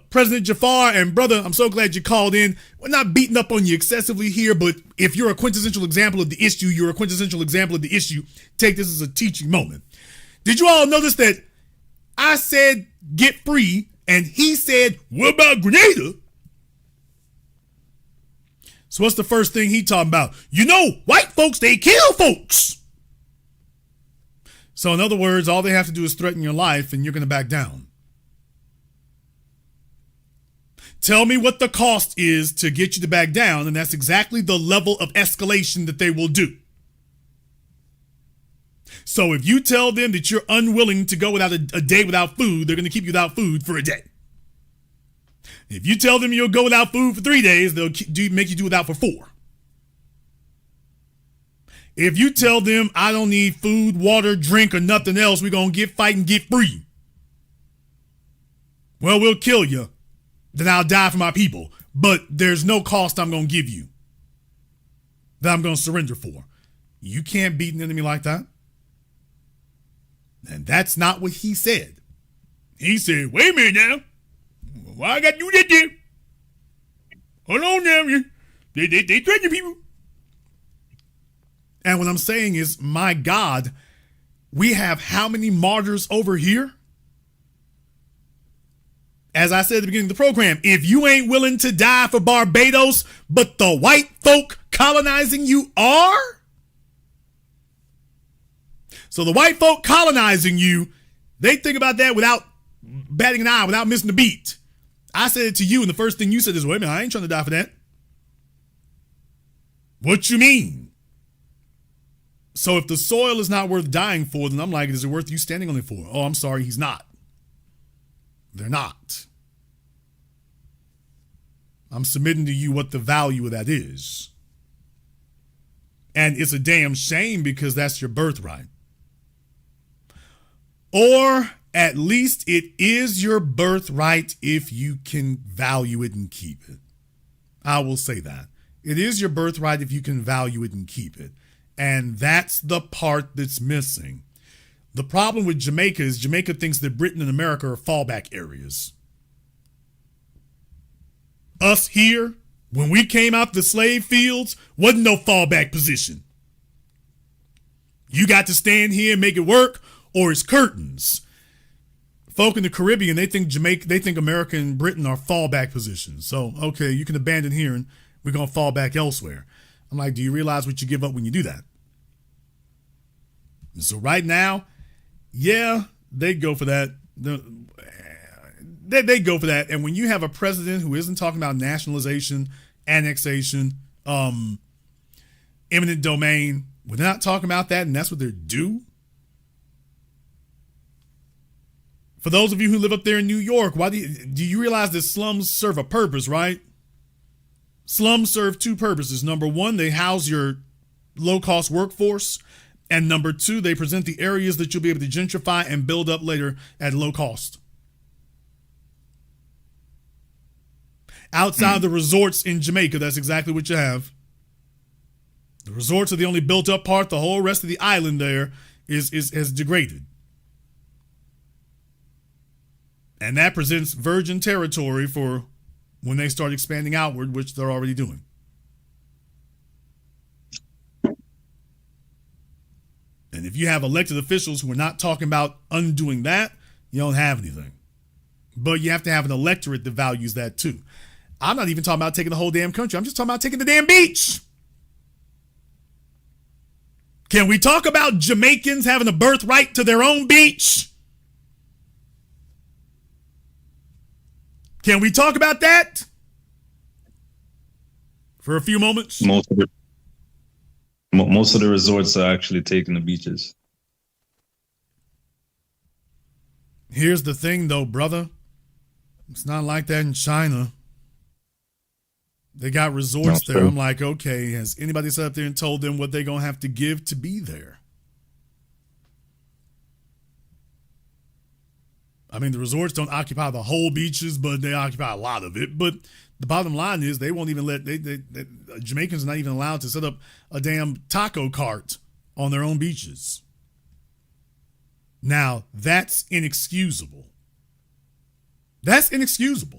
President Jafar and brother, I'm so glad you called in. We're not beating up on you excessively here, but if you're a quintessential example of the issue, you're a quintessential example of the issue. Take this as a teaching moment. Did you all notice that I said get free and he said, what about Grenada? So what's the first thing he talking about? White folks, they kill folks. So in other words, all they have to do is threaten your life and you're going to back down. Tell me what the cost is to get you to back down, and that's exactly the level of escalation that they will do. So if you tell them that you're unwilling to go without a day without food, they're going to keep you without food for a day. If you tell them you'll go without food for 3 days, they'll make you do without for 4. If you tell them I don't need food, water, drink, or nothing else, we're going to fight and get free. Well, we'll kill you. Then I'll die for my people. But there's no cost I'm going to give you that I'm going to surrender for. You can't beat an enemy like that. And that's not what he said. He said, wait a minute now. Why I got to do that there? Hold on now. They threaten people. And what I'm saying is, my God, we have how many martyrs over here? As I said at the beginning of the program, if you ain't willing to die for Barbados, but the white folk colonizing you are? So the white folk colonizing you, they think about that without batting an eye, without missing a beat. I said it to you, and the first thing you said is, wait a minute, I ain't trying to die for that. What you mean? So if the soil is not worth dying for, then I'm like, is it worth you standing on it for? Oh, I'm sorry, he's not. They're not. I'm submitting to you what the value of that is. And it's a damn shame because that's your birthright. Or at least it is your birthright if you can value it and keep it. I will say that. It is your birthright if you can value it and keep it. And that's the part that's missing. The problem with Jamaica is Jamaica thinks that Britain and America are fallback areas. Us here, when we came out the slave fields, wasn't no fallback position. You got to stand here and make it work, or it's curtains. Folk in the Caribbean, they think America and Britain are fallback positions. So, okay, you can abandon here and we're going to fall back elsewhere. I'm like, do you realize what you give up when you do that? And so right now, yeah, they go for that. They go for that. And when you have a president who isn't talking about nationalization, annexation, eminent domain, when they're not talking about that and that's what they're due. For those of you who live up there in New York, why do you realize that slums serve a purpose, right? Slums serve two purposes. Number one, they house your low-cost workforce. And number two, they present the areas that you'll be able to gentrify and build up later at low cost. Outside the resorts in Jamaica, that's exactly what you have. The resorts are the only built up part. The whole rest of the island there is degraded. And that presents virgin territory for when they start expanding outward, which they're already doing. And if you have elected officials who are not talking about undoing that, you don't have anything. But you have to have an electorate that values that too. I'm not even talking about taking the whole damn country. I'm just talking about taking the damn beach. Can we talk about Jamaicans having a birthright to their own beach? Can we talk about that for a few moments? Most of the resorts are actually taking the beaches. Here's the thing, though, brother. It's not like that in China. They got resorts there. I'm like, okay, has anybody sat up there and told them what they're going to have to give to be there? I mean, the resorts don't occupy the whole beaches, but they occupy a lot of it. But the bottom line is they won't even let, Jamaicans are not even allowed to set up a damn taco cart on their own beaches. Now, that's inexcusable. That's inexcusable.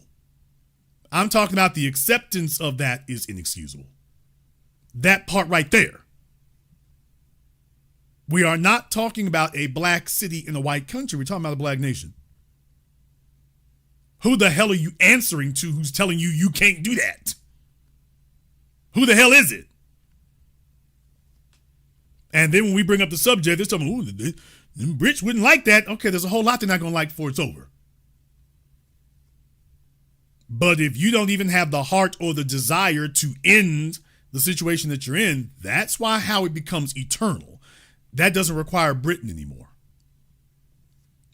I'm talking about the acceptance of that is inexcusable. That part right there. We are not talking about a black city in a white country. We're talking about a black nation. Who the hell are you answering to who's telling you you can't do that? Who the hell is it? And then when we bring up the subject, they're talking, ooh, the Brits wouldn't like that. Okay, there's a whole lot they're not going to like before it's over. But if you don't even have the heart or the desire to end the situation that you're in, that's why how it becomes eternal. That doesn't require Britain anymore.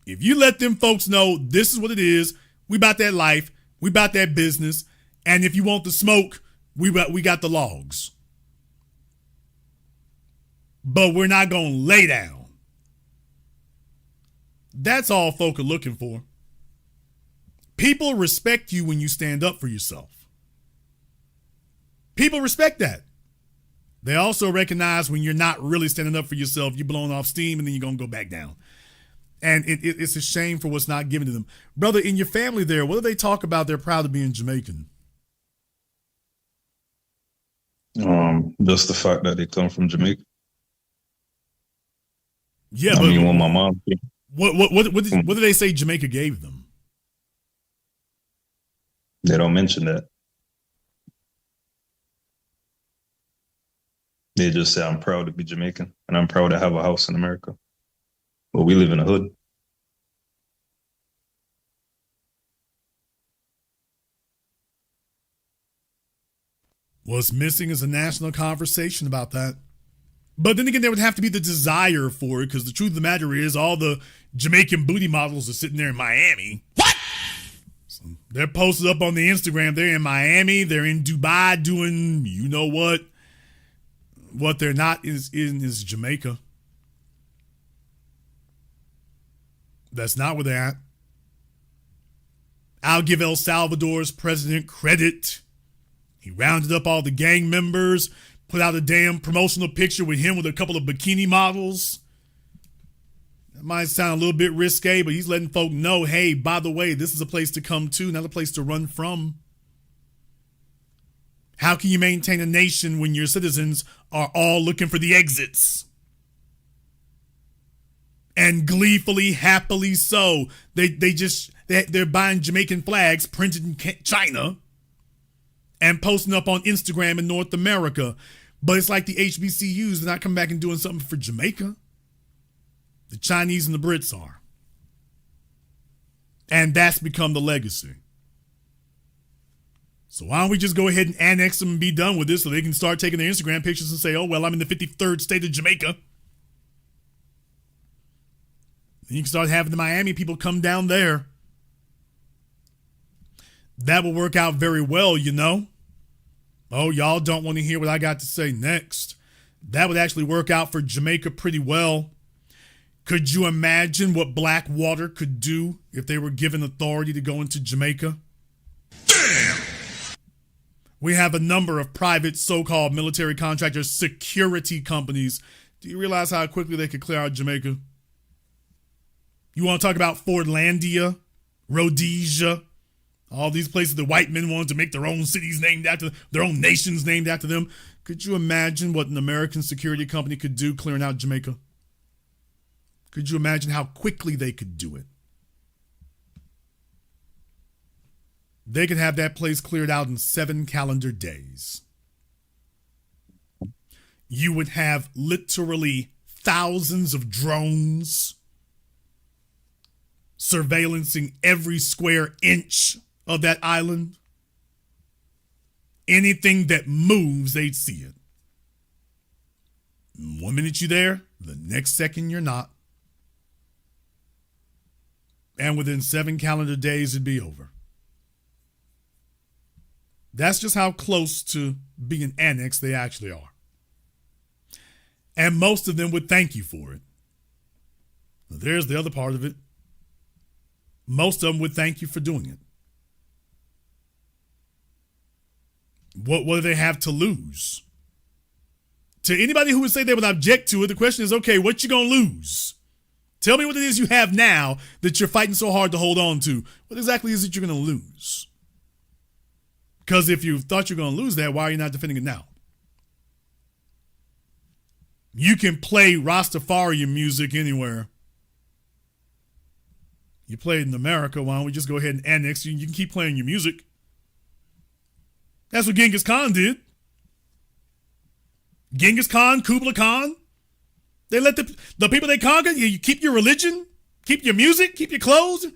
If you let them folks know this is what it is, we about that life, we about that business, and if you want the smoke, we got the logs. But we're not going to lay down. That's all folk are looking for. People respect you when you stand up for yourself. People respect that. They also recognize when you're not really standing up for yourself, you're blowing off steam and then you're going to go back down. And it's a shame for what's not given to them. Brother, in your family there, what do they talk about? They're proud of being Jamaican. Just the fact that they come from Jamaica. Yeah, I mean, when my mom came. What did they say Jamaica gave them? They don't mention that. They just say, I'm proud to be Jamaican and I'm proud to have a house in America. But we live in a hood. What's missing is a national conversation about that. But then again, there would have to be the desire for it, because the truth of the matter is all the Jamaican booty models are sitting there in Miami. What? So they're posted up on the Instagram. They're in Miami. They're in Dubai doing you know what. What they're not is Jamaica. That's not where they're at. I'll give El Salvador's president credit. He rounded up all the gang members, put out a damn promotional picture with him with a couple of bikini models. That might sound a little bit risque, but he's letting folk know, hey, by the way, this is a place to come to, not a place to run from. How can you maintain a nation when your citizens are all looking for the exits? And gleefully, happily so. They're buying Jamaican flags printed in China and posting up on Instagram in North America. But it's like the HBCUs, they're not coming back and doing something for Jamaica. The Chinese and the Brits are. And that's become the legacy. So why don't we just go ahead and annex them and be done with this so they can start taking their Instagram pictures and say, oh, well, I'm in the 53rd state of Jamaica. Then you can start having the Miami people come down there. That will work out very well, you know. Oh, y'all don't want to hear what I got to say next. That would actually work out for Jamaica pretty well. Could you imagine what Blackwater could do if they were given authority to go into Jamaica? Damn! We have a number of private so-called military contractors, security companies. Do you realize how quickly they could clear out Jamaica? You want to talk about Fordlandia, Rhodesia, all these places the white men wanted to make their own cities named after, their own nations named after them. Could you imagine what an American security company could do clearing out Jamaica? Could you imagine how quickly they could do it? They could have that place cleared out in 7 calendar days. you would have literally thousands of drones surveillancing every square inch of that island. Anything that moves, they'd see it. 1 minute you're there, the next second you're not. And within 7 calendar days, it'd be over. That's just how close to being annexed they actually are. And most of them would thank you for it. There's the other part of it. Most of them would thank you for doing it. What do they have to lose? To anybody who would say they would object to it, the question is, okay, what you gonna lose? Tell me what it is you have now that you're fighting so hard to hold on to. What exactly is it you're gonna lose? Because if you thought you're gonna lose that, why are you not defending it now? You can play Rastafarian music anywhere. You play it in America, why don't we just go ahead and annex you? You can keep playing your music. That's what Genghis Khan did. Genghis Khan, Kublai Khan. They let the people they conquered, you keep your religion, keep your music, keep your clothes,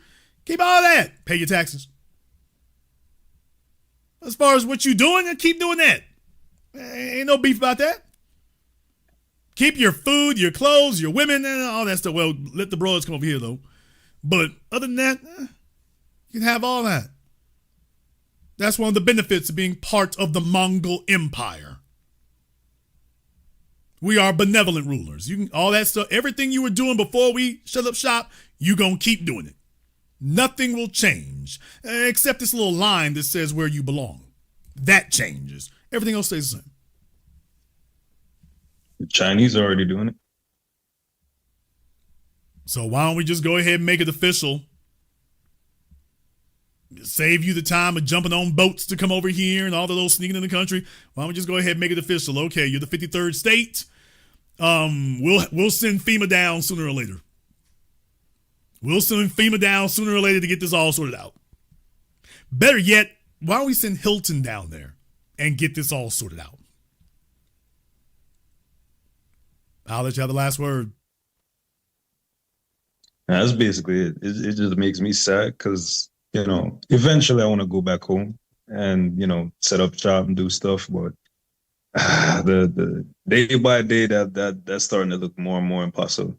keep all that. Pay your taxes. As far as what you're doing, keep doing that. Ain't no beef about that. Keep your food, your clothes, your women, and all that stuff. Well, let the broads come over here, though. But other than that, you can have all that. That's one of the benefits of being part of the Mongol Empire. We are benevolent rulers. You can all that stuff, everything you were doing before we shut up shop, you gonna keep doing it. Nothing will change except this little line that says where you belong. That changes. Everything else stays the same. The Chinese are already doing it. So why don't we just go ahead and make it official? Save you the time of jumping on boats to come over here and all of those sneaking in the country. Why don't we just go ahead and make it official? Okay, you're the 53rd state. We'll send FEMA down sooner or later. We'll send FEMA down sooner or later to get this all sorted out. Better yet, why don't we send Hilton down there and get this all sorted out? I'll let you have the last word. That's basically it. It just makes me sad because, eventually I want to go back home and, set up shop and do stuff. But the day by day, that's starting to look more and more impossible.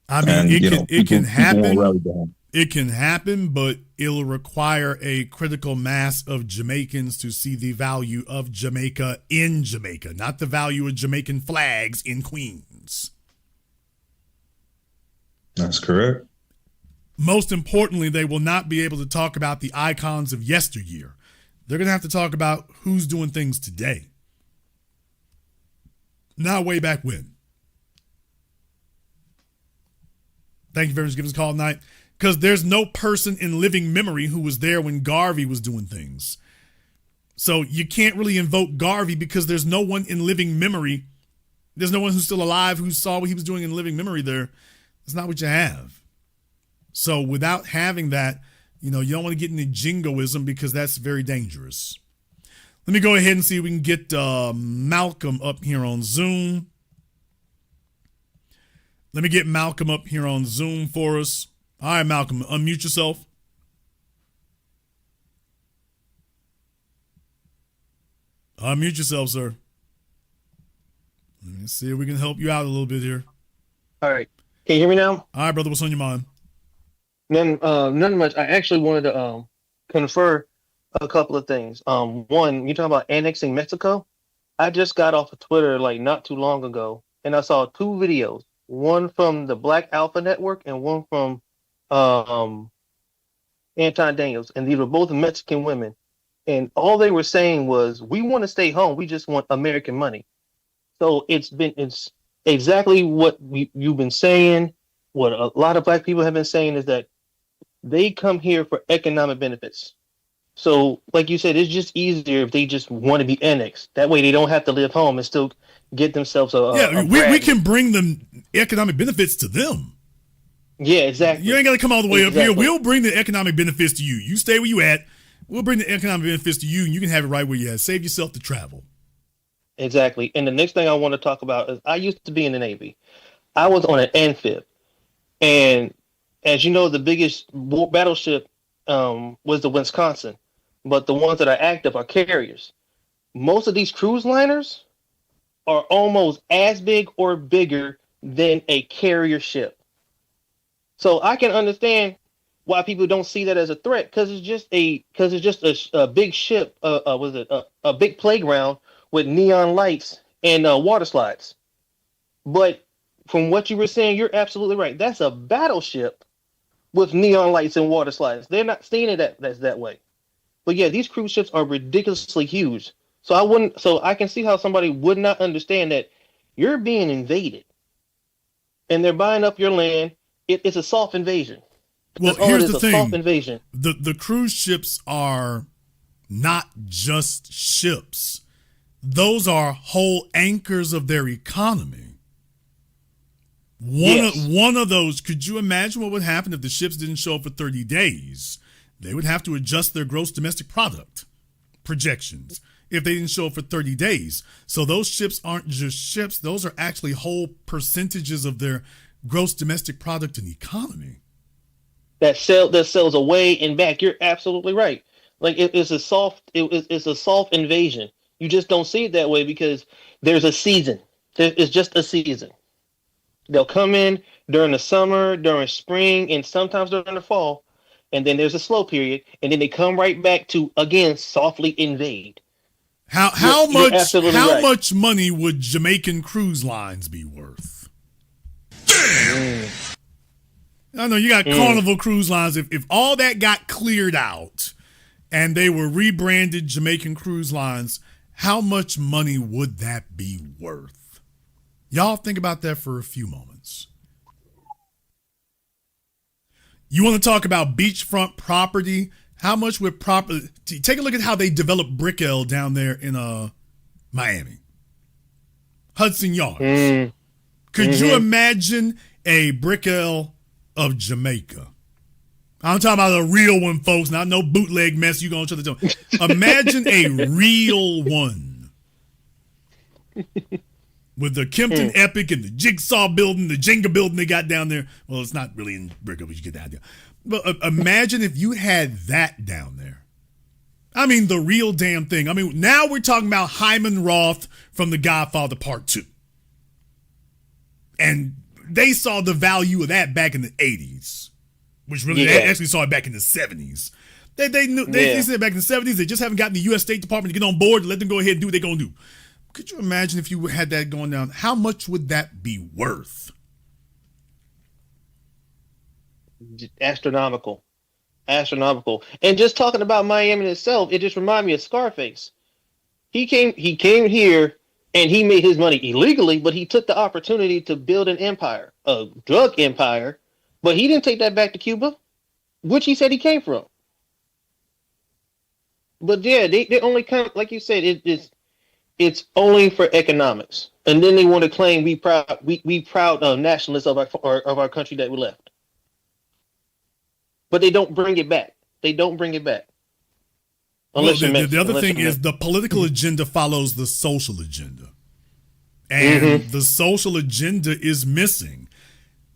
I mean, it can happen. It can happen, but it'll require a critical mass of Jamaicans to see the value of Jamaica in Jamaica, not the value of Jamaican flags in Queens. That's correct. Most importantly, they will not be able to talk about the icons of yesteryear. They're going to have to talk about who's doing things today. Not way back when. Thank you very much for giving us a call tonight. Because there's no person in living memory who was there when Garvey was doing things. So you can't really invoke Garvey because there's no one in living memory. There's no one who's still alive who saw what he was doing in living memory there. That's not what you have. So without having that, you don't want to get into jingoism because that's very dangerous. Let me go ahead and see if we can get Malcolm up here on Zoom. Let me get Malcolm up here on Zoom for us. All right, Malcolm, unmute yourself. Unmute yourself, sir. Let me see if we can help you out a little bit here. All right. Can you hear me now? All right, brother. What's on your mind? None much. I actually wanted to confer a couple of things. One, you talking about annexing Mexico? I just got off of Twitter not too long ago, and I saw 2 videos. One from the Black Alpha Network and one from Anton Daniels, and these were both Mexican women, and all they were saying was, we want to stay home, we just want American money. So it's exactly what you've been saying. What a lot of Black people have been saying is that they come here for economic benefits. So like you said, it's just easier if they just want to be annexed. That way they don't have to live home and still get themselves we can bring them economic benefits to them. Yeah, exactly. You ain't got to come all the way up here. We'll bring the economic benefits to you. You stay where you at. We'll bring the economic benefits to you, and you can have it right where you at. Save yourself the travel. Exactly. And the next thing I want to talk about is I used to be in the Navy. I was on an amphib, and as you know, the biggest battleship was the Wisconsin, but the ones that are active are carriers. Most of these cruise liners are almost as big or bigger than a carrier ship. So I can understand why people don't see that as a threat because it's just a big ship. Was it a big playground with neon lights and water slides? But from what you were saying, you're absolutely right. That's a battleship with neon lights and water slides. They're not seeing it that's that way. But yeah, these cruise ships are ridiculously huge. So I can see how somebody would not understand that you're being invaded and they're buying up your land. It's a soft invasion. Well, here's the thing. Soft invasion. The cruise ships are not just ships. Those are whole anchors of their economy. One of those, could you imagine what would happen if the ships didn't show up for 30 days? They would have to adjust their gross domestic product projections if they didn't show up for 30 days. So those ships aren't just ships. Those are actually whole percentages of their gross domestic product and economy. That sells away and back. You're absolutely right. Like it's a soft invasion. You just don't see it that way because there's a season. It's just a season. They'll come in during the summer, during spring, and sometimes during the fall, and then there's a slow period, and then they come right back to again softly invade. How much money would Jamaican cruise lines be worth? Damn. I know you got Carnival Cruise Lines. If all that got cleared out and they were rebranded Jamaican Cruise Lines, how much money would that be worth? Y'all think about that for a few moments. You want to talk about beachfront property? How much would property? Take a look at how they developed Brickell down there in Miami. Hudson Yards. Could you imagine a Brickell of Jamaica? I'm talking about a real one, folks, not no bootleg mess you gonna try to tell me. Imagine a real one. With the Kempton Epic and the Jigsaw building, the Jenga building they got down there. Well, it's not really in Brickell, but you get the idea. But imagine if you had that down there. I mean, the real damn thing. I mean, now we're talking about Hyman Roth from The Godfather Part 2. And they saw the value of that back in the 80s, which really they actually saw it back in the 70s. They said it back in the 70s. They just haven't gotten the U.S. State Department to get on board to let them go ahead and do what they're going to do. Could you imagine if you had that going down? How much would that be worth? Astronomical. And just talking about Miami itself, it just reminded me of Scarface. He came here and he made his money illegally, but he took the opportunity to build an empire, a drug empire, but he didn't take that back to Cuba, which he said he came from. But yeah, they only come, like you said, it's only for economics, and then they want to claim we proud nationalists of our country that we left, but they don't bring it back. Unless the other thing is the political agenda follows the social agenda, and the social agenda is missing.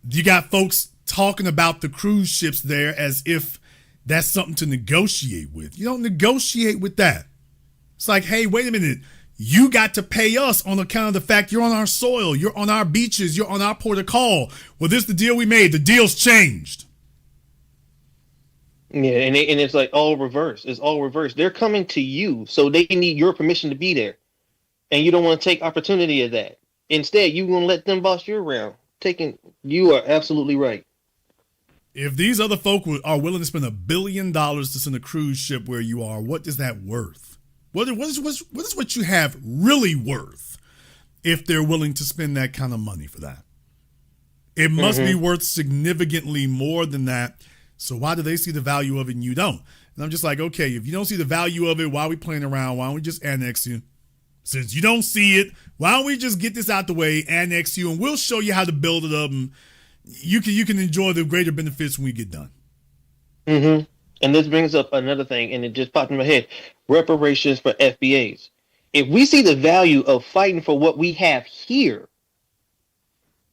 You got folks talking about the cruise ships there as if that's something to negotiate with. You don't negotiate with that. It's like, hey, wait a minute. You got to pay us on account of the fact you're on our soil, you're on our beaches, you're on our port of call. Well, this is the deal we made. The deal's changed. Yeah, and it's like all reverse. It's all reverse. They're coming to you, so they need your permission to be there. And you don't want to take opportunity of that. Instead, you're going to let them boss you around. You are absolutely right. If these other folk are willing to spend $1 billion to send a cruise ship where you are, what is that worth? What is what you have really worth if they're willing to spend that kind of money for that? It must be worth significantly more than that. So why do they see the value of it and you don't? And I'm just like, okay, if you don't see the value of it, why are we playing around? Why don't we just annex you? Since you don't see it, why don't we just get this out the way, annex you, and we'll show you how to build it up, and you can enjoy the greater benefits when we get done. And this brings up another thing, and it just popped in my head. Reparations for FBAs. If we see the value of fighting for what we have here,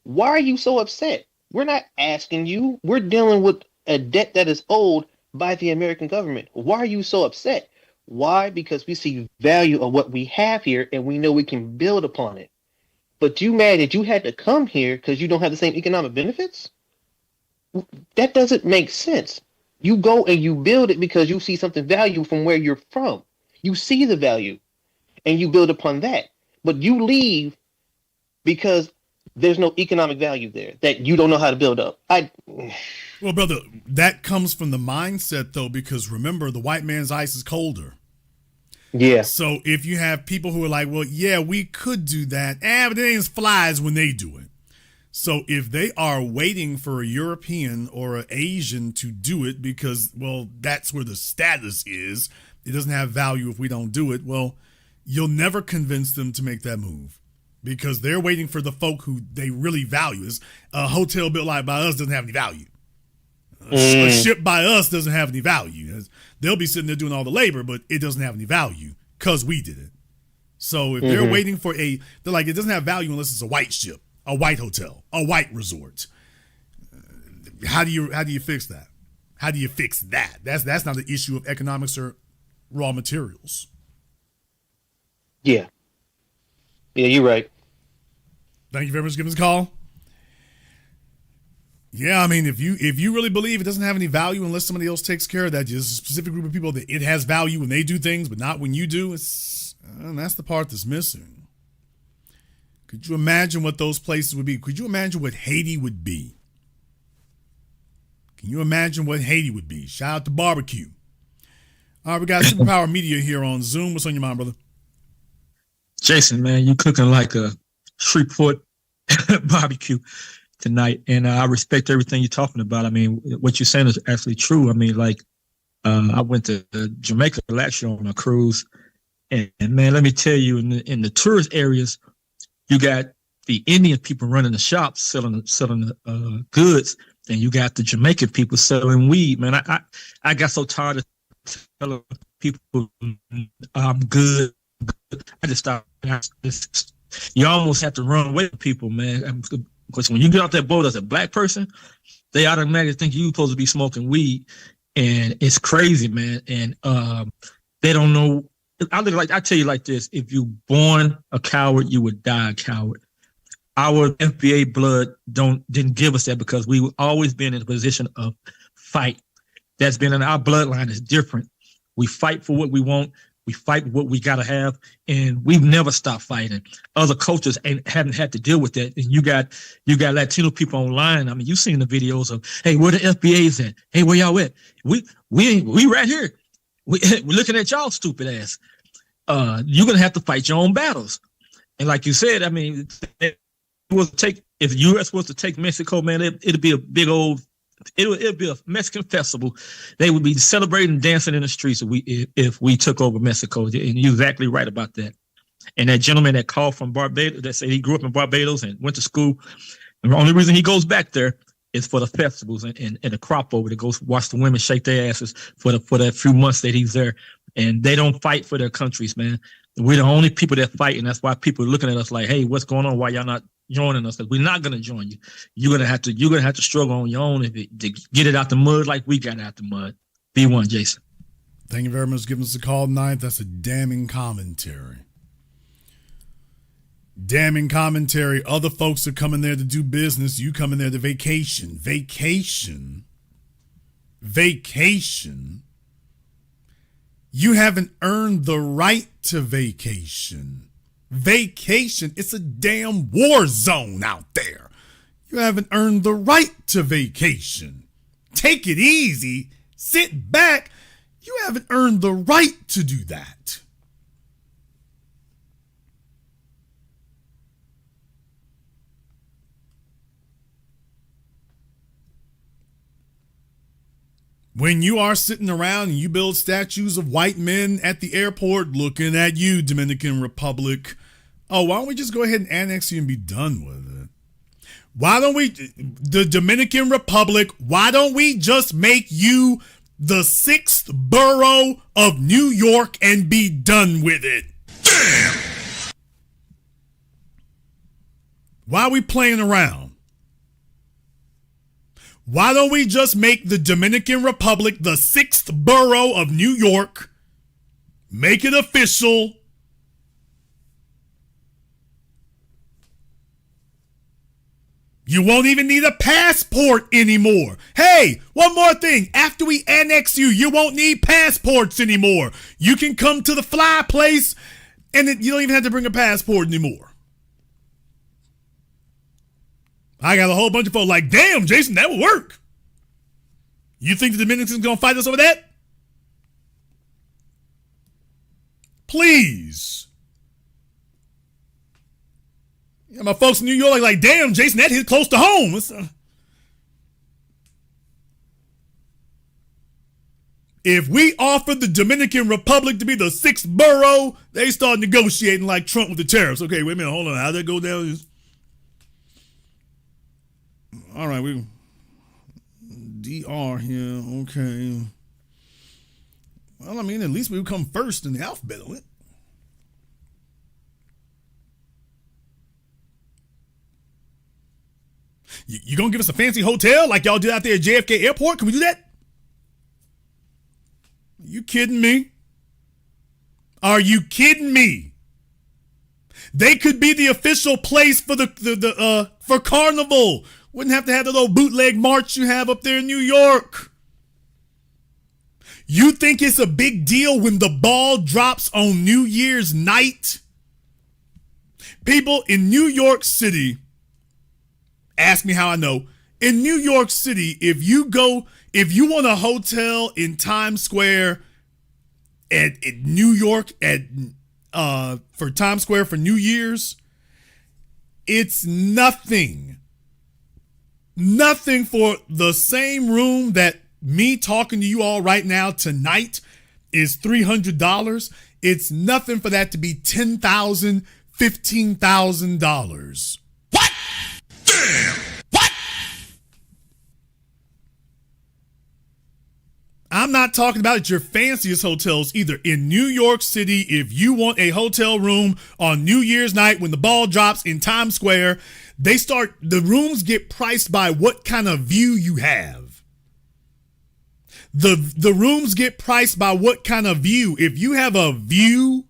why are you so upset? We're not asking you. We're dealing with a debt that is owed by the American government. Why are you so upset? Why? Because we see value of what we have here and we know we can build upon it. But you mad that you had to come here because you don't have the same economic benefits? That doesn't make sense. You go and you build it because you see something value from where you're from. You see the value and you build upon that. But you leave because there's no economic value there that you don't know how to build up. Well, brother, that comes from the mindset, though, because remember, the white man's ice is colder. Yeah. So if you have people who are like, well, yeah, we could do that, but it ain't flies when they do it. So if they are waiting for a European or an Asian to do it because, well, that's where the status is, it doesn't have value if we don't do it, well, you'll never convince them to make that move because they're waiting for the folk who they really value. A hotel built like by us doesn't have any value. A ship by us doesn't have any value. They'll be sitting there doing all the labor, but it doesn't have any value because we did it. So if they're waiting for they're like, it doesn't have value unless it's a white ship, a white hotel, a white resort. How do you fix that? How do you fix that? That's not the issue of economics or raw materials. Yeah. Yeah, you're right. Thank you very much for giving us a call. Yeah, I mean, if you really believe it doesn't have any value unless somebody else takes care of that, just a specific group of people that it has value when they do things, but not when you do, and that's the part that's missing. Could you imagine what those places would be? Could you imagine what Haiti would be? Can you imagine what Haiti would be? Shout out to barbecue. All right, we got Superpower Media here on Zoom. What's on your mind, brother? Jason, man, you cooking like a Shreveport barbecue tonight, and I respect everything you're talking about. I mean, what you're saying is actually true. I mean, like, I went to Jamaica last year on a cruise, and man, let me tell you, in the tourist areas, you got the Indian people running the shops selling goods, and you got the Jamaican people selling weed. Man, I got so tired of telling people I'm good. I just stopped. You almost have to run away from people, man. Because when you get off that boat as a black person, they automatically think you're supposed to be smoking weed, and it's crazy, man. And they don't know. I tell you like this: if you born a coward, you would die a coward. Our FBA blood didn't give us that because we always been in a position of fight. That's been in our bloodline is different. We fight for what we want. We fight what we gotta have, and we've never stopped fighting. Other cultures haven't had to deal with that. And you got Latino people online. I mean, you've seen the videos of, hey, where the FBA's at? Hey, where y'all at? We right here. We're looking at y'all stupid ass. You're gonna have to fight your own battles. And like you said, I mean, if the U.S. was to take Mexico, man, it'd be a big old. It'll be a Mexican festival. They would be celebrating and dancing in the streets if we took over Mexico. And you're exactly right about that. And that gentleman that called from Barbados, that said he grew up in Barbados and went to school, and the only reason he goes back there is for the festivals and the crop over to go watch the women shake their asses for that few months that he's there. And they don't fight for their countries, man. We're the only people that fight, and that's why people are looking at us like, hey, what's going on? Why y'all not joining us? Because we're not going to join you. You're gonna have to struggle on your own to get it out the mud like we got out the mud. B1, Jason. Thank you very much for giving us a call tonight. That's a damning commentary. Damning commentary. Other folks are coming there to do business. You coming there to vacation. Vacation. You haven't earned the right to vacation. Vacation, it's a damn war zone out there. You haven't earned the right to vacation. Take it easy. Sit back. You haven't earned the right to do that. When you are sitting around and you build statues of white men at the airport looking at you, Dominican Republic, oh, why don't we just go ahead and annex you and be done with it? Why don't we, the Dominican Republic, why don't we just make you the 6th borough of New York and be done with it? Why are we playing around? Why don't we just make the Dominican Republic the 6th borough of New York? Make it official. You won't even need a passport anymore. Hey, one more thing. After we annex you, you won't need passports anymore. You can come to the fly place and you don't even have to bring a passport anymore. I got a whole bunch of folks like, damn, Jason, that would work. You think the Dominicans going to fight us over that? Please. Yeah, my folks in New York like, damn, Jason, that hit close to home. If we offer the Dominican Republic to be the 6th borough, they start negotiating like Trump with the tariffs. Okay, wait a minute, hold on. How'd that go down? All right, we DR here. Okay. Well, I mean, at least we would come first in the alphabet on it. You gonna give us a fancy hotel like y'all did out there at JFK Airport? Can we do that? You kidding me? Are you kidding me? They could be the official place for for Carnival. Wouldn't have to have the little bootleg march you have up there in New York. You think it's a big deal when the ball drops on New Year's night? People in New York City, ask me how I know. In New York City, if you want a hotel in Times Square at New York for Times Square for New Year's, it's nothing. Nothing for the same room that me talking to you all right now tonight is $300. It's nothing for that to be $10,000, $15,000. What? Damn! What? I'm not talking about your fanciest hotels either. In New York City, if you want a hotel room on New Year's night when the ball drops in Times Square, the rooms get priced by what kind of view you have. The rooms get priced by what kind of view. If you have a view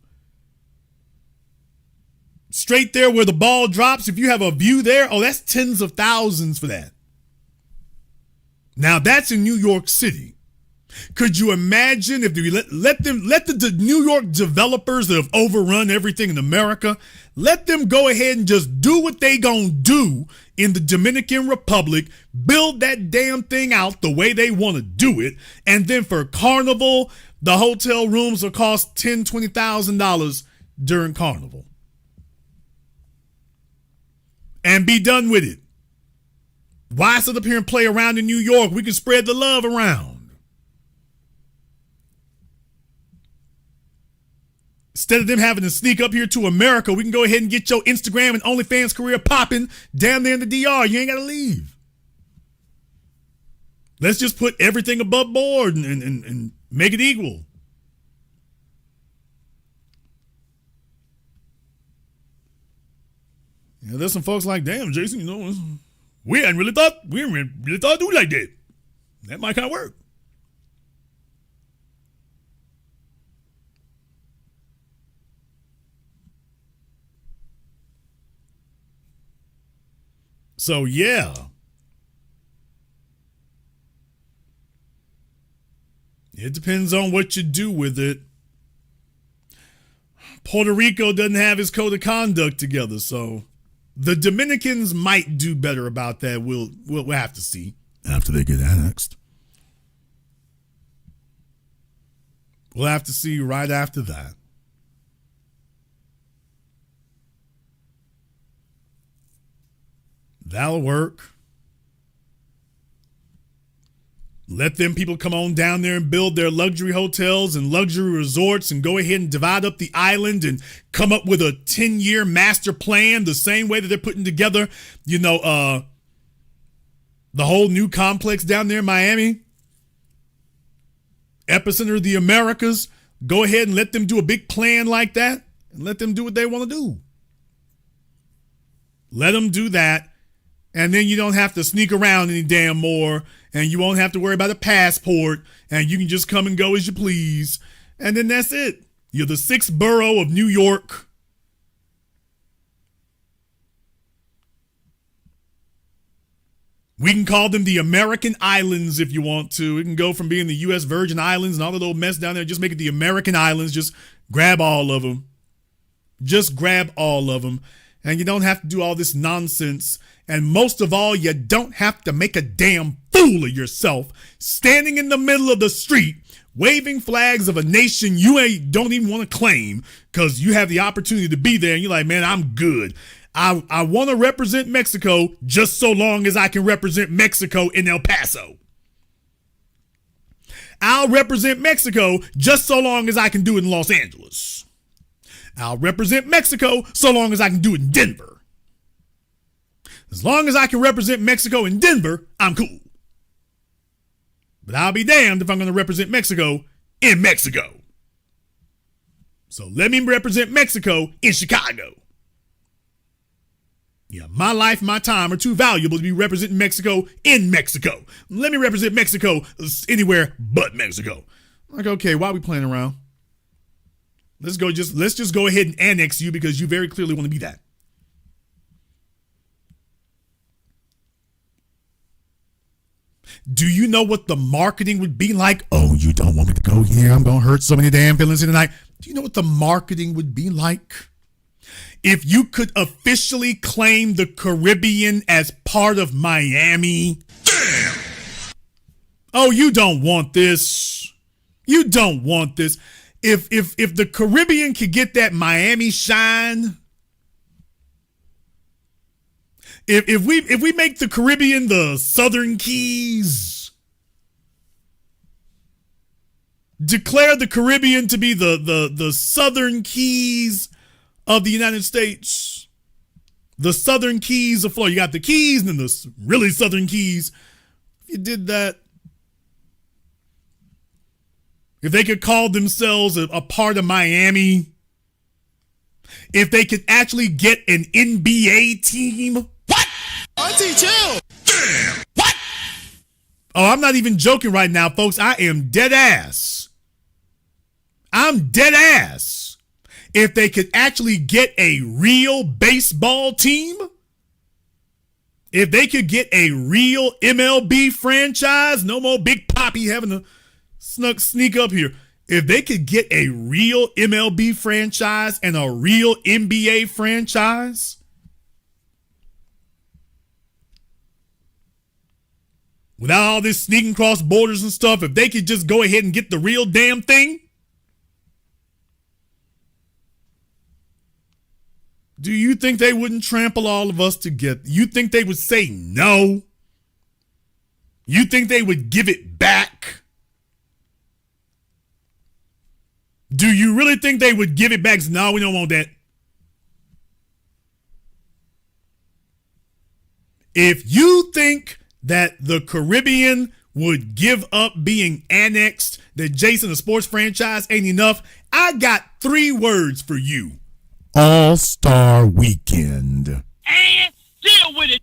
straight there where the ball drops, if you have a view there, oh, that's tens of thousands for that. Now that's in New York City. Could you imagine if we let the New York developers that have overrun everything in America, let them go ahead and just do what they gonna do in the Dominican Republic, build that damn thing out the way they want to do it, and then for Carnival, the hotel rooms will cost $10,000, $20,000 during Carnival. And be done with it. Why sit up here and play around in New York? We can spread the love around. Instead of them having to sneak up here to America, we can go ahead and get your Instagram and OnlyFans career popping down there in the DR. You ain't got to leave. Let's just put everything above board and make it equal. Yeah, there's some folks like, damn, Jason, we hadn't really thought do it like that. That might kind of work. So, yeah. It depends on what you do with it. Puerto Rico doesn't have his code of conduct together, so the Dominicans might do better about that. We'll have to see after they get annexed. We'll have to see right after that. That'll work. Let them people come on down there and build their luxury hotels and luxury resorts and go ahead and divide up the island and come up with a 10-year master plan the same way that they're putting together, the whole new complex down there in Miami. Epicenter of the Americas. Go ahead and let them do a big plan like that. and let them do what they want to do. Let them do that, and then you don't have to sneak around any damn more, and you won't have to worry about a passport, and you can just come and go as you please, and then that's it. You're the sixth borough of New York. We can call them the American Islands if you want to. It can go from being the U.S. Virgin Islands and all the little mess down there. Just make it the American Islands. Just grab all of them. Just grab all of them. And you don't have to do all this nonsense. And most of all, you don't have to make a damn fool of yourself standing in the middle of the street waving flags of a nation you don't even want to claim because you have the opportunity to be there. And you're like, man, I'm good. I want to represent Mexico just so long as I can represent Mexico in El Paso. I'll represent Mexico just so long as I can do it in Los Angeles. I'll represent Mexico so long as I can do it in Denver. As long as I can represent Mexico in Denver, I'm cool. But I'll be damned if I'm going to represent Mexico in Mexico. So let me represent Mexico in Chicago. Yeah, my life, my time are too valuable to be representing Mexico in Mexico. Let me represent Mexico anywhere but Mexico. Like, okay, why are we playing around? Let's just go ahead and annex you because you very clearly want to be that. Do you know what the marketing would be like? Oh, you don't want me to go here. I'm going to hurt so many damn feelings here tonight. Do you know what the marketing would be like? If you could officially claim the Caribbean as part of Miami. Damn. Oh, you don't want this. You don't want this. If the Caribbean could get that Miami shine, if we make the Caribbean the Southern Keys, declare the Caribbean to be the Southern Keys of the United States, the Southern Keys of Florida. You got the Keys and then the really Southern Keys. If you did that, if they could call themselves a part of Miami, if they could actually get an NBA team. What? Auntie, chill. Damn. What? Oh, I'm not even joking right now, folks. I am dead ass. I'm dead ass. If they could actually get a real baseball team, if they could get a real MLB franchise, no more Big Papi having to sneak up here. If they could get a real MLB franchise and a real NBA franchise, without all this sneaking across borders and stuff, if they could just go ahead and get the real damn thing, do you think they wouldn't trample all of us to get? You think they would say no? You think they would give it back? Do you really think they would give it back? No, we don't want that. If you think that the Caribbean would give up being annexed, that Jason, the sports franchise, ain't enough, I got 3 words for you. All-Star Weekend. And deal with it.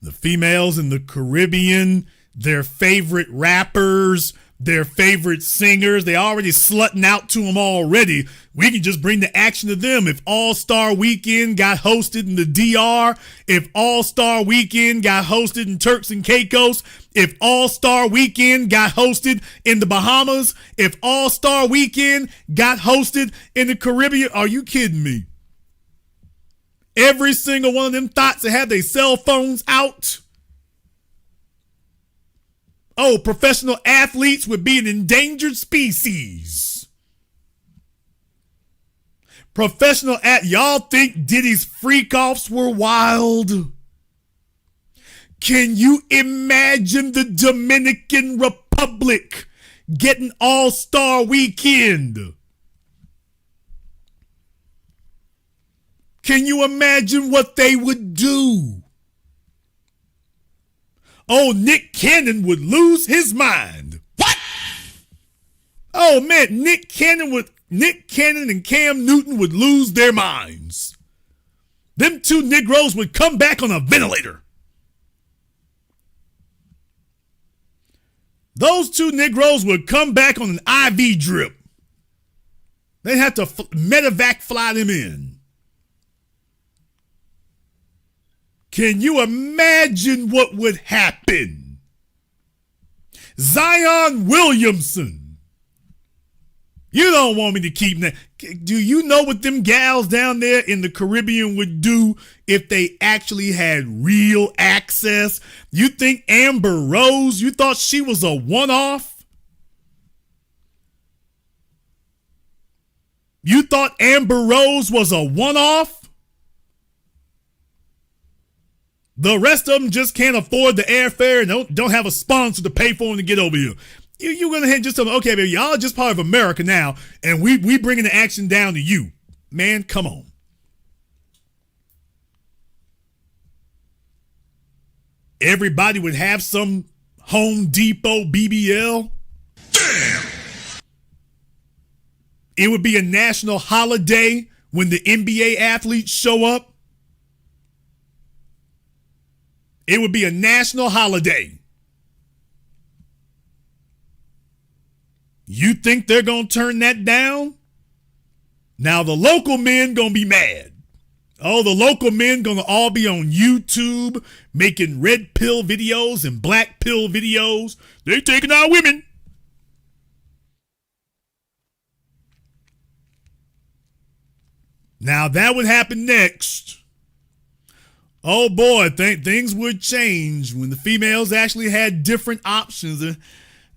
The females in the Caribbean, their favorite rappers, their favorite singers, they already slutting out to them already. We can just bring the action to them. If All-Star Weekend got hosted in the DR, if All-Star Weekend got hosted in Turks and Caicos, if All-Star Weekend got hosted in the Bahamas, if All-Star Weekend got hosted in the Caribbean, are you kidding me? Every single one of them thoughts that have their cell phones out. Oh, professional athletes would be an endangered species. Y'all think Diddy's freak-offs were wild? Can you imagine the Dominican Republic getting All-Star Weekend? Can you imagine what they would do? Oh, Nick Cannon would lose his mind. What? Oh man, Nick Cannon and Cam Newton would lose their minds. Them two Negroes would come back on a ventilator. Those two Negroes would come back on an IV drip. They'd have to medevac fly them in. Can you imagine what would happen? Zion Williamson. You don't want me to keep that. Do you know what them gals down there in the Caribbean would do if they actually had real access? You think Amber Rose, you thought she was a one-off? You thought Amber Rose was a one-off? The rest of them just can't afford the airfare and don't have a sponsor to pay for them to get over here. You're going to head just tell them, okay, baby, y'all are just part of America now, and we bringing the action down to you. Man, come on. Everybody would have some Home Depot BBL. Damn! It would be a national holiday when the NBA athletes show up. It would be a national holiday. You think they're going to turn that down? Now the local men going to be mad. Oh, the local men going to all be on YouTube making red pill videos and black pill videos. They taking our women. Now that would happen next. Oh boy, things would change when the females actually had different options.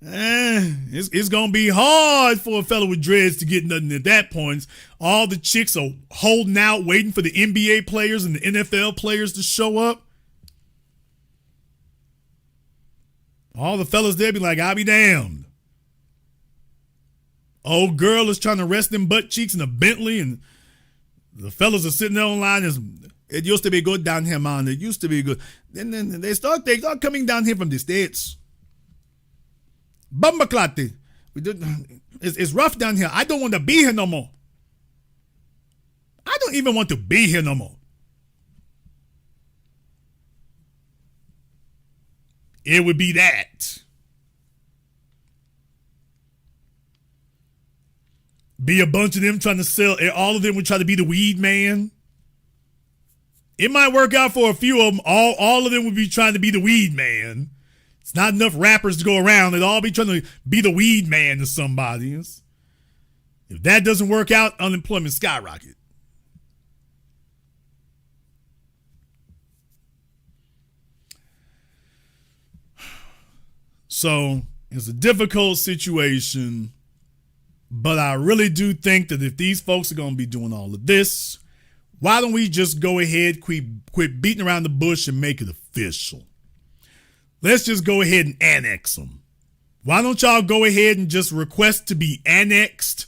It's going to be hard for a fellow with dreads to get nothing at that point. All the chicks are holding out, waiting for the NBA players and the NFL players to show up. All the fellas there be like, I'll be damned. Old girl is trying to rest them butt cheeks in a Bentley, and the fellas are sitting there online. It used to be good down here, man. It used to be good. Then they start coming down here from the States. Bumbaklati. It's rough down here. I don't want to be here no more. I don't even want to be here no more. It would be that. Be a bunch of them trying to sell. All of them would try to be the weed man. It might work out for a few of them. All of them would be trying to be the weed man. It's not enough rappers to go around. They'd all be trying to be the weed man to somebody. If that doesn't work out, unemployment skyrocket. So it's a difficult situation, but I really do think that if these folks are going to be doing all of this, why don't we just go ahead, quit beating around the bush and make it official? Let's just go ahead and annex them. Why don't y'all go ahead and just request to be annexed,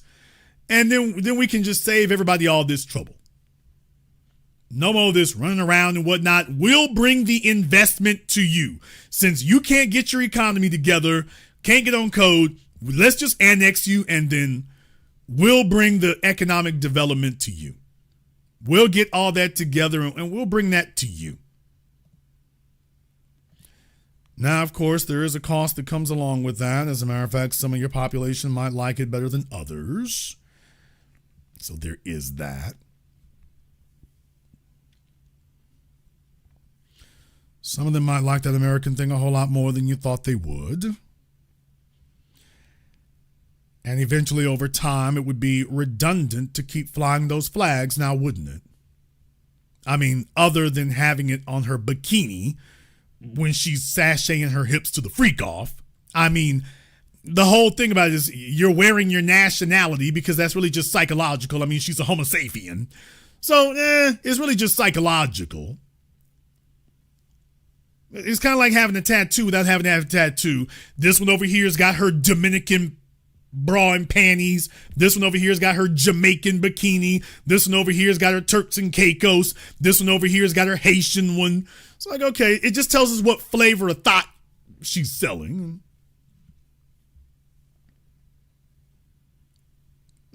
and then we can just save everybody all this trouble. No more of this running around and whatnot. We'll bring the investment to you. Since you can't get your economy together, can't get on code, let's just annex you, and then we'll bring the economic development to you. We'll get all that together, and we'll bring that to you. Now, of course, there is a cost that comes along with that. As a matter of fact, some of your population might like it better than others. So there is that. Some of them might like that American thing a whole lot more than you thought they would. And eventually, over time, it would be redundant to keep flying those flags now, wouldn't it? I mean, other than having it on her bikini when she's sashaying her hips to the freak off. I mean, the whole thing about it is you're wearing your nationality because that's really just psychological. I mean, she's a Homo sapien. So, it's really just psychological. It's kind of like having a tattoo without having to have a tattoo. This one over here has got her Dominican bra and panties. This one over here has got her Jamaican bikini. This one over here has got her Turks and Caicos. This one over here has got her Haitian one. It's like, okay, it just tells us what flavor of thought she's selling.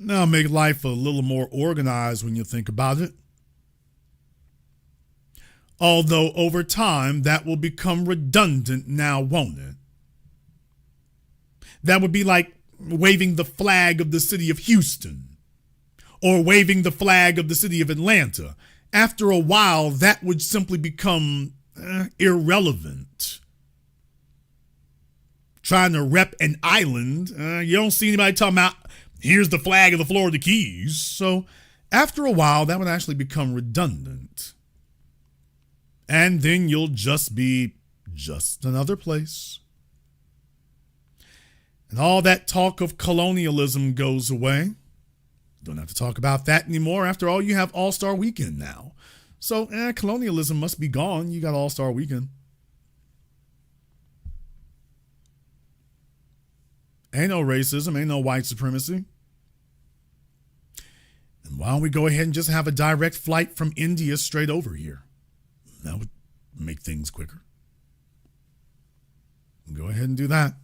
Now make life a little more organized when you think about it. Although over time that will become redundant now, won't it? That would be like waving the flag of the city of Houston or waving the flag of the city of Atlanta. After a while, that would simply become irrelevant. Trying to rep an island, you don't see anybody talking about, here's the flag of the Florida Keys. So after a while, that would actually become redundant. And then you'll just be just another place. And all that talk of colonialism goes away. Don't have to talk about that anymore. After all, you have All-Star Weekend now. So colonialism must be gone. You got All-Star Weekend. Ain't no racism, ain't no white supremacy. And why don't we go ahead and just have a direct flight from India straight over here? That would make things quicker. Go ahead and do that.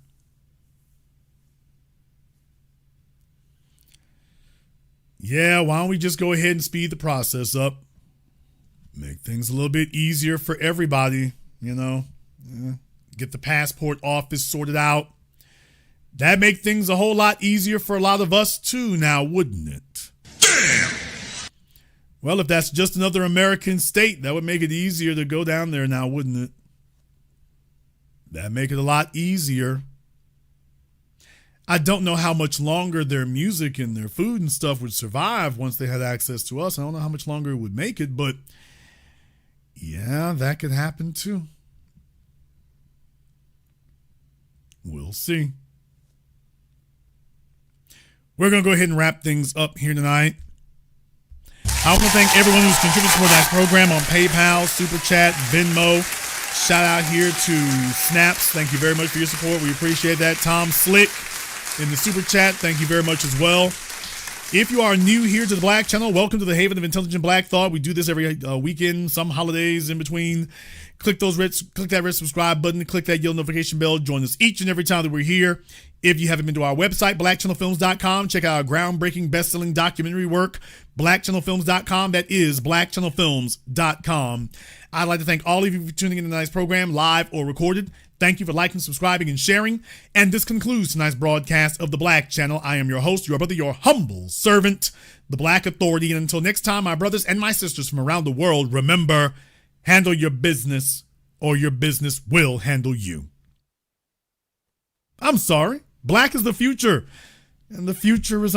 Yeah, why don't we just go ahead and speed the process up? Make things a little bit easier for everybody, you know. Get the passport office sorted out. That'd make things a whole lot easier for a lot of us too now, wouldn't it? Damn! Well, if that's just another American state, that would make it easier to go down there now, wouldn't it? That'd make it a lot easier. I don't know how much longer their music and their food and stuff would survive once they had access to us. I don't know how much longer it would make it, but yeah, that could happen too. We'll see. We're going to go ahead and wrap things up here tonight. I want to thank everyone who's contributed to that program on PayPal, Super Chat, Venmo. Shout out here to Snaps. Thank you very much for your support. We appreciate that. Tom Slick in the Super Chat. Thank you very much as well. If you are new here to the Black Channel, welcome to the Haven of Intelligent Black Thought. We do this every weekend, some holidays in between. Click that red subscribe button, click that yellow notification bell. Join us each and every time that we're here. If you haven't been to our website, blackchannelfilms.com, check out our groundbreaking best-selling documentary work, blackchannelfilms.com. That is blackchannelfilms.com. I'd like to thank all of you for tuning in to tonight's program, live or recorded. Thank you for liking, subscribing, and sharing. And this concludes tonight's broadcast of the Black Channel. I am your host, your brother, your humble servant, the Black Authority. And until next time, my brothers and my sisters from around the world, remember, handle your business or your business will handle you. I'm sorry. Black is the future, and the future is